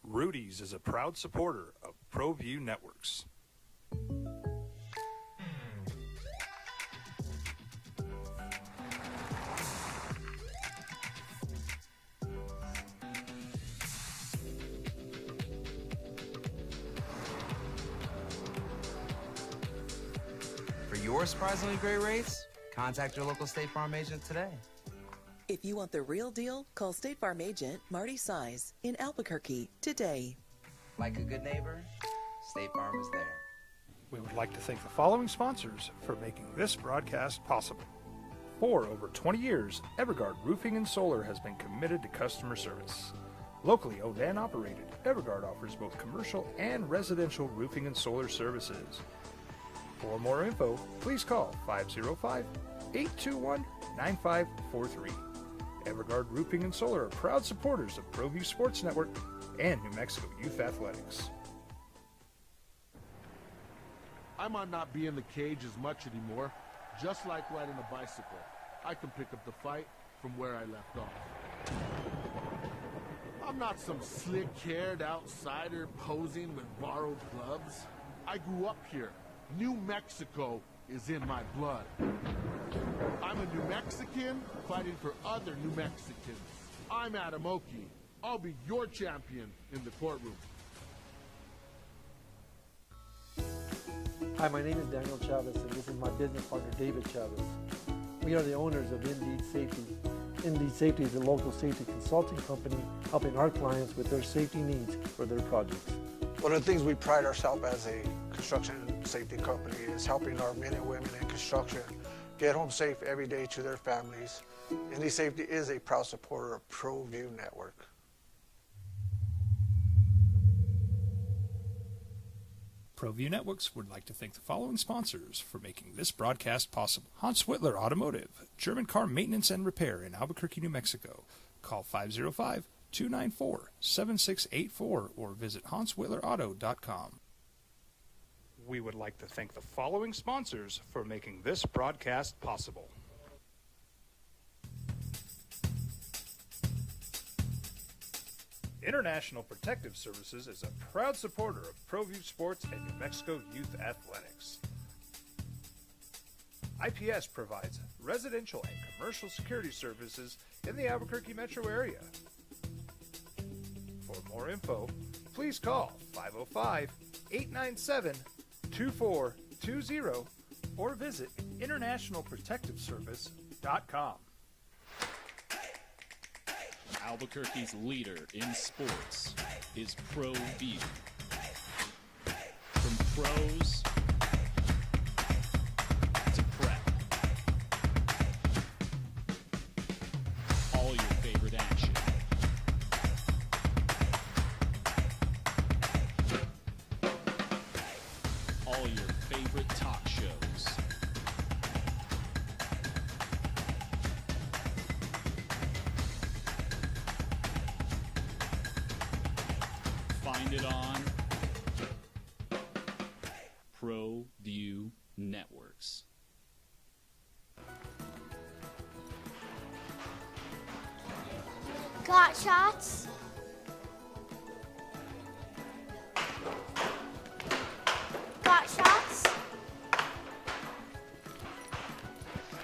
Rudy's is a proud supporter of ProView Networks. For your surprisingly great rates, contact your local State Farm agent today. If you want the real deal, call State Farm agent Marty Size in Albuquerque today. Like a good neighbor, State Farm is there. We would like to thank the following sponsors for making this broadcast possible. For over 20 years, Evergard Roofing and Solar has been committed to customer service. Locally owned and operated, Everguard offers both commercial and residential roofing and solar services. For more info, please call 505-821-9543. Everguard Roofing and Solar are proud supporters of ProView Sports Network and New Mexico Youth Athletics. I might not be in the cage as much anymore. Just like riding a bicycle, I can pick up the fight from where I left off. I'm not some slick-haired outsider posing with borrowed gloves. I grew up here. New Mexico is in my blood. I'm a New Mexican fighting for other New Mexicans. I'm Adam Oki. I'll be your champion in the courtroom. Hi, my name is Daniel Chavez, and this is my business partner, David Chavez. We are the owners of Indeed Safety. Indeed Safety is a local safety consulting company helping our clients with their safety needs for their projects. One of the things we pride ourselves as a construction safety company is helping our men and women in construction get home safe every day to their families. Indeed Safety is a proud supporter of ProView Network. ProView Networks would like to thank the following sponsors for making this broadcast possible. Hans Whitler Automotive, German car maintenance and repair in Albuquerque, New Mexico. Call 505-294-7684 or visit hanswhitlerauto.com. We would like to thank the following sponsors for making this broadcast possible. International Protective Services is a proud supporter of ProView Sports and New Mexico Youth Athletics. IPS provides residential and commercial security services in the Albuquerque metro area. For more info, please call 505-897-2420 or visit internationalprotectiveservice.com. Albuquerque's leader in sports is ProView. From pros to prep, all your favorite action. All your favorite talk shows. Find it on ProView Networks. Got shots? Got shots?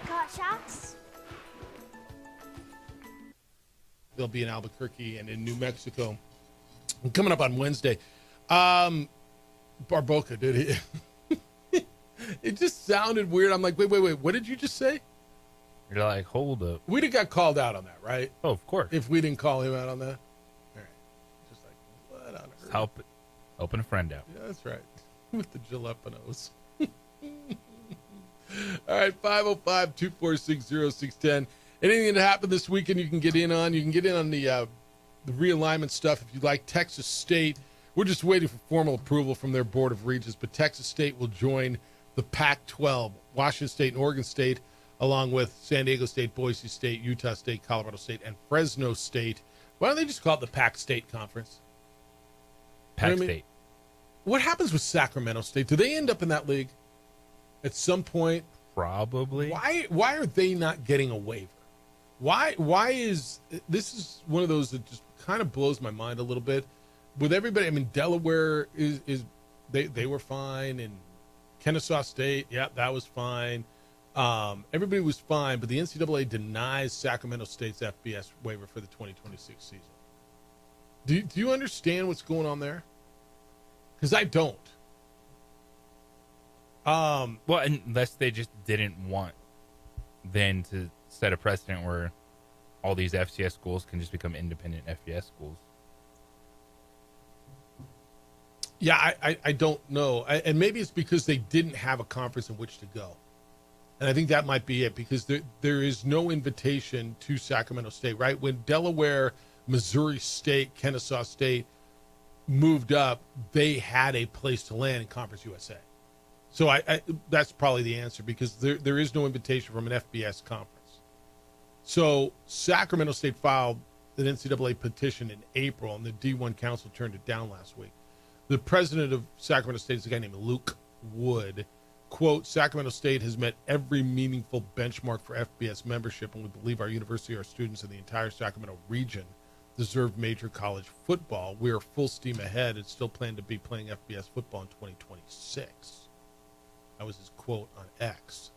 Got shots? They'll be in Albuquerque and in New Mexico. Coming up on Wednesday. Barboca, did he? It just sounded weird. I'm like, wait. What did you just say? You're like, hold up. We'd have got called out on that, right? Oh, of course. If we didn't call him out on that. All right. Just like, what on earth? Helping a friend out. Yeah, that's right. With the jalapenos. All right, 505-246-0610. Anything that happened this weekend you can get in on. You can get in on the realignment stuff if you like. Texas State, we're just waiting for formal approval from their Board of Regents, but Texas State will join the Pac-12. Washington State and Oregon State, along with San Diego State, Boise State, Utah State, Colorado State, and Fresno State. Why don't they just call it the Pac-State Conference? Pac-State. What happens with Sacramento State? Do they end up in that league at some point? Probably. Why are they not getting a waiver? Why is this is one of those that just kind of blows my mind a little bit with everybody. I mean, Delaware is they were fine, and Kennesaw State, yeah, that was fine. Everybody was fine, but the NCAA denies Sacramento State's FBS waiver for the 2026 season. Do you understand what's going on there? Because I don't. Well, unless they just didn't want then to set a precedent where all these FCS schools can just become independent FBS schools. Yeah, I don't know. And maybe it's because they didn't have a conference in which to go. And I think that might be it, because there is no invitation to Sacramento State, right? When Delaware Missouri State, Kennesaw State moved up, they had a place to land in Conference USA. So I that's probably the answer, because there is no invitation from an FBS conference. So Sacramento State filed an NCAA petition in April, and the D1 Council turned it down last week. The president of Sacramento State is a guy named Luke Wood. Quote, Sacramento State has met every meaningful benchmark for FBS membership, and we believe our university, our students, and the entire Sacramento region deserve major college football. We are full steam ahead and still plan to be playing FBS football in 2026. That was his quote on X.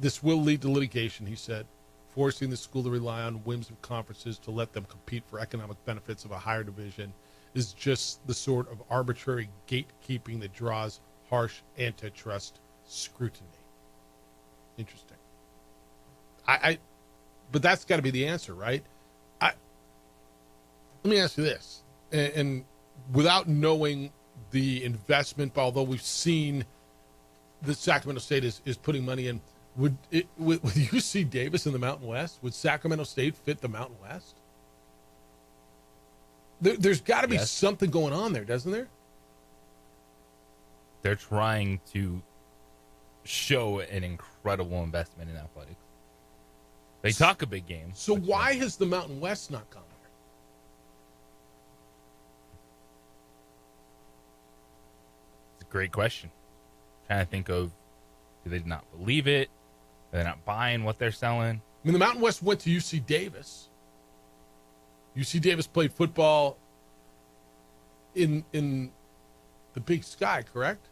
This will lead to litigation, he said, forcing the school to rely on whims of conferences to let them compete for economic benefits of a higher division is just the sort of arbitrary gatekeeping that draws harsh antitrust scrutiny. Interesting. But that's got to be the answer, right? Let me ask you this, and without knowing the investment, although we've seen the Sacramento State is putting money in, with UC Davis in the Mountain West, would Sacramento State fit the Mountain West? There's got to be something going on there, doesn't there? They're trying to show an incredible investment in athletics. They talk a big game. So why has the Mountain West not gone there? It's a great question. I'm trying to think of, do they not believe it? Are they not buying what they're selling? I mean, the Mountain West went to UC Davis. UC Davis played football in the Big Sky, correct?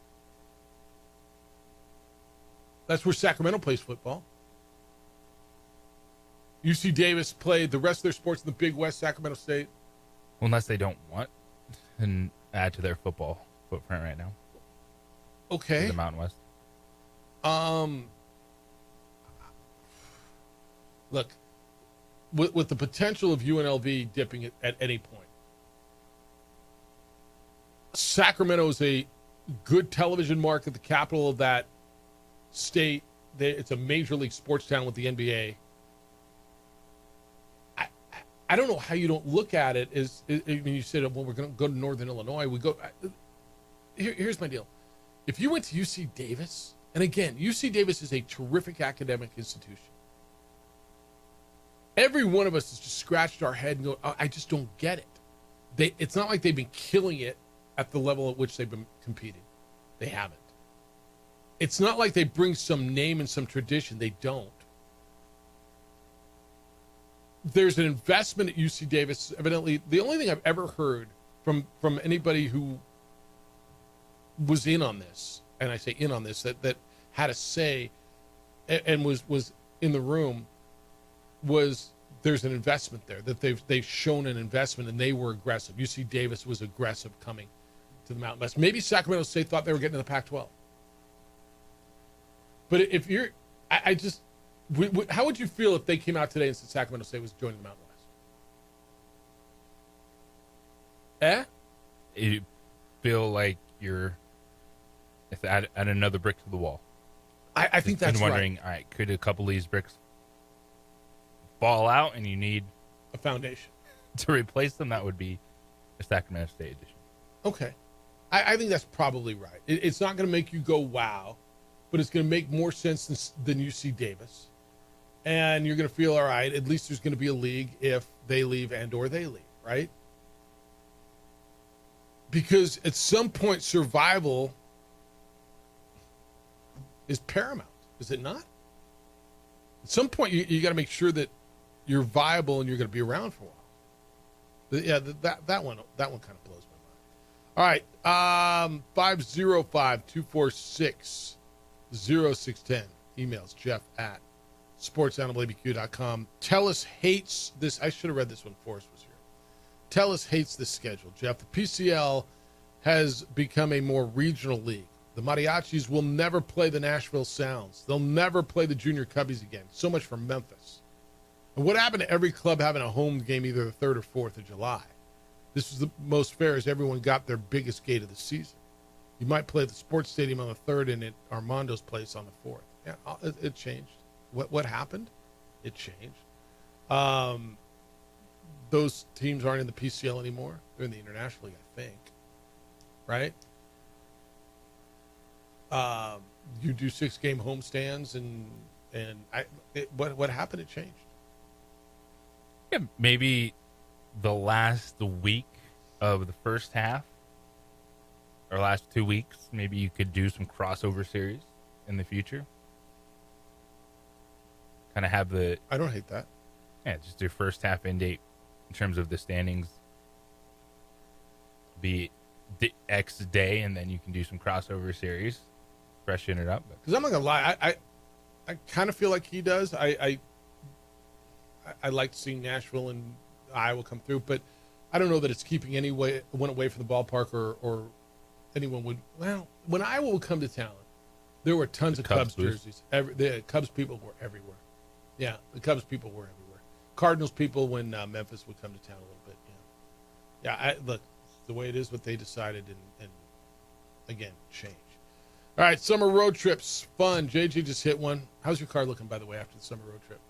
That's where Sacramento plays football. UC Davis played the rest of their sports in the Big West, Sacramento State. Well, unless they don't want and add to their football footprint right now. Okay. In the Mountain West. Look, with the potential of UNLV dipping it at any point, Sacramento is a good television market, the capital of that state. It's a major league sports town with the NBA. I don't know how you don't look at it as, I mean, you said, well, we're going to go to Northern Illinois. We go. Here's my deal. If you went to UC Davis, and again, UC Davis is a terrific academic institution. Every one of us has just scratched our head and go, oh, I just don't get it. It's not like they've been killing it at the level at which they've been competing. They haven't. It's not like they bring some name and some tradition. They don't. There's an investment at UC Davis. Evidently, the only thing I've ever heard from anybody who was in on this, and I say in on this, that had a say and was in the room, was there's an investment there, that they've shown an investment and they were aggressive. UC Davis was aggressive coming to the Mountain West. Maybe Sacramento State thought they were getting to the Pac-12. But if you're, how would you feel if they came out today and said Sacramento State was joining the Mountain West? You feel like you're add another brick to the wall. I think that's right. Wondering, all right, could a couple of these bricks fall out and you need a foundation to replace them? That would be a Sacramento State edition. Okay. I think that's probably right. It's not going to make you go, wow, but it's going to make more sense than UC Davis. And you're going to feel, all right, at least there's going to be a league if they leave and or they leave, right? Because at some point, survival is paramount, is it not? At some point, you got to make sure that you're viable and you're going to be around for a while. But yeah, that one kind of blows my mind. All right, 505-246-0610. Emails jeff@sportsanimalabq.com. Tellus hates this. I should have read this when Forrest was here. Tellus hates this schedule, Jeff. The PCL has become a more regional league. The Mariachis will never play the Nashville Sounds. They'll never play the Junior Cubbies again. So much for Memphis. And what happened to every club having a home game either the 3rd or 4th of July? This was the most fair as everyone got their biggest gate of the season. You might play at the sports stadium on the 3rd and at Armando's place on the 4th. Yeah, it changed. What happened? It changed. those teams aren't in the PCL anymore. They're in the International League, I think. Right? You do 6-game homestands, what happened? It changed. Yeah, maybe the last week of the first half or last 2 weeks, maybe you could do some crossover series in the future. Kind of have the... I don't hate that. Yeah, just your first half end date in terms of the standings be the X day, and then you can do some crossover series, freshen it up. Because I'm not gonna lie, I kind of feel like he does. I like seeing Nashville and Iowa come through, but I don't know that it's keeping anyone away from the ballpark or anyone would. Well, when Iowa would come to town, there were tons of Cubs jerseys. The Cubs people were everywhere. Yeah, the Cubs people were everywhere. Cardinals people when Memphis would come to town a little bit. Yeah. Look, the way it is, what they decided, and again, change. All right, summer road trips, fun. JJ just hit one. How's your car looking, by the way, after the summer road trip?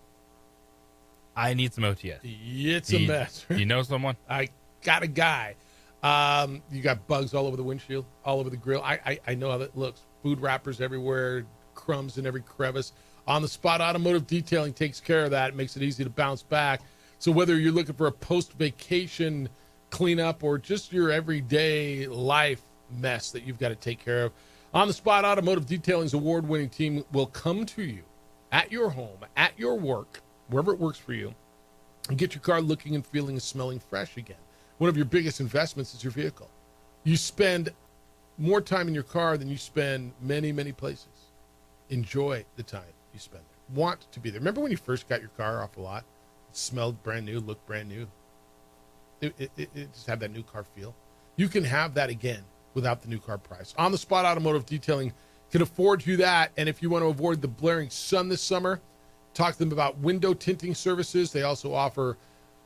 I need some OTS. It's a mess. You know someone? I got a guy. You got bugs all over the windshield, all over the grill. I know how that looks. Food wrappers everywhere, crumbs in every crevice. On the Spot Automotive Detailing takes care of that. It makes it easy to bounce back. So whether you're looking for a post-vacation cleanup or just your everyday life mess that you've got to take care of, On the Spot Automotive Detailing's award-winning team will come to you at your home, at your work, wherever it works for you, and get your car looking and feeling and smelling fresh again. One of your biggest investments is your vehicle. You spend more time in your car than you spend many, many places. Enjoy the time you spend there. Want to be there. Remember when you first got your car off the lot? It smelled brand new, looked brand new. It just had that new car feel. You can have that again without the new car price. On the Spot Automotive Detailing can afford you that. And if you want to avoid the blaring sun this summer, talk to them about window tinting services. They also offer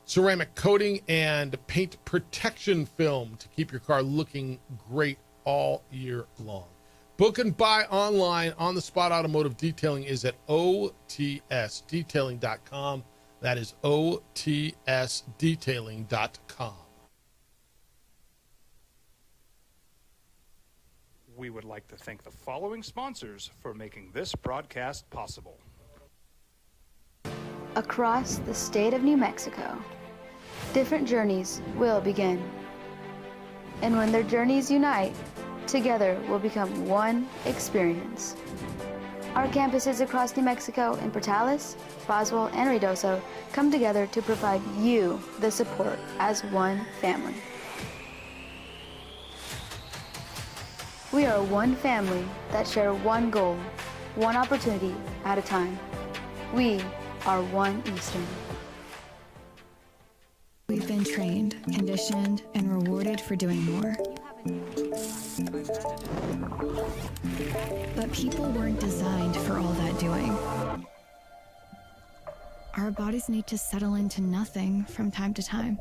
ceramic coating and paint protection film to keep your car looking great all year long. Book and buy online. On the Spot Automotive Detailing is at otsdetailing.com. That is otsdetailing.com. We would like to thank the following sponsors for making this broadcast possible. Across the state of New Mexico, different journeys will begin. And when their journeys unite, together will become one experience. Our campuses across New Mexico in Portales, Roswell, and Ruidoso come together to provide you the support as one family. We are one family that share one goal, one opportunity at a time. We are one Eastern. We've been trained, conditioned, and rewarded for doing more. But people weren't designed for all that doing. Our bodies need to settle into nothing from time to time.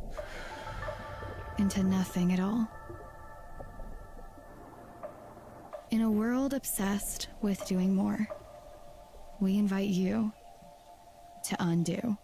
Into nothing at all. In a world obsessed with doing more, we invite you to undo.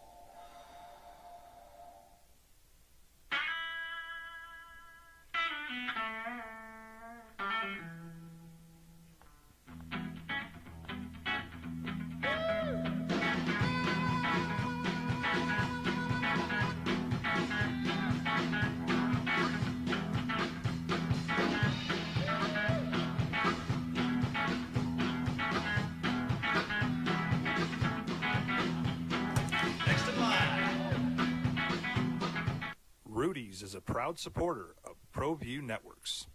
Rudy's is a proud supporter of ProView Networks.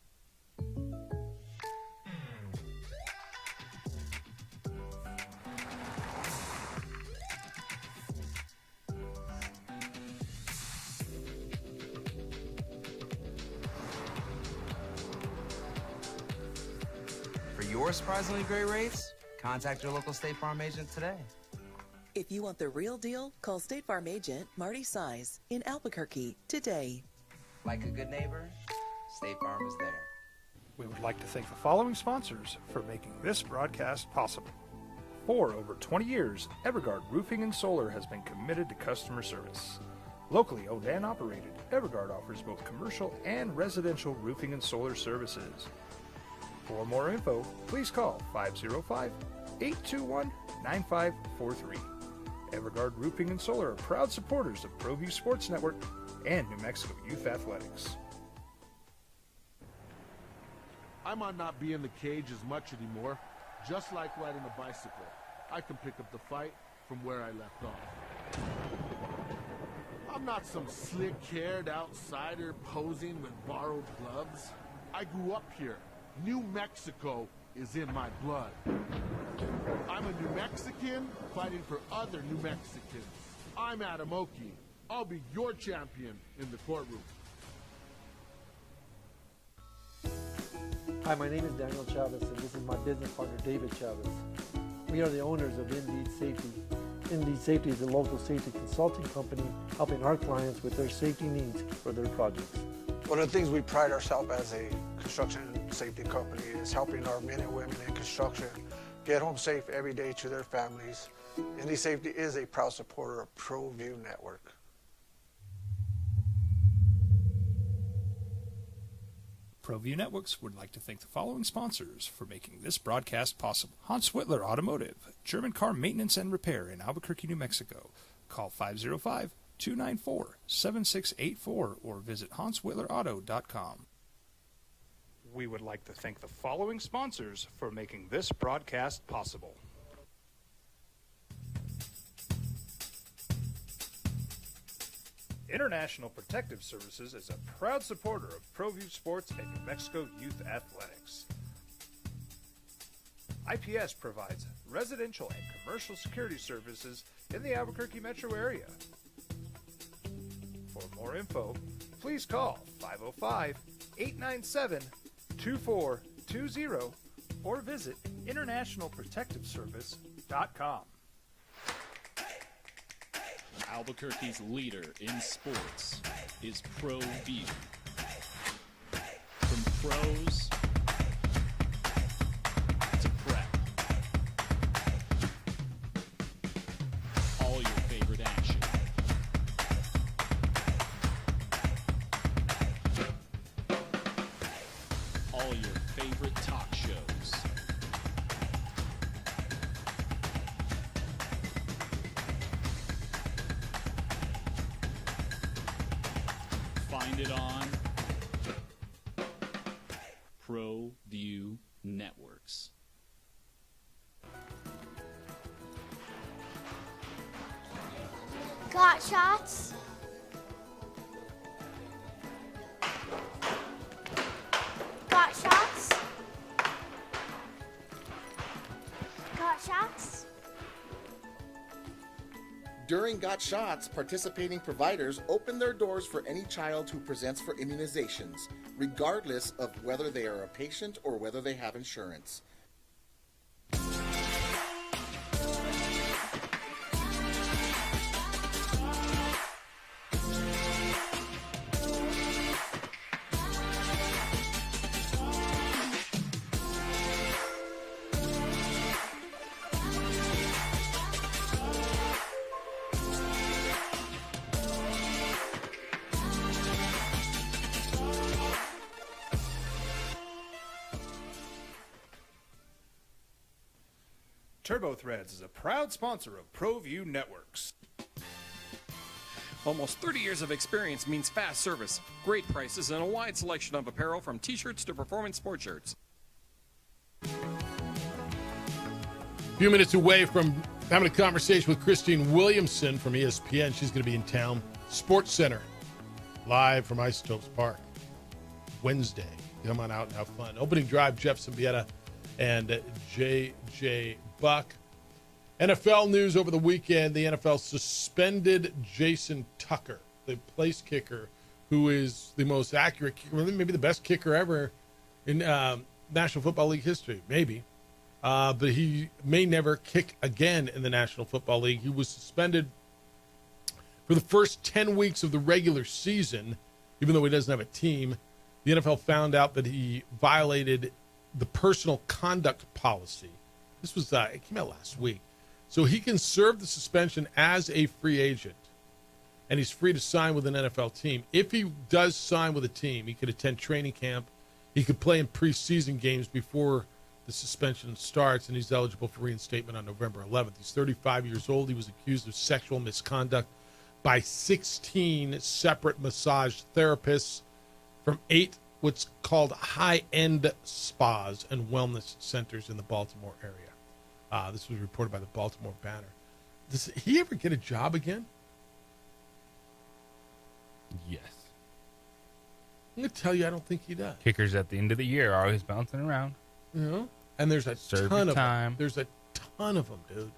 For your surprisingly great rates, contact your local State Farm agent today. If you want the real deal, call State Farm agent Marty Size in Albuquerque today. Like a good neighbor, State Farm is there. We would like to thank the following sponsors for making this broadcast possible. For over 20 years, Evergard Roofing and Solar has been committed to customer service. Locally owned and operated, Everguard offers both commercial and residential roofing and solar services. For more info, please call 505-821-9543. Everguard Roofing and Solar are proud supporters of ProView Sports Network and New Mexico Youth Athletics. I might not be in the cage as much anymore. Just like riding a bicycle, I can pick up the fight from where I left off. I'm not some slick-haired outsider posing with borrowed gloves. I grew up here. New Mexico is in my blood. I'm a New Mexican fighting for other New Mexicans. I'm Adam Oki. I'll be your champion in the courtroom. Hi, my name is Daniel Chavez, and this is my business partner, David Chavez. We are the owners of Indeed Safety. Indeed Safety is a local safety consulting company helping our clients with their safety needs for their projects. One of the things we pride ourselves as a construction safety company is helping our men and women in construction get home safe every day to their families. Indeed Safety is a proud supporter of ProView Network. ProView Networks would like to thank the following sponsors for making this broadcast possible. Hans Whitler Automotive, German car maintenance and repair in Albuquerque, New Mexico. Call 505-294-7684 or visit hanswhitlerauto.com. We would like to thank the following sponsors for making this broadcast possible. International Protective Services is a proud supporter of ProView Sports and New Mexico Youth Athletics. IPS provides residential and commercial security services in the Albuquerque metro area. For more info, please call 505-897-2420 or visit internationalprotectiveservice.com. Albuquerque's leader in sports is ProView. From pros to prep, all your favorite action. All your favorite talk shows. Find it on ProView Networks. Got shots? Got shots? Got shots? During Got Shots, participating providers open their doors for any child who presents for immunizations, regardless of whether they are a patient or whether they have insurance. Turbo Threads is a proud sponsor of ProView Networks. Almost 30 years of experience means fast service, great prices, and a wide selection of apparel from t-shirts to performance sport shirts. A few minutes away from having a conversation with Christine Williamson from ESPN. She's going to be in town. Sports Center, live from Isotopes Park, Wednesday. Come on out and have fun. Opening drive, Jeff Symbieta and J.J. Buck. NFL news over the weekend. The NFL suspended Jason Tucker, the place kicker, who is the most accurate kicker, maybe the best kicker ever in National Football League history, maybe. But he may never kick again in the National Football League. He was suspended for the first 10 weeks of the regular season, even though he doesn't have a team. The NFL found out that he violated the personal conduct policy. This was, it came out last week. So he can serve the suspension as a free agent. and he's free to sign with an NFL team. If he does sign with a team, he could attend training camp. He could play in preseason games before the suspension starts, and he's eligible for reinstatement on November 11th. He's 35 years old. He was accused of sexual misconduct by 16 separate massage therapists from 8 what's called high-end spas and wellness centers in the Baltimore area. This was reported by the Baltimore Banner. Does he ever get a job again? Yes. I'm going to tell you, I don't think he does. Kickers at the end of the year are always bouncing around. You know? And there's a ton of them. There's a ton of them, dude.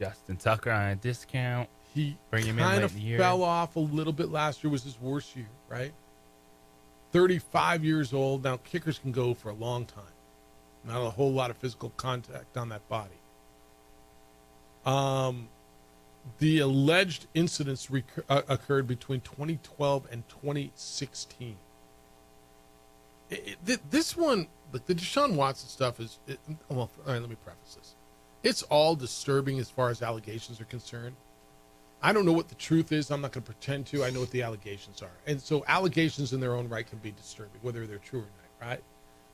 Justin Tucker on a discount. He bring him in kind late of in the year. fell off a little bit last year. Was his worst year, right? 35 years old. Now, kickers can go for a long time. Not a whole lot of physical contact on that body. The alleged incidents occurred between 2012 and 2016. This one, the Deshaun Watson stuff is, well, all right, let me preface this. It's all disturbing as far as allegations are concerned. I don't know what the truth is. I'm not going to pretend to. I know what the allegations are. And so allegations in their own right can be disturbing, whether they're true or not, right?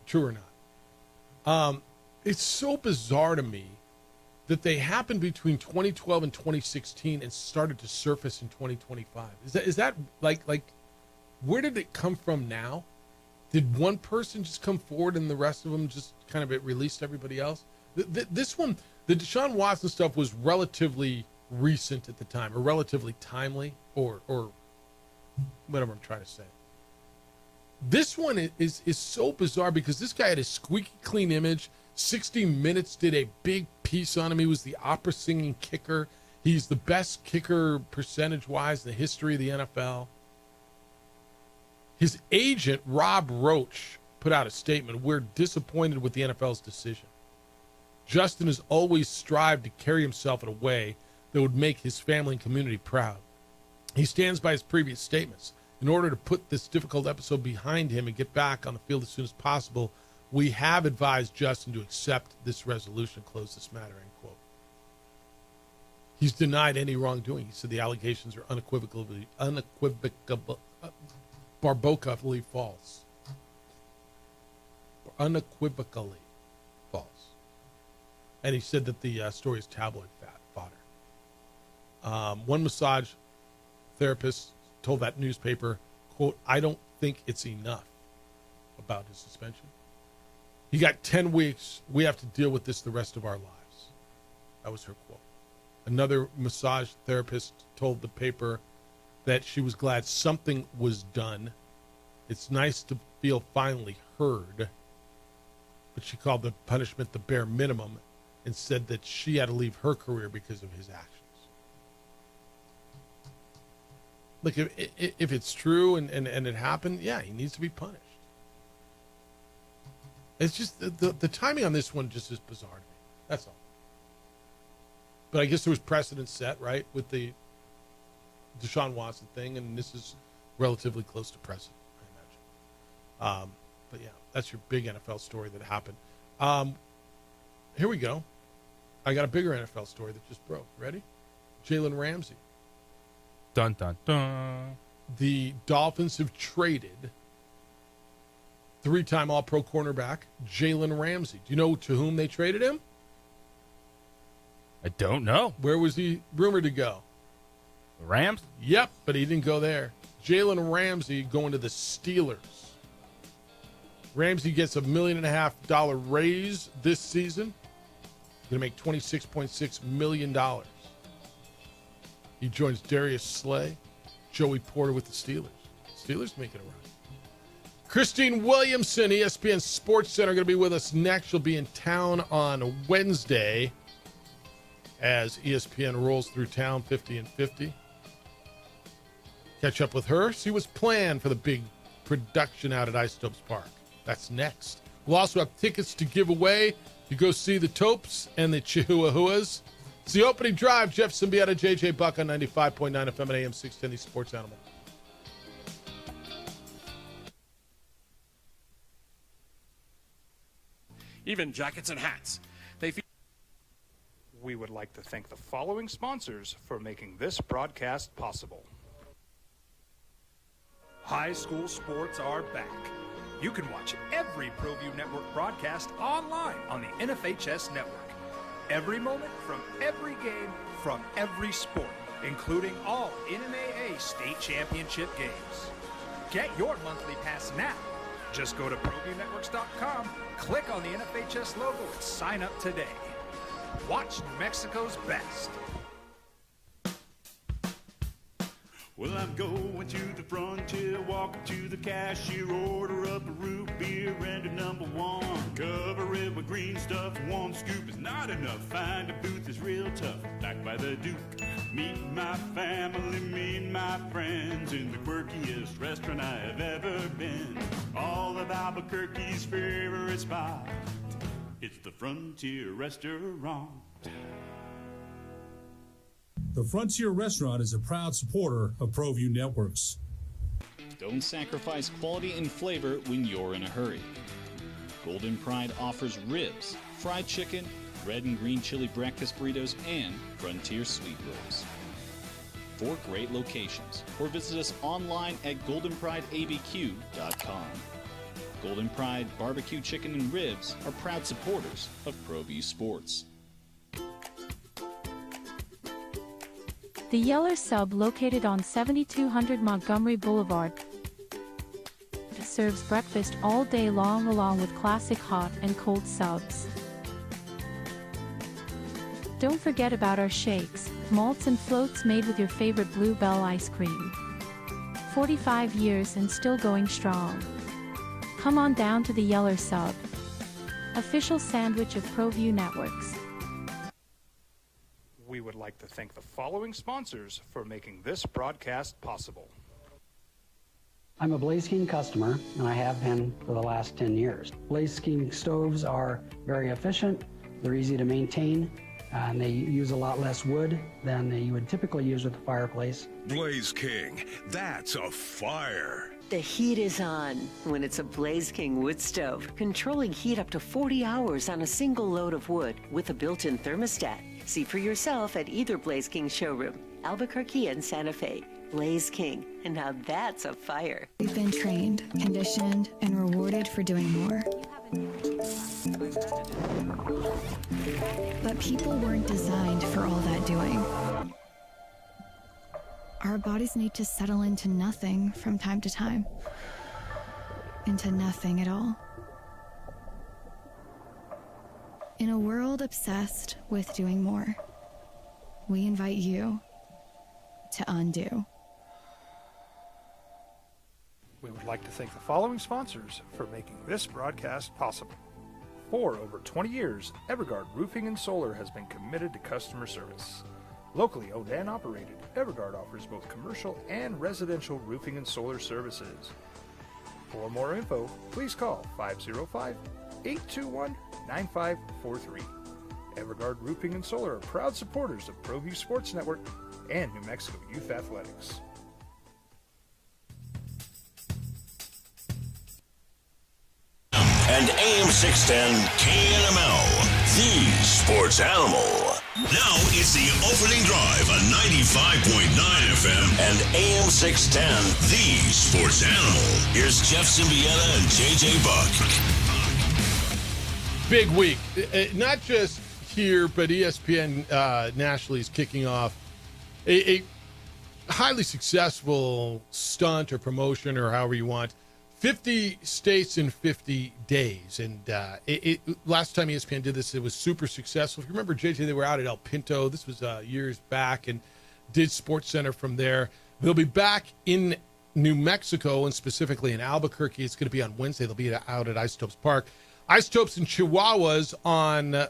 True or not. It's so bizarre to me that they happened between 2012 and 2016 and started to surface in 2025. Is that like where did it come from now? Did one person just come forward and the rest of them just kind of released everybody else? This one, the Deshaun Watson stuff was relatively recent at the time, or relatively timely, or whatever I'm trying to say. This one is so bizarre because this guy had a squeaky clean image. 60 Minutes did a big piece on him. He was the opera singing kicker. He's the best kicker percentage-wise in the history of the NFL. His agent, Rob Roach, put out a statement. We're disappointed with the NFL's decision. Justin has always strived to carry himself in a way that would make his family and community proud. He stands by his previous statements. In order to put this difficult episode behind him and get back on the field as soon as possible, we have advised Justin to accept this resolution, close this matter, end quote. He's denied any wrongdoing. He said the allegations are unequivocally false. Unequivocally false. And he said that the story is tabloid fodder. One massage therapist told that newspaper, quote, I don't think it's enough about his suspension. He got 10 weeks. We have to deal with this the rest of our lives. That was her quote. Another massage therapist told the paper that she was glad something was done. It's nice to feel finally heard. But she called the punishment the bare minimum and said that she had to leave her career because of his actions. Look, if it's true and it happened, yeah, he needs to be punished. It's just the timing on this one just is bizarre to me. That's all. But I guess there was precedent set, right, with the Deshaun Watson thing, and this is relatively close to precedent, I imagine. But yeah, that's your big NFL story that happened. Here we go. I got a bigger NFL story that just broke. Ready? Jalen Ramsey. Dun, dun, dun. The Dolphins have traded 3-time All-Pro cornerback Jalen Ramsey. Do you know to whom they traded him? I don't know. Where was he rumored to go? The Rams? Yep, but he didn't go there. Jalen Ramsey going to the Steelers. Ramsey gets $1.5 million raise this season. He's going to make $26.6 million. He joins Darius Slay, Joey Porter with the Steelers. Steelers making a run. Christine Williamson, ESPN Sports Center, going to be with us next. She'll be in town on Wednesday as ESPN rolls through town 50 and 50. Catch up with her, see what's planned for the big production out at Isotopes Park. That's next. We'll also have tickets to give away to go see the Topes and the Chihuahuas. It's the opening drive. Jeff Symbieta, JJ Buck on 95.9 FM and AM 610, the Sports Animal. Even jackets and hats. We would like to thank the following sponsors for making this broadcast possible. High school sports are back. You can watch every ProView Network broadcast online on the NFHS network. Every moment from every game from every sport, including all NMAA state championship games. Get your monthly pass now. Just go to ProViewNetworks.com, click on the NFHS logo, and sign up today. Watch New Mexico's best. Well, I'm going to the frontier, walking to the cashier, order up a root beer and a number one. Cover it with green stuff, one scoop is not enough. Find a booth is real tough, back by the Duke. Meet my family, meet my friends in the quirkiest restaurant I have ever been. All of Albuquerque's favorite spot, it's the Frontier Restaurant. The Frontier Restaurant is a proud supporter of ProView Networks. Don't sacrifice quality and flavor when you're in a hurry. Golden Pride offers ribs, fried chicken, red and green chili breakfast burritos, and Frontier sweet rolls. 4 great locations, or visit us online at goldenprideabq.com. Golden Pride Barbecue Chicken and Ribs are proud supporters of ProView Sports. The Yeller Sub, located on 7200 Montgomery Boulevard, serves breakfast all day long along with classic hot and cold subs. Don't forget about our shakes, malts and floats made with your favorite Bluebell ice cream. 45 years and still going strong. Come on down to the Yeller Sub, official sandwich of ProView Networks. We would like to thank the following sponsors for making this broadcast possible. I'm a Blaze King customer, and I have been for the last 10 years. Blaze King stoves are very efficient, they're easy to maintain, and they use a lot less wood than you would typically use with a fireplace. Blaze King, that's a fire. The heat is on when it's a Blaze King wood stove, controlling heat up to 40 hours on a single load of wood with a built-in thermostat. See for yourself at either Blaze King showroom, Albuquerque and Santa Fe. Blaze King, and now that's a fire. We've been trained, conditioned, and rewarded for doing more. But people weren't designed for all that doing. Our bodies need to settle into nothing from time to time. Into nothing at all. In a world obsessed with doing more, we invite you to undo. We would like to thank the following sponsors for making this broadcast possible. For over 20 years, Evergard Roofing and Solar has been committed to customer service. Locally owned and operated, Evergard offers both commercial and residential roofing and solar services. For more info, please call 505-821-9543. Evergard Roofing and Solar are proud supporters of ProView Sports Network and New Mexico Youth Athletics. And AM 610 KNML, the sports animal. Now it's the opening drive on 95.9 FM and AM 610, the sports animal. Here's Jeff Symbieta and JJ Buck. Big week. Not just here, but ESPN nationally is kicking off a highly successful stunt or promotion or however you want. 50 states in 50 days. And last time ESPN did this, it was super successful. If you remember, JJ, they were out at El Pinto. This was years back, and did Sports Center from there. They'll be back in New Mexico, and specifically in Albuquerque. It's going to be on Wednesday. They'll be out at Isotopes Park. Isotopes and Chihuahuas on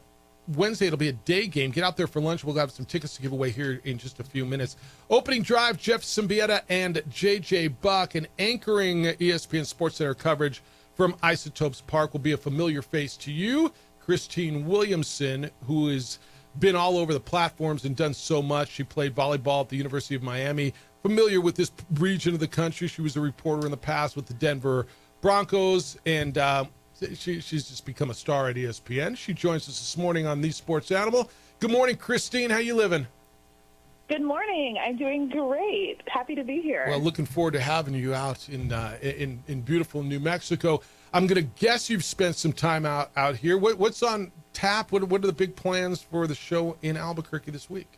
Wednesday. It'll be a day game. Get out there for lunch. We'll have some tickets to give away here in just a few minutes. Opening drive, Jeff Symbieta and JJ Buck, and anchoring ESPN Sports Center coverage from Isotopes Park will be a familiar face to you, Christine Williamson, who has been all over the platforms and done so much. She played volleyball at the University of Miami, familiar with this region of the country. She was a reporter in the past with the Denver Broncos, and she's just become a star at ESPN. She joins us this morning on The Sports Animal. Good morning, Christine. How you living? Good morning. I'm doing great. Happy to be here. Well, looking forward to having you out in beautiful New Mexico. I'm going to guess you've spent some time out here. What's on tap? What are the big plans for the show in Albuquerque this week?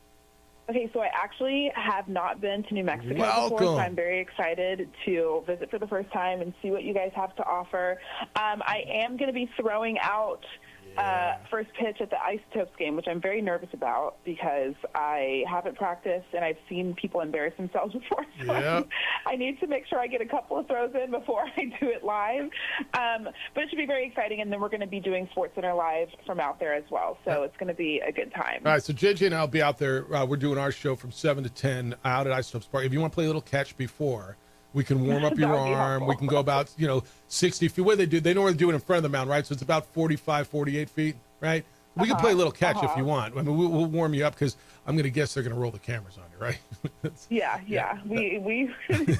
Okay, so I actually have not been to New Mexico Welcome. before, so I'm very excited to visit for the first time and see what you guys have to offer. I am going to be throwing out first pitch at the Isotopes game, which I'm very nervous about because I haven't practiced and I've seen people embarrass themselves before. So I need to make sure I get a couple of throws in before I do it live. But it should be very exciting, and then we're going to be doing SportsCenter Live from out there as well. So it's going to be a good time. All right, so JJ and I will be out there. We're doing our show from 7 to 10 out at Isotopes Park. If you want to play a little catch before, we can warm up your arm. We can go about, 60 feet. What they normally do it in front of the mound, right? So it's about 45, 48 feet, right? We can play a little catch if you want. I mean, we'll warm you up because I'm going to guess they're going to roll the cameras on you, right? Yeah. We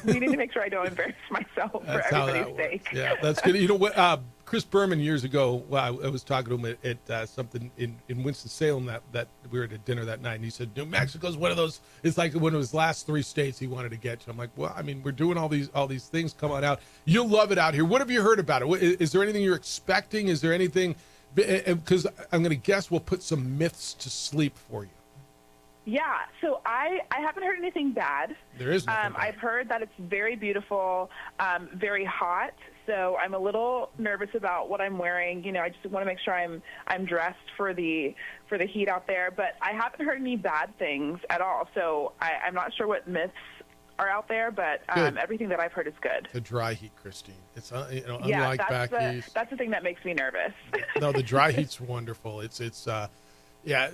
need to make sure I don't embarrass myself for everybody's sake. Yeah, that's good. You know what? Chris Berman years ago, I was talking to him at something in Winston-Salem that we were at a dinner that night, and he said, New Mexico's one of those, it's like one of his last 3 states he wanted to get to. I'm like, well, I mean, we're doing all these things. Come on out. You'll love it out here. What have you heard about it? Is there anything you're expecting? Is there anything, because I'm going to guess we'll put some myths to sleep for you. Yeah, so I haven't heard anything bad. There is nothing bad. I've heard that it's very beautiful, very hot. So I'm a little nervous about what I'm wearing. I just want to make sure I'm dressed for the heat out there. But I haven't heard any bad things at all. So I'm not sure what myths are out there, but everything that I've heard is good. The dry heat, Christine. It's unlike back east. That's the thing that makes me nervous. No, the dry heat's wonderful. Now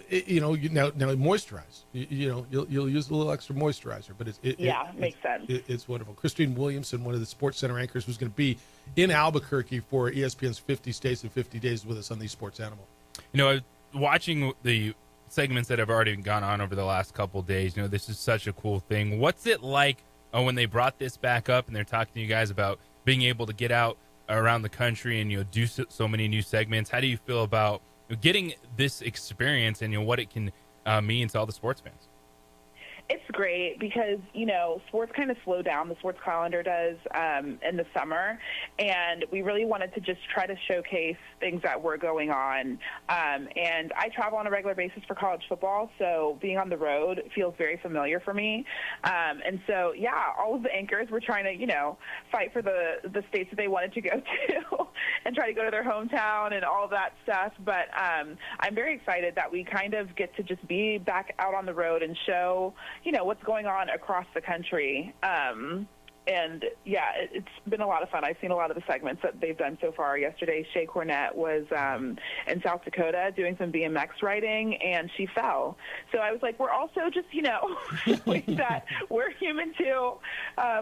moisturize. You'll use a little extra moisturizer, but it makes sense. It's wonderful. Christine Williamson, one of the SportsCenter anchors, who's going to be in Albuquerque for ESPN's 50 States in 50 Days with us on the Sports Animal. Watching the segments that have already gone on over the last couple of days, this is such a cool thing. What's it like when they brought this back up and they're talking to you guys about being able to get out around the country and do so many new segments? How do you feel about getting this experience and what it can mean to all the sports fans? It's great because, sports kind of slow down. The sports calendar does in the summer. And we really wanted to just try to showcase things that were going on. And I travel on a regular basis for college football, so being on the road feels very familiar for me. And so, all of the anchors were trying to, fight for the states that they wanted to go to and try to go to their hometown and all of that stuff. But I'm very excited that we kind of get to just be back out on the road and show what's going on across the country. It's been a lot of fun. I've seen a lot of the segments that they've done so far. Yesterday, Shea Cornett was in South Dakota doing some BMX riding, and she fell. So I was like, we're also just, showing that we're human too.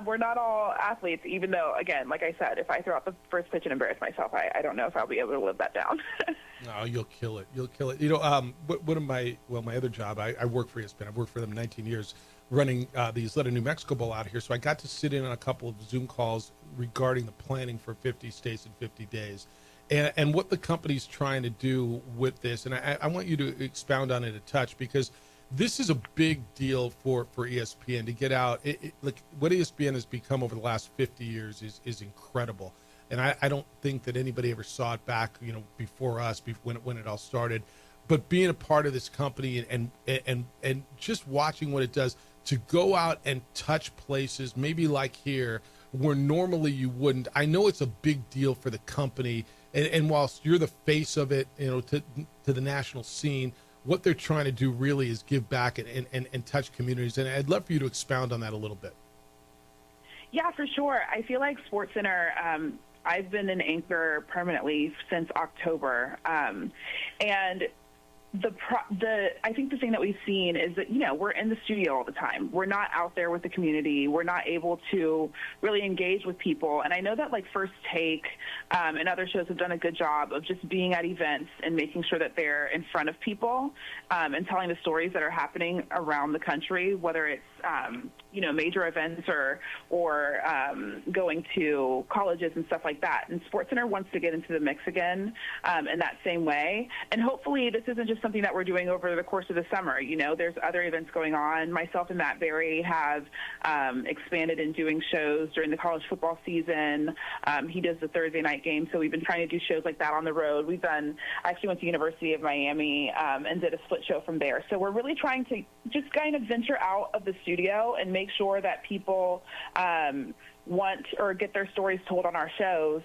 We're not all athletes, even though, again, like I said, if I throw out the first pitch and embarrass myself, I don't know if I'll be able to live that down. No, you'll kill it. You'll kill it. One of my other job, I work for ESPN. I've worked for them 19 years running the Isleta New Mexico Bowl out here. So I got to sit in on a couple of Zoom calls regarding the planning for 50 states in 50 days and what the company's trying to do with this. And I want you to expound on it a touch because this is a big deal for ESPN to get out. Like what ESPN has become over the last 50 years is incredible. And I don't think that anybody ever saw it back, before us, when it all started. But being a part of this company and just watching what it does to go out and touch places, maybe like here, where normally you wouldn't. I know it's a big deal for the company, and whilst you're the face of it, to the national scene, what they're trying to do really is give back and touch communities. And I'd love for you to expound on that a little bit. Yeah, for sure. I feel like SportsCenter, I've been an anchor permanently since October, and I think the thing that we've seen is that, we're in the studio all the time. We're not out there with the community. We're not able to really engage with people. And I know that First Take and other shows have done a good job of just being at events and making sure that they're in front of people and telling the stories that are happening around the country, whether it's major events or going to colleges and stuff like that. And SportsCenter wants to get into the mix again in that same way. And hopefully this isn't just something that we're doing over the course of the summer. There's other events going on. Myself and Matt Berry have expanded in doing shows during the college football season. He does the Thursday night game, so we've been trying to do shows like that on the road. I actually went to University of Miami and did a split show from there. So we're really trying to just kind of venture out of the studio and make sure that people want or get their stories told on our shows.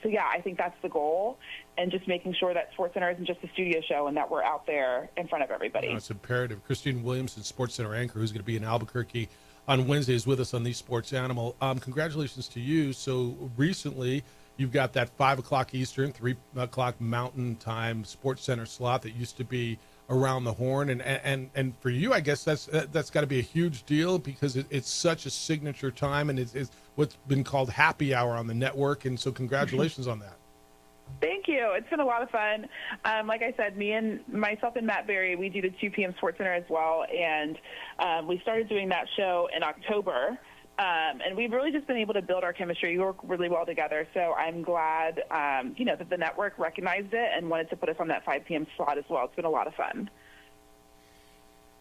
So yeah, I think that's the goal, and just making sure that SportsCenter isn't just a studio show and that we're out there in front of everybody. It's imperative. Christine Williamson, SportsCenter anchor, who's going to be in Albuquerque on Wednesdays with us on the Sports Animal. Congratulations to you. So recently, you've got that 5 o'clock Eastern, 3 o'clock Mountain Time SportsCenter slot that used to be around the horn, and for you, I guess that's got to be a huge deal because it's such a signature time, and it's what's been called happy hour on the network. And so, congratulations on that. Thank you. It's been a lot of fun. Like I said, myself and Matt Berry, we do the 2 p.m. SportsCenter as well, and we started doing that show in October. And we've really just been able to build our chemistry. We work really well together. So I'm glad, that the network recognized it and wanted to put us on that 5 p.m. slot as well. It's been a lot of fun.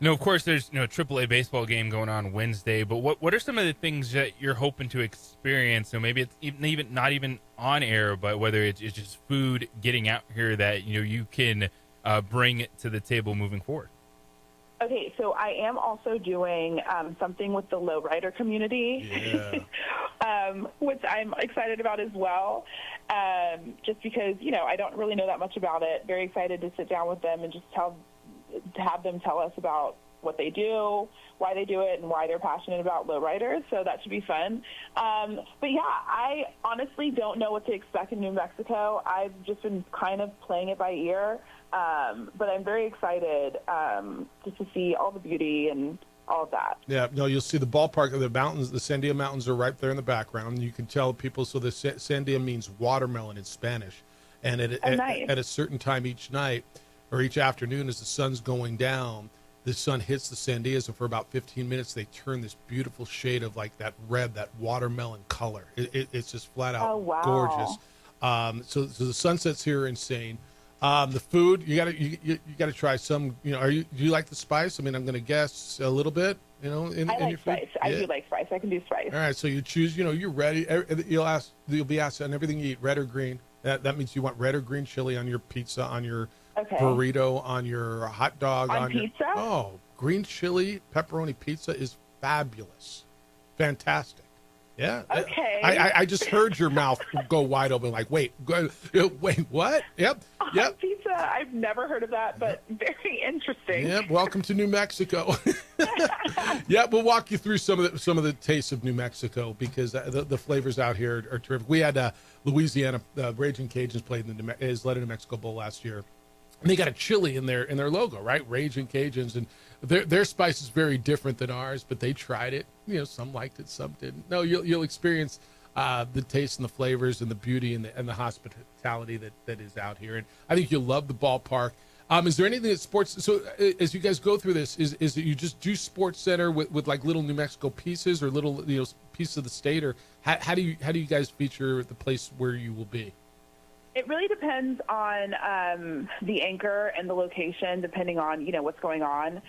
Of course, there's a AAA baseball game going on Wednesday. But what are some of the things that you're hoping to experience? So maybe it's even not even on air, but whether it's just food getting out here that you can bring to the table moving forward. Okay, so I am also doing something with the lowrider community, which I'm excited about as well, just because, I don't really know that much about it. Very excited to sit down with them and just have them tell us about what they do, why they do it, and why they're passionate about lowriders. So that should be fun. But yeah, I honestly don't know what to expect in New Mexico. I've just been kind of playing it by ear. But I'm very excited just to see all the beauty and all of that. Yeah, no, you'll see the ballpark of the mountains. The Sandia Mountains are right there in the background. You can tell people, so the Sandia means watermelon in Spanish. And at a certain time each night or each afternoon as the sun's going down, the sun hits the Sandias, and for about 15 minutes, they turn this beautiful shade of like that red, that watermelon color. It's just flat out gorgeous. So the sunsets here are insane. The food, you gotta try some. Do you like the spice? I mean, I'm gonna guess a little bit. I like your spice. food? I do like spice. I can do spice. All right, so you choose. You're ready. You'll be asked on everything you eat, red or green. That means you want red or green chili on your pizza, on your burrito, on your hot dog, on pizza. Green chili pepperoni pizza is fabulous, fantastic. Yeah. Okay. I just heard your mouth go wide open, like, wait, what? Yep. Pizza. I've never heard of that, but very interesting. Yep. Welcome to New Mexico. Yeah, we'll walk you through some of the tastes of New Mexico because the flavors out here are terrific. We had Louisiana Raging Cajuns played in the New Mexico Bowl last year. And they got a chili in their logo, right? Raging Cajuns, and their spice is very different than ours, but they tried it. Some liked it, some didn't. No, you'll experience the taste and the flavors and the beauty and the hospitality that is out here. And I think you'll love the ballpark. Is there anything that sports? So as you guys go through this, is it you just do SportsCenter with like little New Mexico pieces or little pieces of the state, or how do you guys feature the place where you will be? It really depends on the anchor and the location, depending on, what's going on.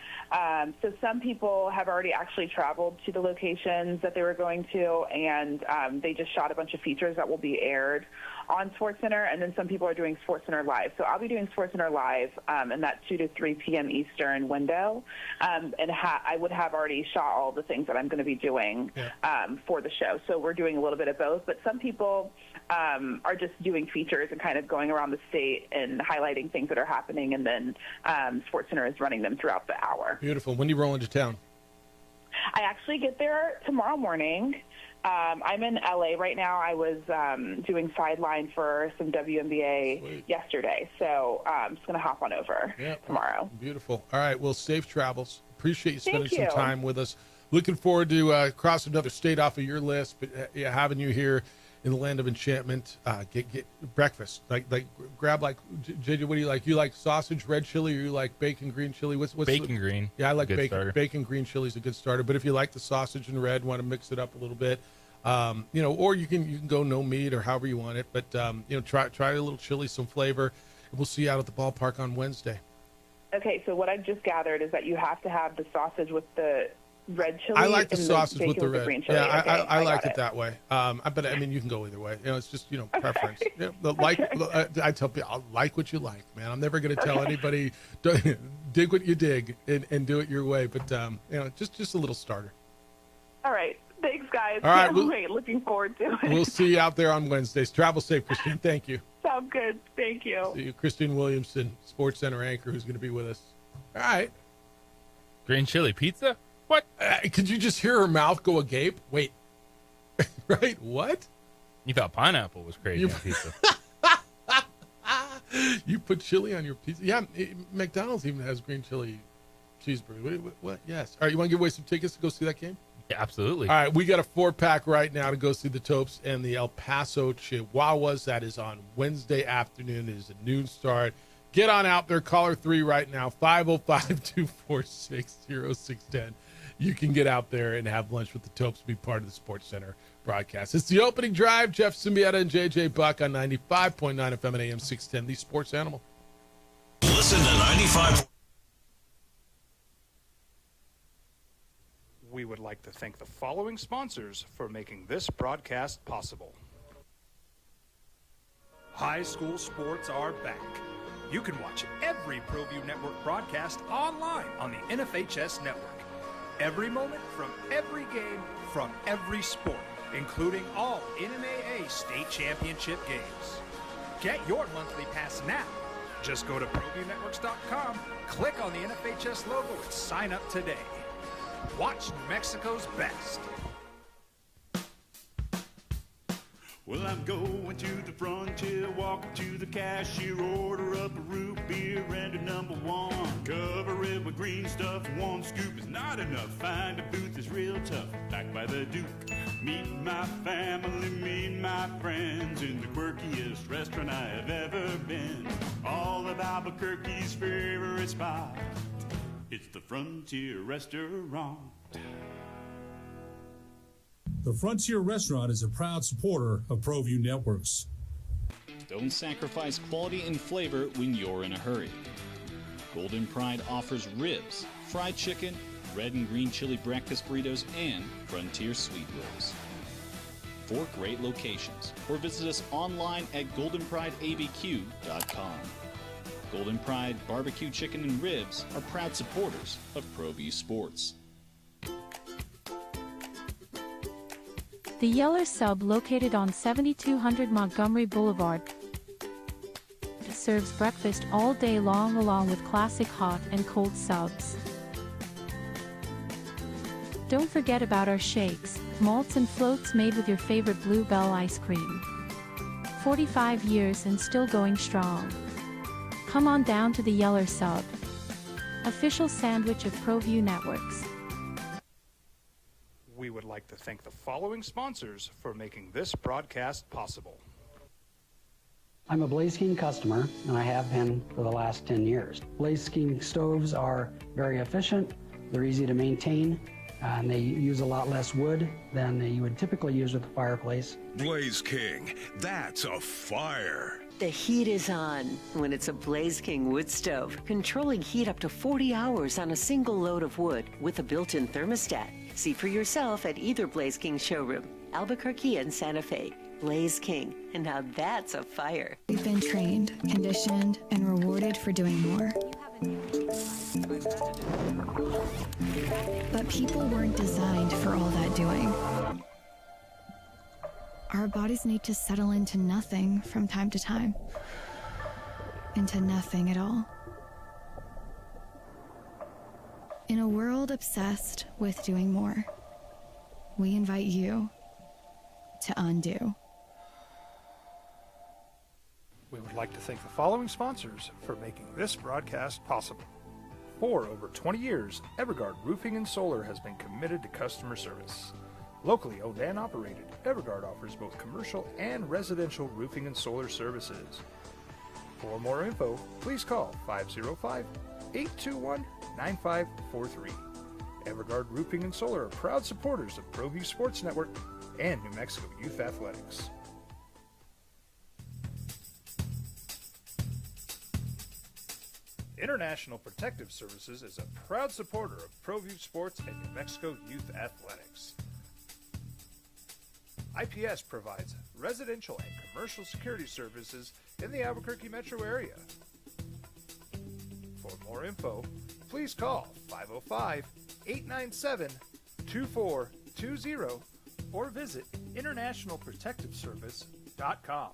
So some people have already actually traveled to the locations that they were going to, and they just shot a bunch of features that will be aired on SportsCenter, and then some people are doing SportsCenter Live. So I'll be doing SportsCenter Live in that 2 to 3 p.m. Eastern window, and I would have already shot all the things that I'm going to be doing for the show. So we're doing a little bit of both, but some people are just doing features and kind of going around the state and highlighting things that are happening, and then SportsCenter is running them throughout the hour. Beautiful. When do you roll into town? I actually get there tomorrow morning. I'm in LA right now. I was doing sideline for some WNBA yesterday, so I'm just going to hop on over tomorrow. Beautiful. All right. Well, safe travels. Appreciate you spending some time with us. Looking forward to crossing another state off of your list, but having you here in the land of enchantment. Get breakfast. Like grab JJ. What do you like? You like sausage, red chili, or you like bacon, green chili? What's bacon green? Yeah, I like Good bacon. starter. Bacon green chili is a good starter. But if you like the sausage and red, want to mix it up a little bit, or you can go no meat or however you want it. But try a little chili, some flavor. We'll see you out at the ballpark on Wednesday. Okay, so what I've just gathered is that you have to have the sausage with the red chili. I like the and sausage bacon with the red. green chili. Yeah, Okay, I like got it that way. But I mean, you can go either way. It's just preference. I tell people, I like what you like, man. I'm never going to tell anybody dig what you dig and do it your way. But just a little starter. All right, thanks, guys. All right, Great. Looking forward to it. We'll see you out there on Wednesdays. Travel safe, Christine. Thank you. Sounds good. Thank you. See you, Christine Williamson, Sports Center anchor, who's going to be with us. All right. Green chili pizza? What? Could you just hear her mouth go agape? Wait. Right? What? You thought pineapple was crazy on pizza. You put chili on your pizza? Yeah, McDonald's even has green chili cheeseburger. What? Yes. All right, you want to give away some tickets to go see that game? Yeah, absolutely. All right, we got a 4-pack right now to go see the Topes and the El Paso Chihuahuas. That is on Wednesday afternoon. It is a noon start. Get on out there. Caller 3 right now, 505-246-0610. You can get out there and have lunch with the Topes, be part of the Sports Center broadcast. It's the opening drive. Jeff Symbieta and JJ Buck on 95.9 FM and AM 610, the Sports Animal. Listen to 95. We would like to thank the following sponsors for making this broadcast possible. High school sports are back. You can watch every ProView Network broadcast online on the NFHS network. Every moment from every game from every sport, including all NMAA state championship games. Get your monthly pass now. Just go to ProViewNetworks.com, click on the NFHS logo, and sign up today. Watch New Mexico's best. Well, I'm going to the frontier, walking to the cashier, order up a root beer and a number one. Cover it with green stuff, one scoop is not enough. Find a booth is real tough, back by the Duke. Meet my family, meet my friends in the quirkiest restaurant I have ever been. All of Albuquerque's favorite spot, it's the Frontier Restaurant. The Frontier Restaurant is a proud supporter of ProView Networks. Don't sacrifice quality and flavor when you're in a hurry. Golden Pride offers ribs, fried chicken, red and green chili breakfast burritos, and Frontier sweet rolls. 4 great locations, or visit us online at goldenprideabq.com. Golden Pride Barbecue Chicken and Ribs are proud supporters of ProView Sports. The Yeller Sub, located on 7200 Montgomery Boulevard, serves breakfast all day long along with classic hot and cold subs. Don't forget about our shakes, malts and floats made with your favorite Bluebell ice cream. 45 years and still going strong. Come on down to the Yeller Sub, official sandwich of ProView Networks. We would like to thank the following sponsors for making this broadcast possible. I'm a Blaze King customer, and I have been for the last 10 years. Blaze King stoves are very efficient, they're easy to maintain, and they use a lot less wood than you would typically use with a fireplace. Blaze King, that's a fire. The heat is on when it's a Blaze King wood stove, controlling heat up to 40 hours on a single load of wood with a built-in thermostat. See for yourself at either Blaze King showroom, Albuquerque and Santa Fe. Blaze King, and now that's a fire. We've been trained, conditioned, and rewarded for doing more. But people weren't designed for all that doing. Our bodies need to settle into nothing from time to time. Into nothing at all. In a world obsessed with doing more, we invite you to undo. We would like to thank the following sponsors for making this broadcast possible. For over 20 years, Evergard Roofing and Solar has been committed to customer service. Locally owned and operated, Everguard offers both commercial and residential roofing and solar services. For more info, please call 505-821-9543. Everguard Roofing and Solar are proud supporters of ProView Sports Network and New Mexico Youth Athletics. International Protective Services is a proud supporter of ProView Sports and New Mexico Youth Athletics. IPS provides residential and commercial security services in the Albuquerque metro area. For more info, please call 505-897-2420 or visit internationalprotectiveservice.com.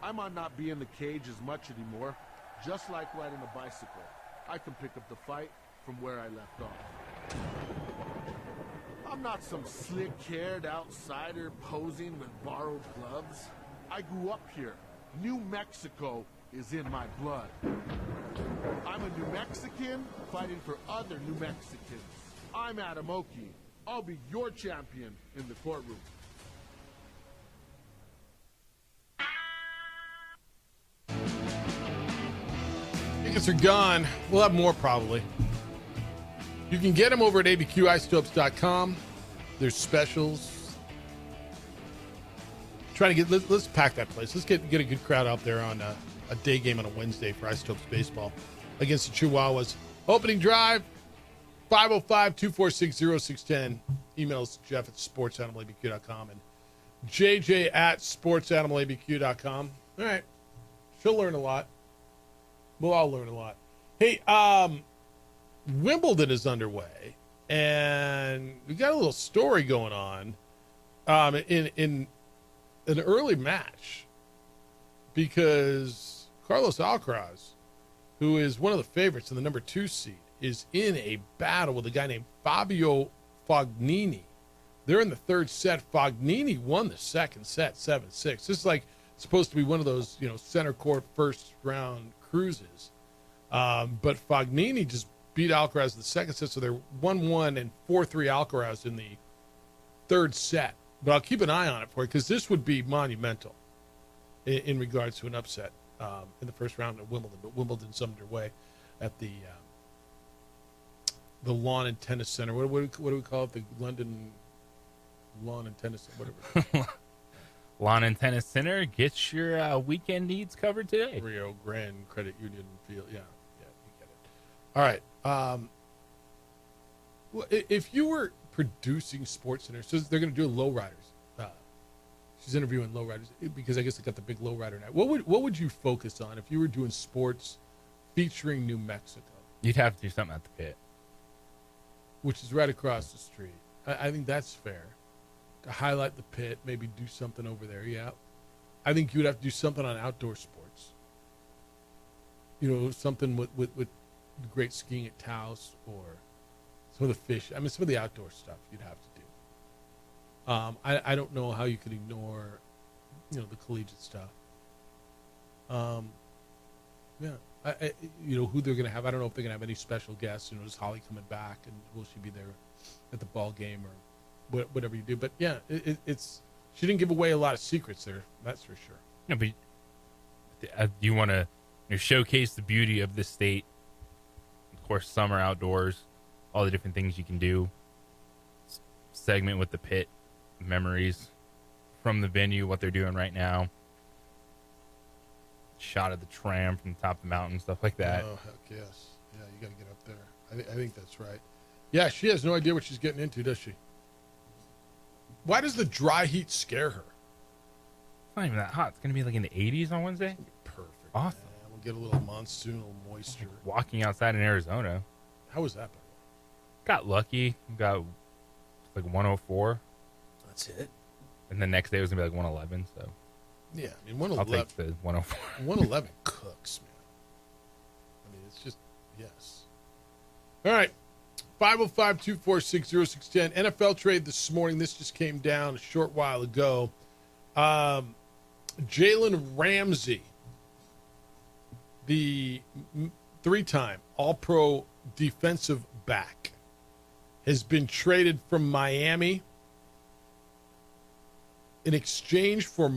I might not be in the cage as much anymore. Just like riding a bicycle, I can pick up the fight from where I left off. I'm not some slick-haired outsider posing with borrowed gloves. I grew up here. New Mexico is in my blood. I'm a New Mexican fighting for other New Mexicans. I'm Adam Oki. I'll be your champion in the courtroom. Tickets are gone. We'll have more probably. You can get them over at abqisotopes.com. There's specials. Trying to get, let's pack that place. Let's get a good crowd out there on a day game on a Wednesday for Isotopes baseball against the Chihuahuas. Opening drive, 505-246-0610. Emails Jeff at sportsanimалabq.com and JJ at sportsanimалabq.com. All right. She'll learn a lot. We'll all learn a lot. Hey, Wimbledon is underway, and we got a little story going on in an early match because Carlos Alcaraz, who is one of the favorites in the number 2 seed, is in a battle with a guy named Fabio Fognini. They're in the third set. Fognini won the second set, 7-6. This is like supposed to be one of those, center court first round cruises. But Fognini just beat Alcaraz in the second set, so they're 1-1 and 4-3 Alcaraz in the third set. But I'll keep an eye on it for you because this would be monumental in regards to an upset in the first round at Wimbledon. But Wimbledon's underway at the Lawn and Tennis Center. What do we call it? The London Lawn and Tennis, whatever. Lawn and Tennis Center. Get your weekend needs covered today. Rio Grande Credit Union Field. Yeah, you get it. All right. Well, if you were producing Sports Center, so they're going to do lowriders. She's interviewing lowriders because I guess they got the big lowrider night. What would you focus on if you were doing sports featuring New Mexico? You'd have to do something at the pit, which is right across the street. I think that's fair. To highlight the pit, maybe do something over there. Yeah, I think you would have to do something on outdoor sports. Something with the great skiing at Taos or some of the fish. I mean, some of the outdoor stuff you'd have to do. I don't know how you could ignore, the collegiate stuff. Yeah, who they're going to have. I don't know if they're going to have any special guests. Is Holly coming back, and will she be there at the ball game or whatever you do? But yeah, it's she didn't give away a lot of secrets there. That's for sure. No, but you want to showcase the beauty of this state. Of course, summer outdoors, all the different things you can do. Segment with the pit, memories from the venue, what they're doing right now. Shot of the tram from the top of the mountain, stuff like that. Oh, heck yes. Yeah, you got to get up there. I think that's right. Yeah, she has no idea what she's getting into, does she? Why does the dry heat scare her? It's not even that hot. It's going to be like in the 80s on Wednesday. Perfect. Awesome. Man. We'll get a little monsoonal moisture. Walking outside in Arizona. How was that? Got lucky. Got like 104. That's it. And the next day it was going to be like 111. So yeah, I mean 111. I'll take the 104. 111 cooks, man. I mean, it's just yes. All right. 505-246-0610. NFL trade this morning. This just came down a short while ago. Jalen Ramsey, the 3-time All-Pro defensive back, has been traded from Miami in exchange for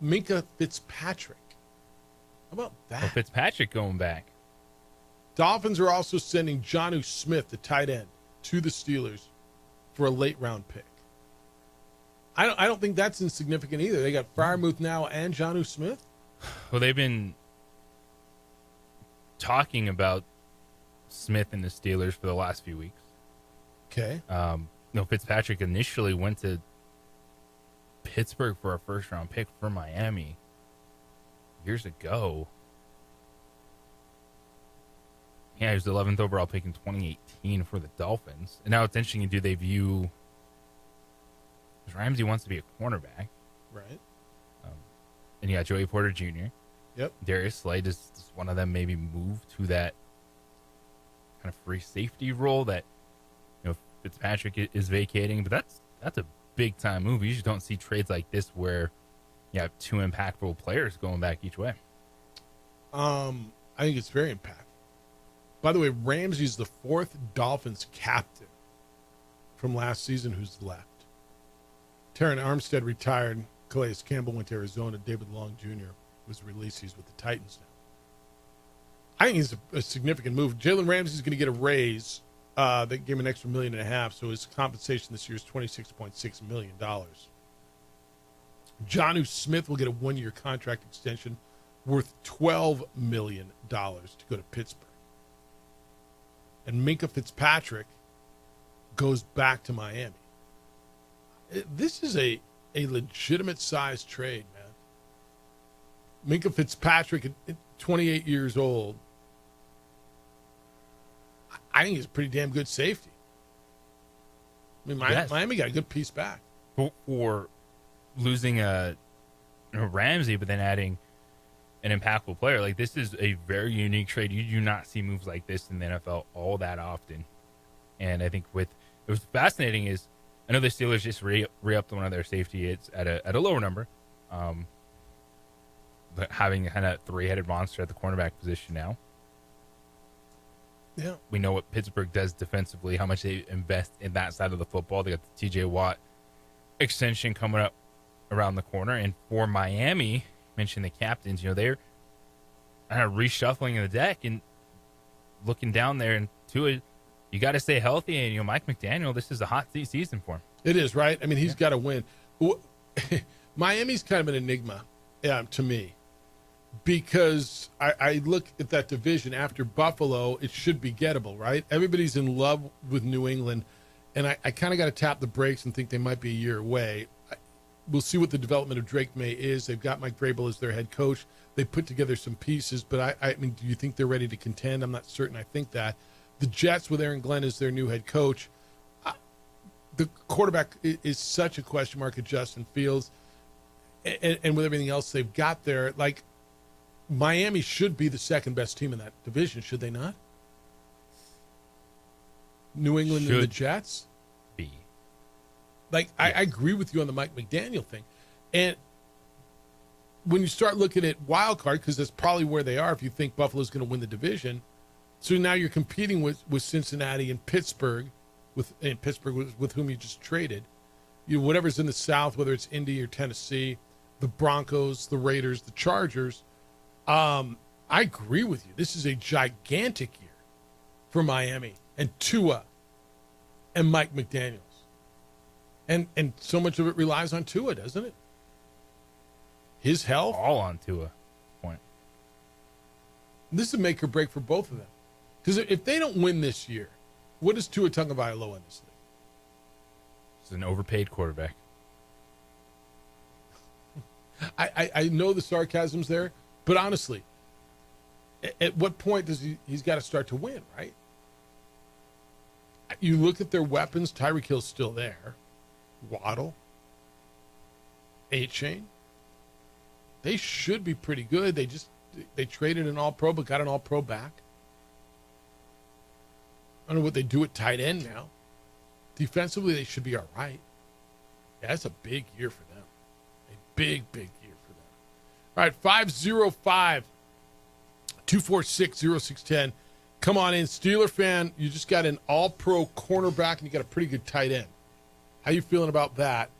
Minkah Fitzpatrick. How about that? Well, Fitzpatrick going back. Dolphins are also sending Jonnu Smith, the tight end, to the Steelers for a late-round pick. I don't think that's insignificant either. They got Freiermuth now and Jonnu Smith. Well, they've been talking about Smith and the Steelers for the last few weeks. Okay. Fitzpatrick initially went to Pittsburgh for a first-round pick for Miami years ago. Yeah, he was the 11th overall pick in 2018 for the Dolphins. And now it's interesting, do they view... Because Ramsey wants to be a cornerback. Right. And you got Joey Porter Jr. Yep. Darius Slay, does one of them maybe move to that kind of free safety role that Fitzpatrick is vacating? But that's a big-time move. You usually don't see trades like this where you have two impactful players going back each way. I think it's very impactful. By the way, Ramsey's the fourth Dolphins captain from last season who's left. Terran Armstead retired. Calais Campbell went to Arizona. David Long Jr. was released. He's with the Titans now. I think it's a significant move. Jalen Ramsey's going to get a raise. They gave him an extra $1.5 million, so his compensation this year is $26.6 million. Jonnu Smith will get a one-year contract extension worth $12 million to go to Pittsburgh. And Minkah Fitzpatrick goes back to Miami. This is a legitimate size trade, man. Minkah Fitzpatrick at 28 years old, I think he's a pretty damn good safety. I mean, Miami got a good piece back. For losing Ramsey, but then adding an impactful player. Like, this is a very unique trade. You do not see moves like this in the NFL all that often. And I think it was fascinating is, I know the Steelers just re-upped one of their safety. It's at a lower number. But having kind of three-headed monster at the cornerback position now. Yeah. We know what Pittsburgh does defensively, how much they invest in that side of the football. They got the TJ Watt extension coming up around the corner. And for Miami, mentioned the captains, they're kind of reshuffling the deck and looking down there. And Tua, you got to stay healthy. And, Mike McDaniel, this is a hot seat season for him. It is, right? I mean, he's got to win. Miami's kind of an enigma to me because I look at that division after Buffalo, it should be gettable, right? Everybody's in love with New England, and I kind of got to tap the brakes and think they might be a year away. We'll see what the development of Drake May is. They've got Mike Vrabel as their head coach. They put together some pieces, but I mean, do you think they're ready to contend? I'm not certain. I think that. The Jets with Aaron Glenn as their new head coach. The quarterback is such a question mark at Justin Fields. And with everything else they've got there, like Miami should be the second best team in that division, should they not? New England and the Jets? Be. Like, yes. I agree with you on the Mike McDaniel thing. And when you start looking at wild card, because that's probably where they are if you think Buffalo's going to win the division. So now you're competing with Cincinnati and Pittsburgh, with whom you just traded. Whatever's in the South, whether it's Indy or Tennessee, the Broncos, the Raiders, the Chargers. I agree with you. This is a gigantic year for Miami and Tua and Mike McDaniels. And so much of it relies on Tua, doesn't it? His health. All on Tua. Point. This is a make or break for both of them. Because if they don't win this year, what is Tua Tagovailoa in this league? He's an overpaid quarterback. I know the sarcasm's there, but honestly, at what point does he's got to start to win, right? You look at their weapons, Tyreek Hill's still there. Waddle, A-Chain. They should be pretty good. They traded an all-pro, but got an all-pro back. I don't know what they do at tight end now. Defensively, they should be all right. Yeah, that's a big year for them. A big, big year for them. All right, 505-246-0610 Come on in, Steeler fan. You just got an all-pro cornerback, and you got a pretty good tight end. How you feeling about that?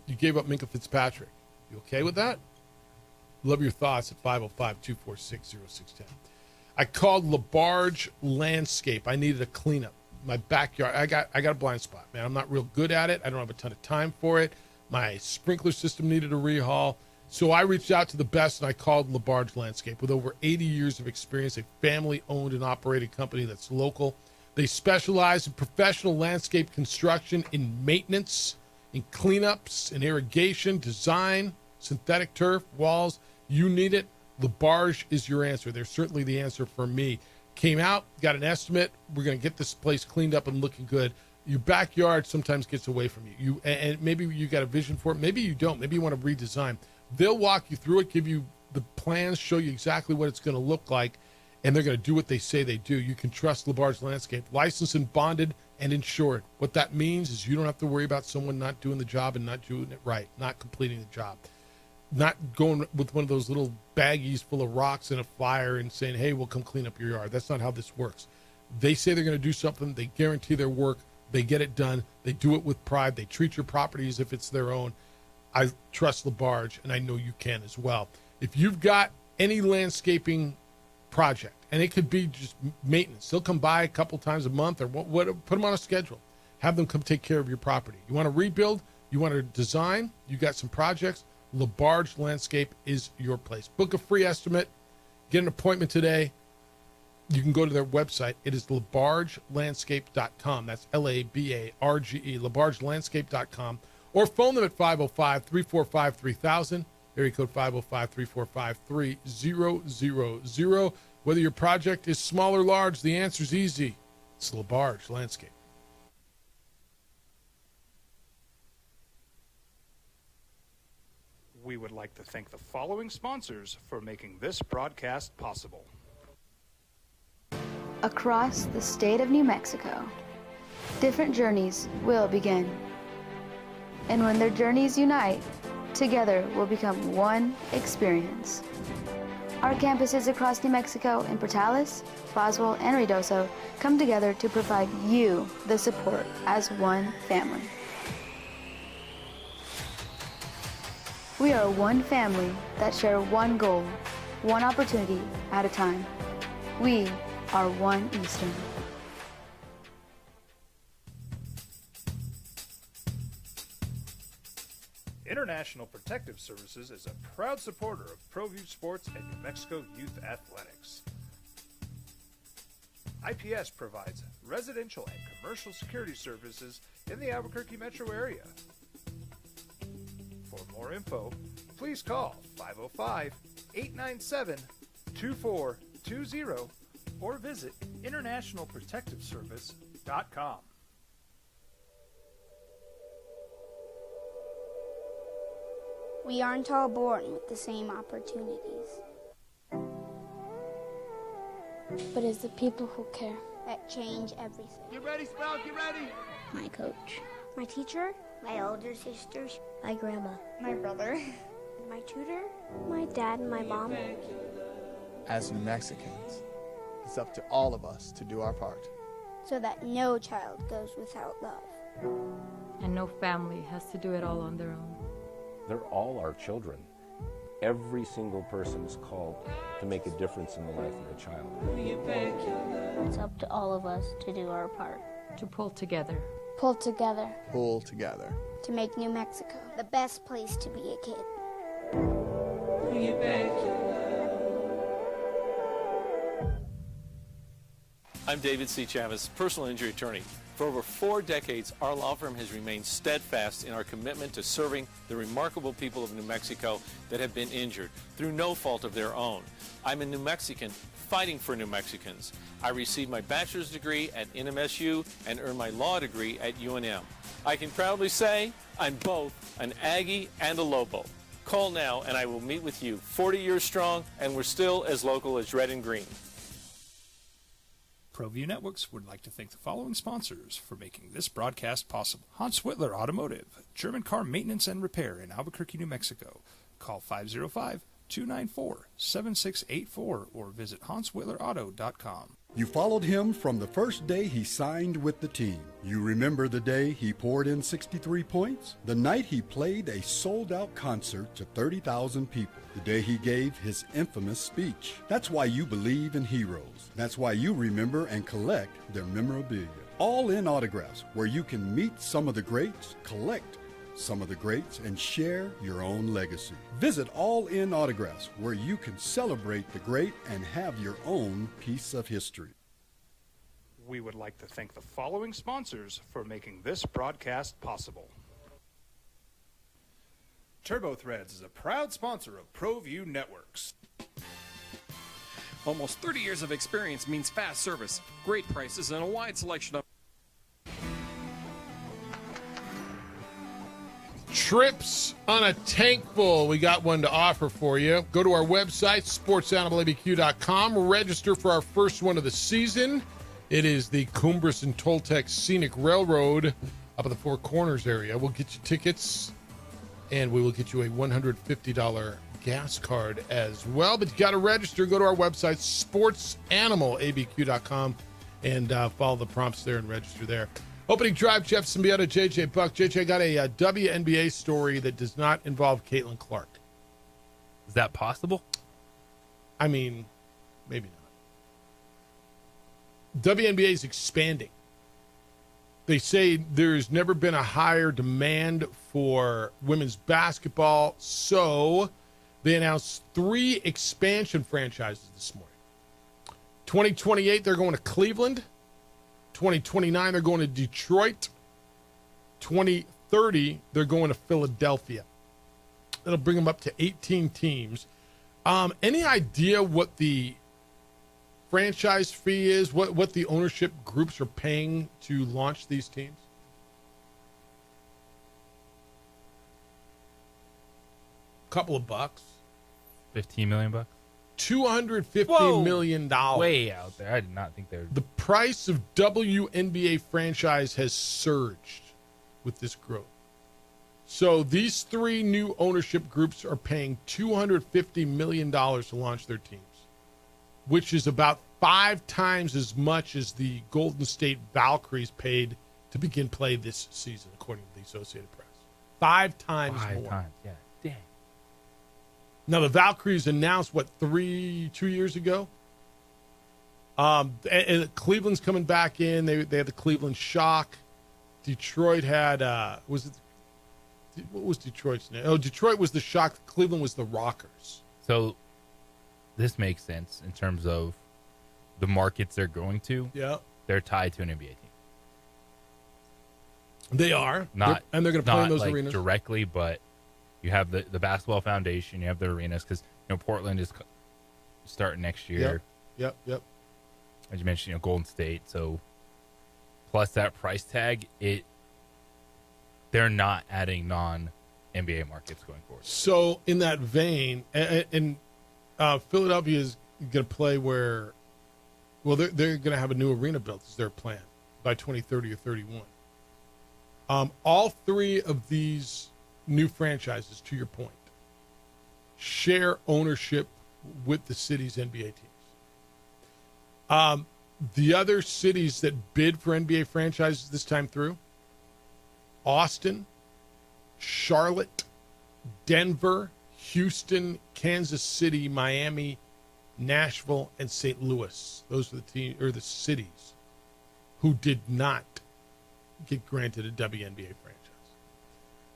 You gave up Minkah Fitzpatrick. You okay with that? Love your thoughts at 505-246-0610. I called LaBarge Landscape. I needed a cleanup. My backyard, I got a blind spot, man. I'm not real good at it. I don't have a ton of time for it. My sprinkler system needed a rehaul. So I reached out to the best, and I called LaBarge Landscape. With over 80 years of experience, a family-owned and operated company that's local. They specialize in professional landscape construction, in maintenance, in cleanups, in irrigation, design, synthetic turf, walls. You need it, LaBarge is your answer. They're certainly the answer for me. Came out, got an estimate. We're going to get this place cleaned up and looking good. Your backyard sometimes gets away from you. And maybe you got a vision for it. Maybe you don't. Maybe you want to redesign. They'll walk you through it, give you the plans, show you exactly what it's going to look like, and they're going to do what they say they do. You can trust LaBarge Landscape. Licensed and bonded and insured. What that means is you don't have to worry about someone not doing the job and not doing it right, not completing the job, not going with one of those little baggies full of rocks and a fire and saying, hey, we'll come clean up your yard. That's not how this works. They say they're going to do something. They guarantee their work. They get it done. They do it with pride. They treat your property as if it's their own. I trust LaBarge, and I know you can as well. If you've got any landscaping project, and it could be just maintenance, they'll come by a couple times a month or what, put them on a schedule. Have them come take care of your property. You want to rebuild? You want to design? You got some projects? LaBarge Landscape is your place. Book a free estimate. Get an appointment today. You can go to their website. It is labargelandscape.com. That's L-A-B-A-R-G-E, labargelandscape.com. Or phone them at 505-345-3000, area code 505-345-3000. Whether your project is small or large, the answer's easy. It's LaBarge Landscape. We would like to thank the following sponsors for making this broadcast possible. Across the state of New Mexico, different journeys will begin. And when their journeys unite, together will become one experience. Our campuses across New Mexico in Portales, Boswell, and Ruidoso come together to provide you the support as one family. We are one family that share one goal, one opportunity at a time. We are one Eastern. International Protective Services is a proud supporter of ProView Sports and New Mexico Youth Athletics. IPS provides residential and commercial security services in the Albuquerque metro area. For more info, please call 505-897-2420 or visit internationalprotectiveservice.com. We aren't all born with the same opportunities. But it's the people who care that change everything. Get ready, Sprout, get ready! My coach. My teacher. My older sisters. My grandma. My brother. My tutor. My dad and my mom. As New Mexicans, it's up to all of us to do our part. So that no child goes without love. And no family has to do it all on their own. They're all our children. Every single person is called to make a difference in the life of a child. It's up to all of us to do our part. To pull together. Pull together. Pull together. To make New Mexico the best place to be a kid. I'm David C. Chavez, personal injury attorney. For over 4 decades, our law firm has remained steadfast in our commitment to serving the remarkable people of New Mexico that have been injured through no fault of their own. I'm a New Mexican fighting for New Mexicans. I received my bachelor's degree at NMSU and earned my law degree at UNM. I can proudly say I'm both an Aggie and a Lobo. Call now and I will meet with you. 40 years strong, and we're still as local as red and green. ProView Networks would like to thank the following sponsors for making this broadcast possible. Hans Whitler Automotive, German car maintenance and repair in Albuquerque, New Mexico. Call 505-294-7684 or visit HansWhitlerAuto.com. You followed him from the first day he signed with the team. You remember the day he poured in 63 points? The night he played a sold-out concert to 30,000 people. The day he gave his infamous speech. That's why you believe in heroes. That's why you remember and collect their memorabilia. All in Autographs, where you can meet some of the greats, collect some of the greats, and share your own legacy. Visit All In Autographs, where you can celebrate the great and have your own piece of history. We would like to thank the following sponsors for making this broadcast possible. TurboThreads is a proud sponsor of ProView Networks. Almost 30 years of experience means fast service, great prices, and a wide selection of trips on a tank full. We got one to offer for you. Go to our website, sportsanimалabq.com. Register for our first one of the season. It is the Cumbres and Toltec Scenic Railroad up at the Four Corners area. We'll get you tickets, and we will get you a $150 gas card as well. But you got to register. Go to our website, sportsanimалabq.com, and follow the prompts there and register there. Opening drive, Jeff Symbiota, JJ Buck. JJ got a WNBA story that does not involve Caitlin Clark. Is that possible? I mean, maybe not. WNBA is expanding. They say there's never been a higher demand for women's basketball, so they announced 3 expansion franchises this morning. 2028, they're going to Cleveland. 2029, they're going to Detroit. 2030, they're going to Philadelphia. That'll bring them up to 18 teams. Any idea what the franchise fee is? What the ownership groups are paying to launch these teams? Couple of bucks. $15 million. $250 million. Way out there. I did not think they were. The price of WNBA franchise has surged with this growth. So these 3 new ownership groups are paying $250 million to launch their teams, which is about 5 times as much as the Golden State Valkyries paid to begin play this season, according to the Associated Press. 5 times more. 5 times, yeah. Dang. Now, the Valkyries announced, 2 years ago? And Cleveland's coming back in. They had the Cleveland Shock. Detroit had, what was Detroit's name? Oh, Detroit was the Shock. Cleveland was the Rockers. So this makes sense in terms of the markets they're going to. Yeah. They're tied to an NBA team. They are. They're going to play in those like arenas. Directly, but you have the basketball foundation, you have the arenas, because Portland is starting next year. Yep. As you mentioned, Golden State. So plus that price tag, they're not adding non-NBA markets going forward. So in that vein, and Philadelphia is going to play where, well, they're going to have a new arena built is their plan by 2030 or 31. All 3 of these new franchises, to your point, share ownership with the city's NBA teams. The other cities that bid for NBA franchises this time through, Austin, Charlotte, Denver, Houston, Kansas City, Miami, Nashville, and St. Louis. Those are the cities who did not get granted a WNBA franchise.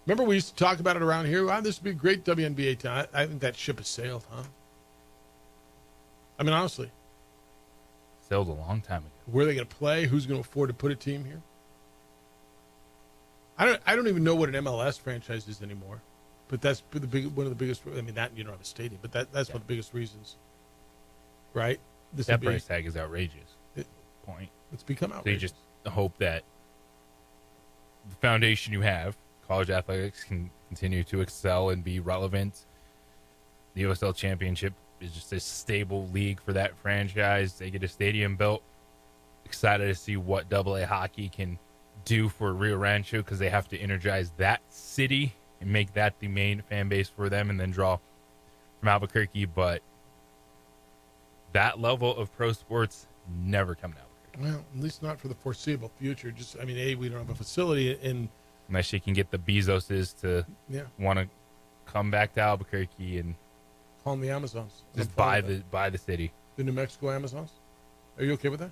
Remember, we used to talk about it around here. Wow, this would be a great WNBA time. I think that ship has sailed, huh? I mean, honestly. Sailed a long time ago. Where are they going to play? Who's going to afford to put a team here? I don't even know what an MLS franchise is anymore. But that's one of the biggest. I mean, that you don't have a stadium, but that's one of the biggest reasons, right? That price tag is outrageous. Point. It's become outrageous. So you just hope that the foundation you have, college athletics, can continue to excel and be relevant. The USL Championship is just a stable league for that franchise. They get a stadium built. Excited to see what AA hockey can do for Rio Rancho, because they have to energize that city and make that the main fan base for them, and then draw from Albuquerque. But that level of pro sports never coming to Albuquerque. Well, at least not for the foreseeable future. We don't have a facility in. Unless you can get the Bezoses to want to come back to Albuquerque and call them the Amazons. Just buy the city. The New Mexico Amazons? Are you okay with that?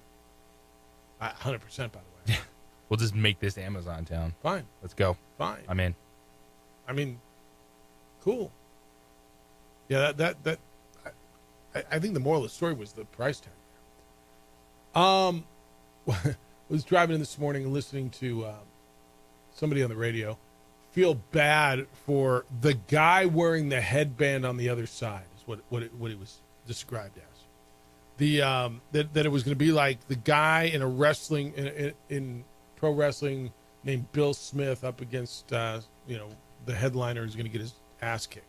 100%, by the way. We'll just make this Amazon town. Fine. Let's go. Fine. I'm in. Cool. Yeah, I think the moral of the story was the price tag. Was driving in this morning and listening to somebody on the radio. Feel bad for the guy wearing the headband on the other side is what it was described as. That it was going to be like the guy in a wrestling in pro wrestling named Bill Smith up against the headliner who's going to get his ass kicked.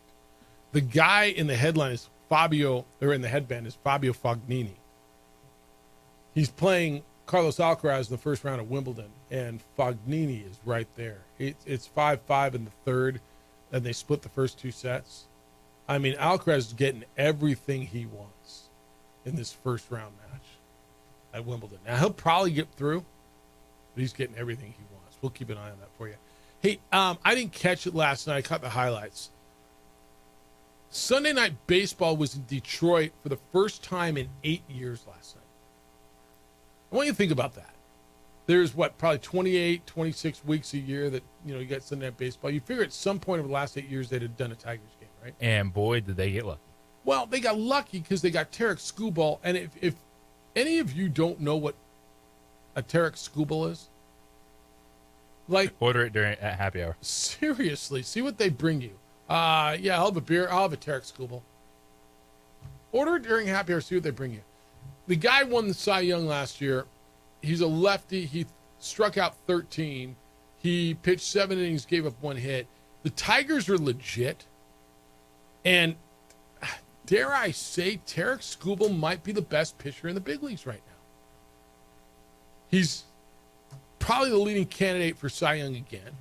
The guy in the headline is in the headband is Fabio Fognini. He's playing Carlos Alcaraz in the first round of Wimbledon, and Fognini is right there. It's 5-5 in the third, and they split the first two sets. Alcaraz is getting everything he wants in this first round match at Wimbledon. Now, he'll probably get through, but he's getting everything he wants. We'll keep an eye on that for you. Hey, I didn't catch it last night. I caught the highlights. Sunday Night Baseball was in Detroit for the first time in 8 years last night. I want you to think about that. There's probably 28, 26 weeks a year that, you got Sunday Night Baseball. You figure at some point over the last 8 years they'd have done a Tigers game, right? And boy, did they get lucky. Well, they got lucky because they got Tarek Skubal. And if any of you don't know what a Tarek Skubal is, order it at happy hour. Seriously, see what they bring you. I'll have a beer. I'll have a Tarek Skubal. Order it during happy hour. See what they bring you. The guy won the Cy Young last year. He's a lefty. He struck out 13. He pitched 7 innings, gave up 1 hit. The Tigers are legit. And dare I say, Tarek Skubal might be the best pitcher in the big leagues right now. He's probably the leading candidate for Cy Young again.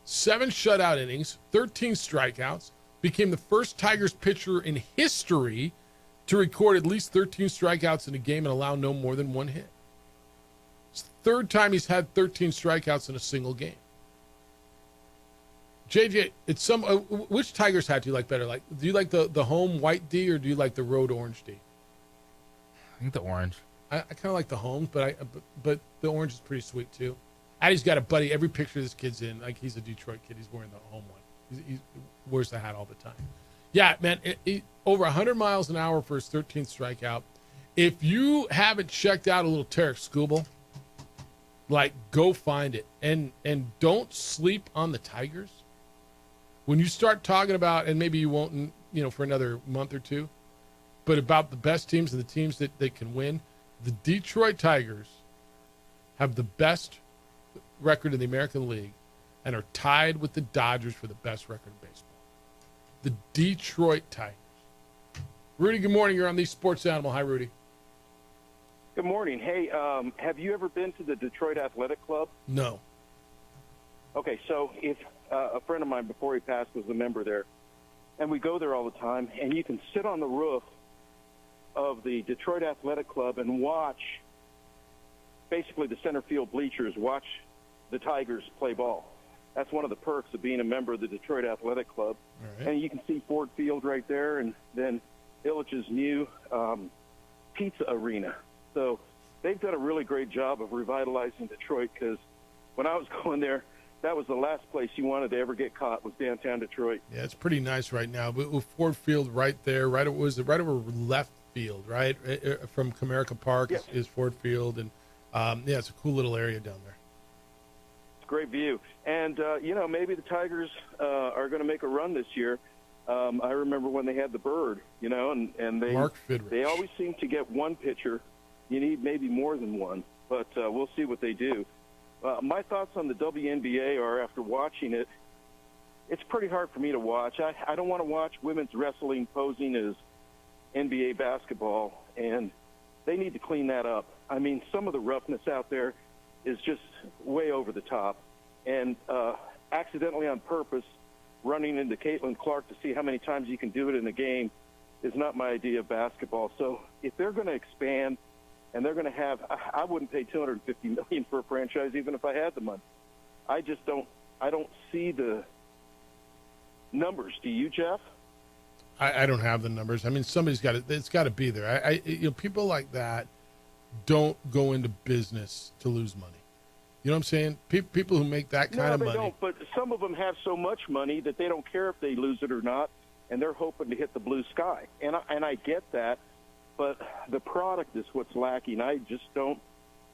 7 shutout innings, 13 strikeouts, became the first Tigers pitcher in history to record at least 13 strikeouts in a game and allow no more than 1 hit. It's the third time he's had 13 strikeouts in a single game. JJ, which Tigers hat do you like better? Do you like the home white D or do you like the road orange D? I think the orange. I kind of like the home, but the orange is pretty sweet too. Addie's got a buddy. Every picture this kid's in, he's a Detroit kid. He's wearing the home one. He wears the hat all the time. Yeah, man, over 100 miles an hour for his 13th strikeout. If you haven't checked out a little Tarek Skubal, go find it. And don't sleep on the Tigers. When you start talking about, and maybe you won't, for another month or two, but about the best teams and the teams that they can win, the Detroit Tigers have the best record in the American League and are tied with the Dodgers for the best record in baseball. The Detroit Tigers. Rudy, good morning. You're on the Sports Animal. Hi, Rudy. Good morning. Hey, have you ever been to the Detroit Athletic Club? No. Okay, so if a friend of mine before he passed was a member there, and we go there all the time, and you can sit on the roof of the Detroit Athletic Club and watch basically the center field bleachers, watch the Tigers play ball. That's one of the perks of being a member of the Detroit Athletic Club. Right. And you can see Ford Field right there, and then Illich's new pizza arena. So they've done a really great job of revitalizing Detroit, because when I was going there, that was the last place you wanted to ever get caught, was downtown Detroit. Yeah, it's pretty nice right now. But with Ford Field right there, right over left field, right? From Comerica Park is Ford Field. And, it's a cool little area down there. It's a great view. And, maybe the Tigers are going to make a run this year. I remember when they had the Bird, and they Mark Fidrich. They always seem to get one pitcher. You need maybe more than one, but we'll see what they do. My thoughts on the WNBA are, after watching it, it's pretty hard for me to watch. I don't want to watch women's wrestling posing as NBA basketball, and they need to clean that up. I mean, some of the roughness out there is just way over the top. And accidentally on purpose, running into Caitlin Clark to see how many times you can do it in a game is not my idea of basketball. So if they're going to expand and they're going to have. I wouldn't pay $250 million for a franchise even if I had the money. I just don't. I don't see the numbers. Do you, Jeff? I don't have the numbers. I mean, somebody's got it. It's got to be there. People like that don't go into business to lose money. You know what I'm saying? People who make that kind of money. No, they don't. But some of them have so much money that they don't care if they lose it or not, and they're hoping to hit the blue sky. And I get that, but the product is what's lacking. I just don't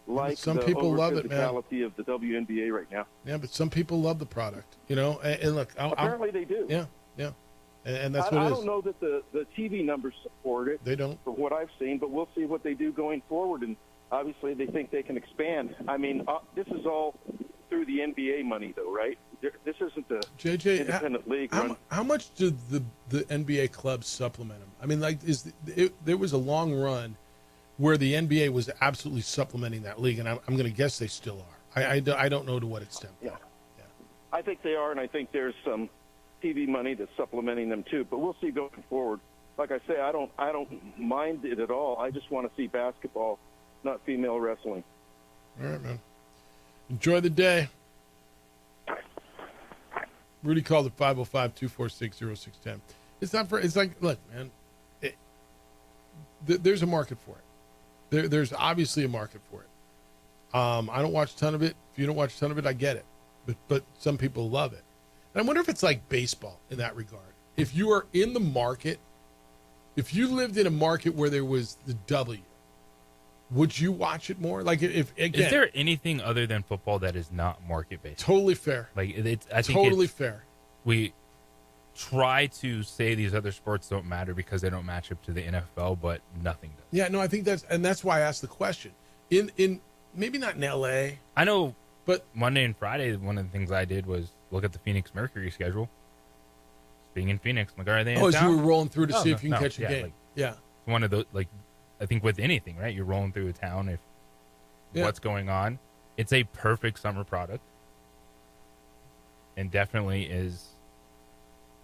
like some the people love it, man. physicality of the WNBA right now. Yeah, but some people love the product. You know, and look, apparently they do. Yeah, yeah. And that's what it is. I don't know that the TV numbers support it. They don't. For what I've seen, but we'll see what they do going forward. And obviously they think they can expand. I mean, this is all through the NBA money, though, right? This isn't the independent league run. How much do the NBA clubs supplement them? I mean, like, there was a long run where the NBA was absolutely supplementing that league, and I'm going to guess they still are. I don't know to what extent. Yeah. I think they are, and I think there's some TV money that's supplementing them too. But we'll see going forward. Like I say, I don't mind it at all. I just want to see basketball, not female wrestling. All right, man. Enjoy the day. Rudy called at 505-246-0610. It's not for. It's like, look, man. There's a market for it. There's obviously a market for it. I don't watch a ton of it. If you don't watch a ton of it, I get it. But some people love it. And I wonder if it's like baseball in that regard. If you are in the market, if you lived in a market where there was the W, would you watch it more? Like, if again, is there anything other than football that is not market based? Totally fair. Like, I think totally fair. We try to say these other sports don't matter because they don't match up to the NFL, but nothing does. Yeah, no, I think that's why I asked the question. In maybe not in LA. I know, but Monday and Friday, one of the things I did was look at the Phoenix Mercury schedule. Being in Phoenix, I'm like, are they in town? As you were rolling through to see if you can catch a game. Like, yeah. It's one of those, like, I think with anything, right? You're rolling through a town if what's going on. It's a perfect summer product. And definitely is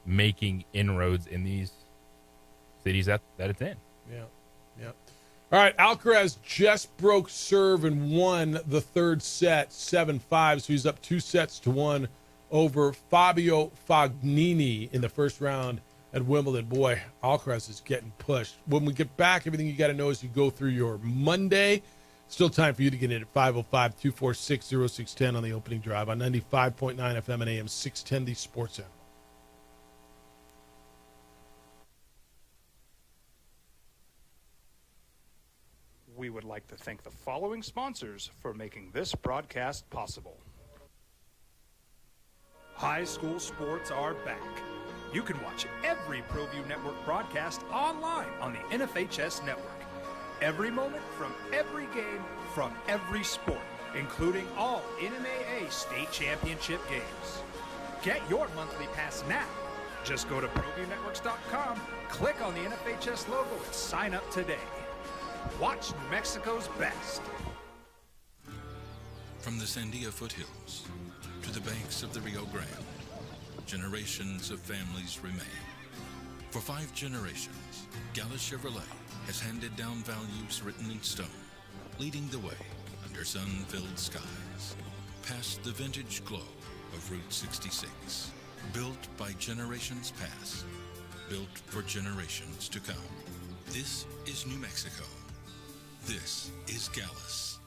making inroads in these cities that it's in. Yeah. All right, Alcaraz just broke serve and won the third set, 7-5. So he's up 2-1 over Fabio Fognini in the first round at Wimbledon. Boy, Alcaraz is getting pushed. When we get back, everything you got to know as you go through your Monday. Still time for you to get in at 505-246-0610 on the opening drive on 95.9 FM and AM 610, the Sports Animal. We would like to thank the following sponsors for making this broadcast possible. High school sports are back. You can watch every ProView Network broadcast online on the NFHS network. Every moment from every game from every sport, including all NMAA state championship games. Get your monthly pass now. Just go to ProViewNetworks.com, click on the NFHS logo, and sign up today. Watch New Mexico's best. From the Sandia foothills to the banks of the Rio Grande, generations of families remain. For 5 generations, Gallus Chevrolet has handed down values written in stone, leading the way under sun-filled skies, past the vintage glow of Route 66. Built by generations past, built for generations to come. This is New Mexico. This is Gallus.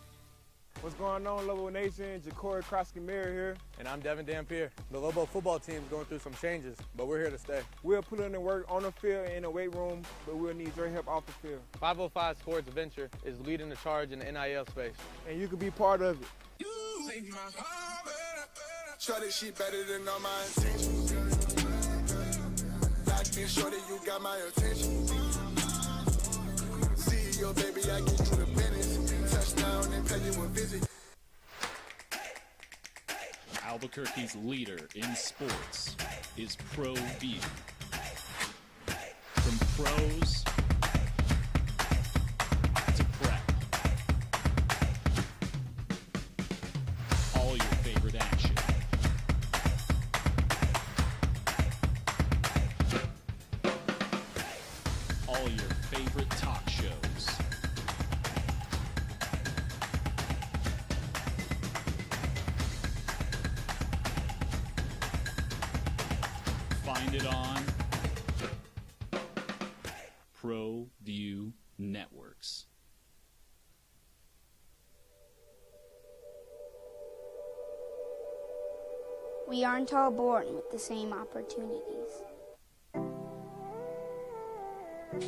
What's going on, Lobo Nation? Ja'Cory Krosky-Miller here. And I'm Devin Dampier. The Lobo football team is going through some changes, but we're here to stay. We'll put in the work on the field and in the weight room, but we'll need your help off the field. 505 Sports Venture is leading the charge in the NIL space. And you can be part of it. Shorty, she better than all my intentions. Locked in, shorty, you got my attention. CEO, baby, I get you the business. Touchdown and pay you a visit. Albuquerque's leader in sports is ProView. From pros to prep. All your favorite action. All your favorite talk shows. Find it on ProView Networks. We aren't all born with the same opportunities.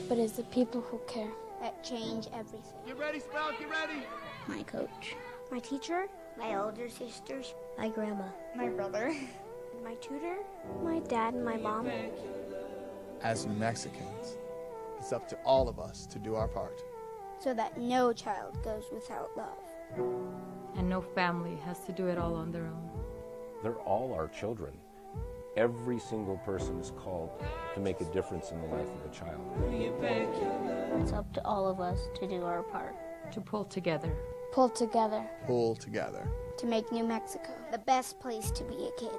But it's the people who care that change everything. Get ready, Spell, get ready! My coach. My teacher. My older sisters. My grandma. My brother. My tutor. My dad and my mom. As New Mexicans, it's up to all of us to do our part. So that no child goes without love. And no family has to do it all on their own. They're all our children. Every single person is called to make a difference in the life of a child. It's up to all of us to do our part. To pull together. Pull together. Pull together. To make New Mexico the best place to be a kid.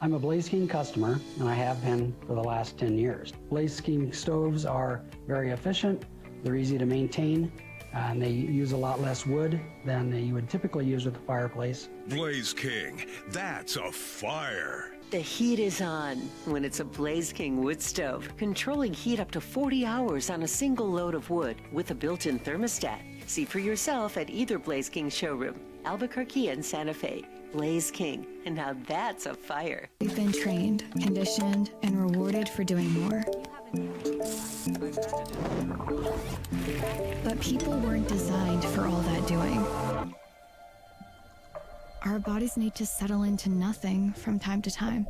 I'm a Blaze King customer, and I have been for the last 10 years. Blaze King stoves are very efficient, they're easy to maintain, and they use a lot less wood than you would typically use with a fireplace. Blaze King, that's a fire. The heat is on when it's a Blaze King wood stove, controlling heat up to 40 hours on a single load of wood with a built-in thermostat. See for yourself at either Blaze King showroom, Albuquerque and Santa Fe. Blaze King, and now that's a fire. We've been trained, conditioned, and rewarded for doing more. But people weren't designed for all that doing. Our bodies need to settle into nothing from time to time.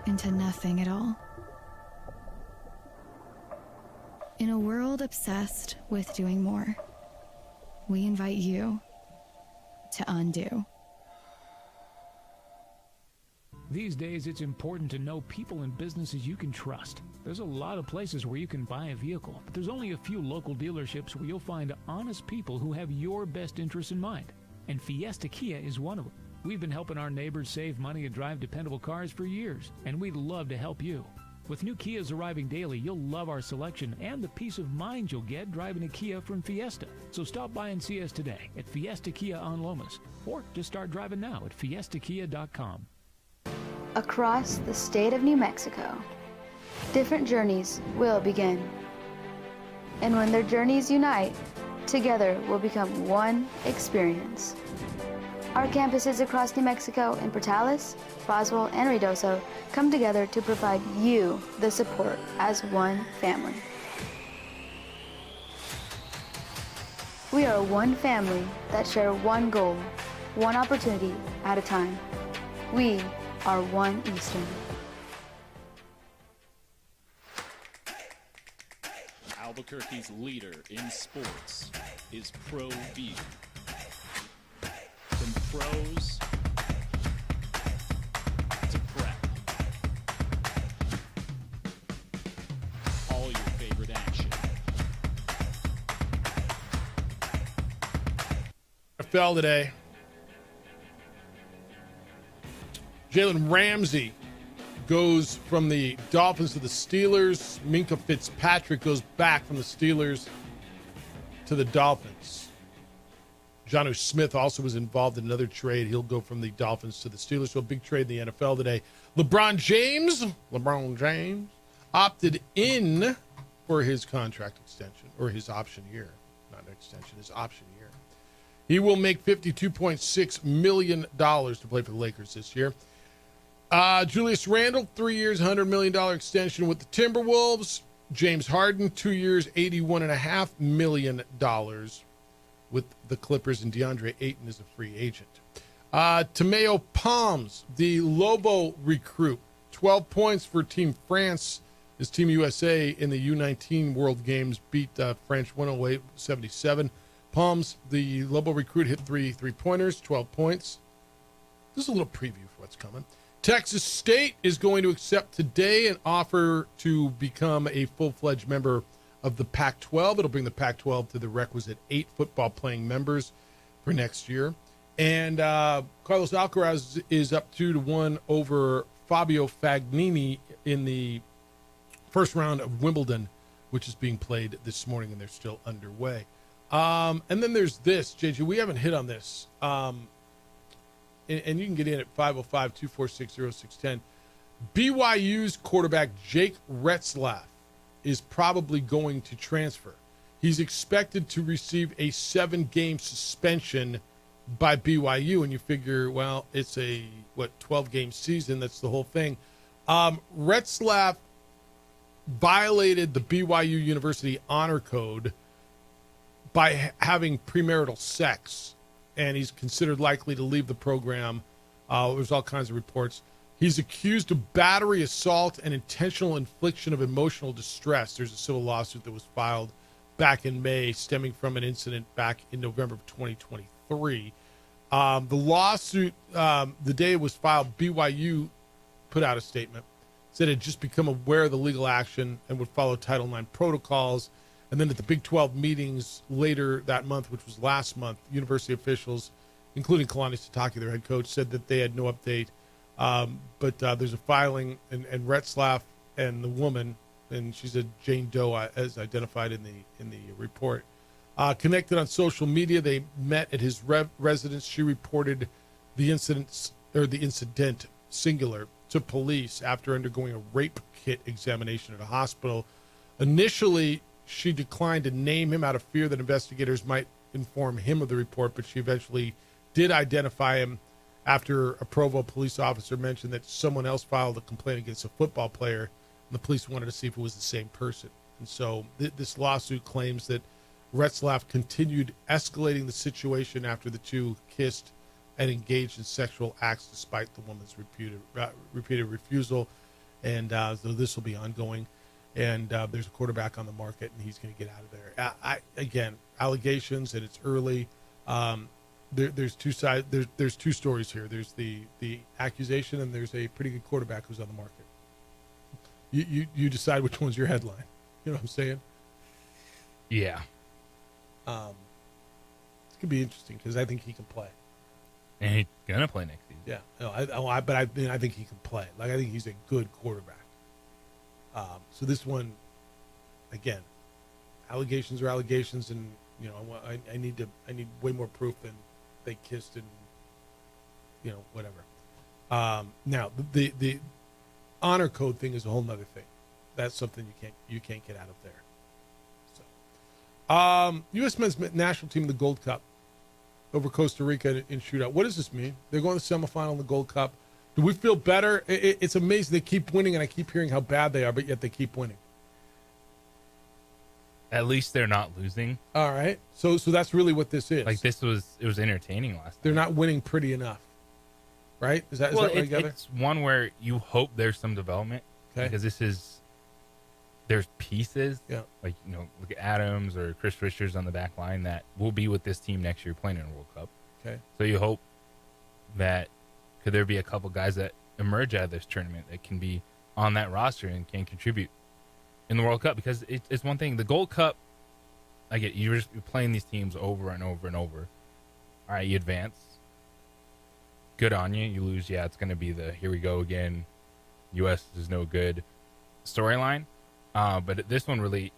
Into nothing at all. In a world obsessed with doing more, we invite you to undo. These days, it's important to know people and businesses you can trust. There's a lot of places where you can buy a vehicle, but there's only a few local dealerships where you'll find honest people who have your best interests in mind. And Fiesta Kia is one of them. We've been helping our neighbors save money and drive dependable cars for years, and we'd love to help you. With new Kias arriving daily, you'll love our selection and the peace of mind you'll get driving a Kia from Fiesta. So stop by and see us today at Fiesta Kia on Lomas, or just start driving now at fiestakia.com. Across the state of New Mexico, different journeys will begin. And when their journeys unite, together will become one experience. Our campuses across New Mexico in Portales, Roswell, and Ruidoso come together to provide you the support as one family. We are one family that share one goal, one opportunity at a time. We are One Eastern. Albuquerque's leader in sports is ProView. From pros to prep. All your favorite action. NFL today. Jalen Ramsey goes from the Dolphins to the Steelers. Minkah Fitzpatrick goes back from the Steelers to the Dolphins. Jonnu Smith also was involved in another trade. He'll go from the Dolphins to the Steelers. So a big trade in the NFL today. LeBron James opted in for his contract extension, or his option year. Not an extension, his option year. He will make $52.6 million to play for the Lakers this year. Julius Randle, 3 years, $100 million extension with the Timberwolves. James Harden, 2 years, $81.5 million with the Clippers, and DeAndre Ayton is a free agent. Tameo Palms, the Lobo recruit, 12 points for Team France. His Team USA in the U19 World Games beat French 108-77. Palms, the Lobo recruit, hit three three-pointers, 12 points. This is a little preview for what's coming. Texas State is going to accept today an offer to become a full-fledged member of the Pac-12. It'll bring the Pac-12 to the requisite 8 football-playing members for next year. And Carlos Alcaraz is up 2-1 over Fabio Fognini in the first round of Wimbledon, which is being played this morning, and they're still underway. And then there's this, JJ. We haven't hit on this. And you can get in at 505-246-0610. BYU's quarterback Jake Retzlaff is probably going to transfer. He's expected to receive a 7-game suspension by BYU, and you figure, well, it's a 12-game season. That's the whole thing. Retzlaff violated the BYU University honor code by having premarital sex, and he's considered likely to leave the program. There's all kinds of reports. He's accused of battery, assault, and intentional infliction of emotional distress. There's a civil lawsuit that was filed back in May stemming from an incident back in November of 2023. The lawsuit, the day it was filed, BYU put out a statement, said it had just become aware of the legal action and would follow Title IX protocols. And then at the Big 12 meetings later that month, which was last month, university officials, including Kalani Sitake, their head coach, said that they had no update. But there's a filing, and Retzlaff and the woman, and she's a Jane Doe as identified in the report, connected on social media. They met at his residence. She reported the incident singular to police after undergoing a rape kit examination at a hospital. Initially, she declined to name him out of fear that investigators might inform him of the report, but she eventually did identify him after a Provo police officer mentioned that someone else filed a complaint against a football player, and the police wanted to see if it was the same person. And so this lawsuit claims that Retzlaff continued escalating the situation after the two kissed and engaged in sexual acts despite the woman's repeated refusal. And so this will be ongoing. And there's a quarterback on the market, and he's going to get out of there. Again, allegations, and it's early. There's two sides. There's two stories here. There's the accusation, and there's a pretty good quarterback who's on the market. You decide which one's your headline. You know what I'm saying? Yeah. It's gonna be interesting because I think he can play. And he's gonna play next season. Yeah. No, I think he can play. Like, I think he's a good quarterback. So this one, again, allegations are allegations, and you know, I need way more proof than they kissed and whatever. Now the honor code thing is a whole nother thing. That's something you can't get out of there. So, U.S. men's national team in the Gold Cup over Costa Rica in shootout. What does this mean? They're going to the semifinal in the Gold Cup. Do we feel better? It's amazing. They keep winning, and I keep hearing how bad they are, but yet they keep winning. At least they're not losing. All right. So that's really what this is. Like, it was entertaining last They're night. not winning pretty enough. Right? Is that right, Gather? It's one where you hope there's some development. Okay. Because there's pieces. Yeah. Like, look at Adams or Chris Richards on the back line that will be with this team next year playing in a World Cup. Okay. So you hope that could there be a couple guys that emerge out of this tournament that can be on that roster and can contribute in the World Cup, because it's one thing. The Gold Cup, I get you're playing these teams over and over and over. All right, you advance. Good on you. You lose, yeah, it's going to be the here we go again. U.S. is no good storyline. But this one really,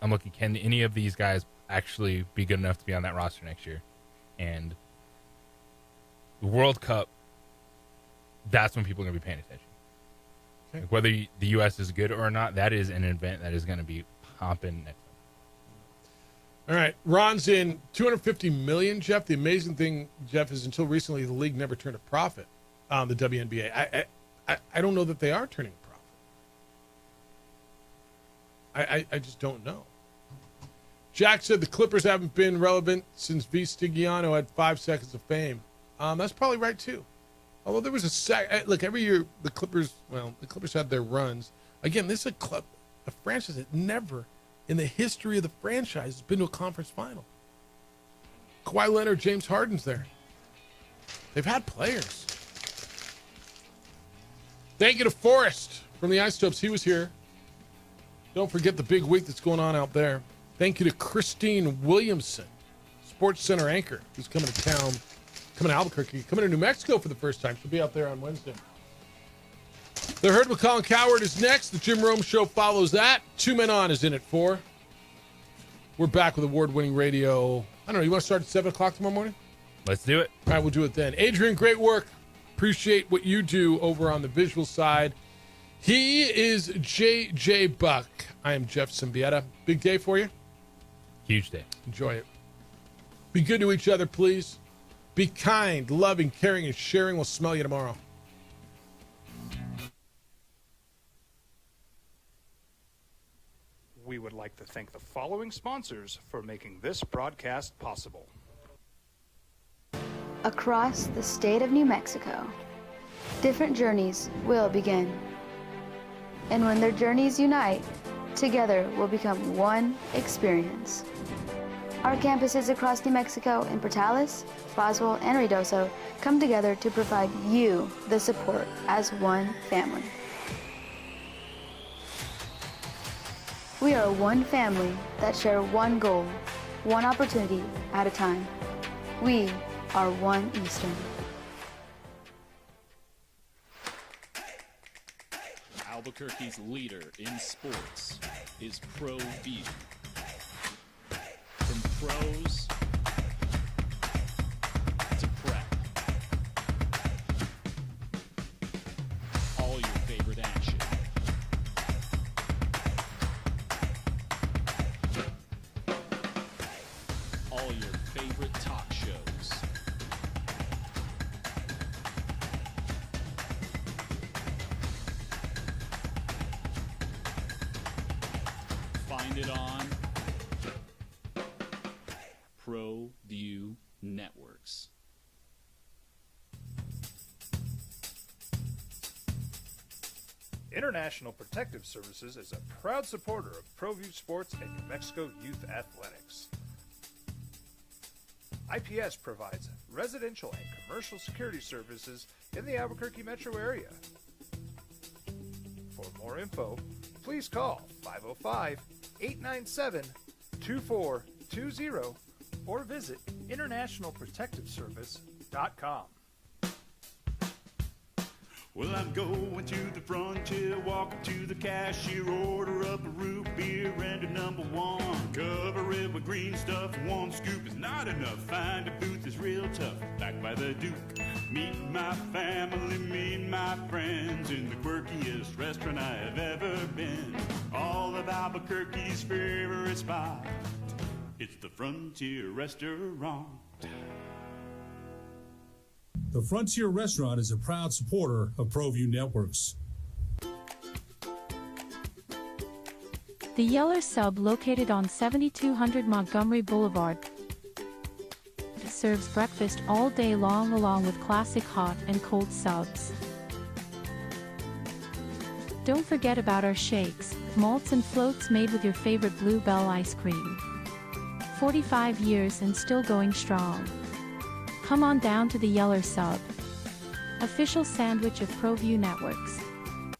I'm looking, can any of these guys actually be good enough to be on that roster next year? And the World Cup, that's when people are going to be paying attention. Okay. Like whether the U.S. is good or not, that is an event that is going to be popping next. All right. Ron's in $250 million, Jeff. The amazing thing, Jeff, is until recently the league never turned a profit on the WNBA. I don't know that they are turning a profit. I just don't know. Jack said the Clippers haven't been relevant since V. Stigiano had 5 seconds of fame. That's probably right, too. Although there was look, every year the Clippers had their runs. Again, this is a franchise that never in the history of the franchise has been to a conference final. Kawhi Leonard, James Harden's there. They've had players. Thank you to Forrest from the Isotopes. He was here. Don't forget the big week that's going on out there. Thank you to Christine Williamson, Sports Center anchor, who's coming to town. Coming to Albuquerque, coming to New Mexico for the first time. She'll be out there on Wednesday. The Herd with Colin Cowherd is next. The Jim Rome Show follows that. 2 Men On is in at 4. We're back with award-winning radio. I don't know, you want to start at 7 o'clock tomorrow morning? Let's do it. All right, we'll do it then. Adrian, great work. Appreciate what you do over on the visual side. He is J.J. Buck. I am Jeff Symbieta. Big day for you? Huge day. Enjoy it. Be good to each other, please. Be kind, loving, caring, and sharing. We'll smell you tomorrow. We would like to thank the following sponsors for making this broadcast possible. Across the state of New Mexico, different journeys will begin. And when their journeys unite, together will become one experience. Our campuses across New Mexico in Portales, Boswell, and Ruidoso come together to provide you the support as one family. We are one family that share one goal, one opportunity at a time. We are One Eastern. Albuquerque's leader in sports is ProView. From pros to prep, all your favorite action. All your favorite talk shows. Find it on ProView Networks. International Protective Services is a proud supporter of ProView Sports and New Mexico Youth Athletics. IPS provides residential and commercial security services in the Albuquerque metro area. For more info, please call 505-897-2420 or visit internationalprotectiveservice.com. Well, I'm going to the frontier, walking to the cashier, order up a root beer and a number one. Cover it with green stuff, one scoop is not enough. Find a booth that's real tough, backed by the Duke. Meet my family, meet my friends in the quirkiest restaurant I have ever been. All of Albuquerque's favorite spot, it's the Frontier Restaurant. The Frontier Restaurant is a proud supporter of ProView Networks. The Yeller Sub, located on 7200 Montgomery Boulevard, serves breakfast all day long along with classic hot and cold subs. Don't forget about our shakes, malts and floats made with your favorite Bluebell ice cream. 45 years and still going strong. Come on down to the Yeller Sub, official sandwich of ProView Networks.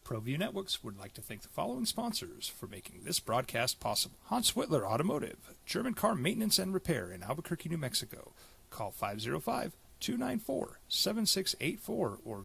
ProView Networks would like to thank the following sponsors for making this broadcast possible. Hans Whitler Automotive, German car maintenance and repair in Albuquerque, New Mexico. Call 505-294-7684 or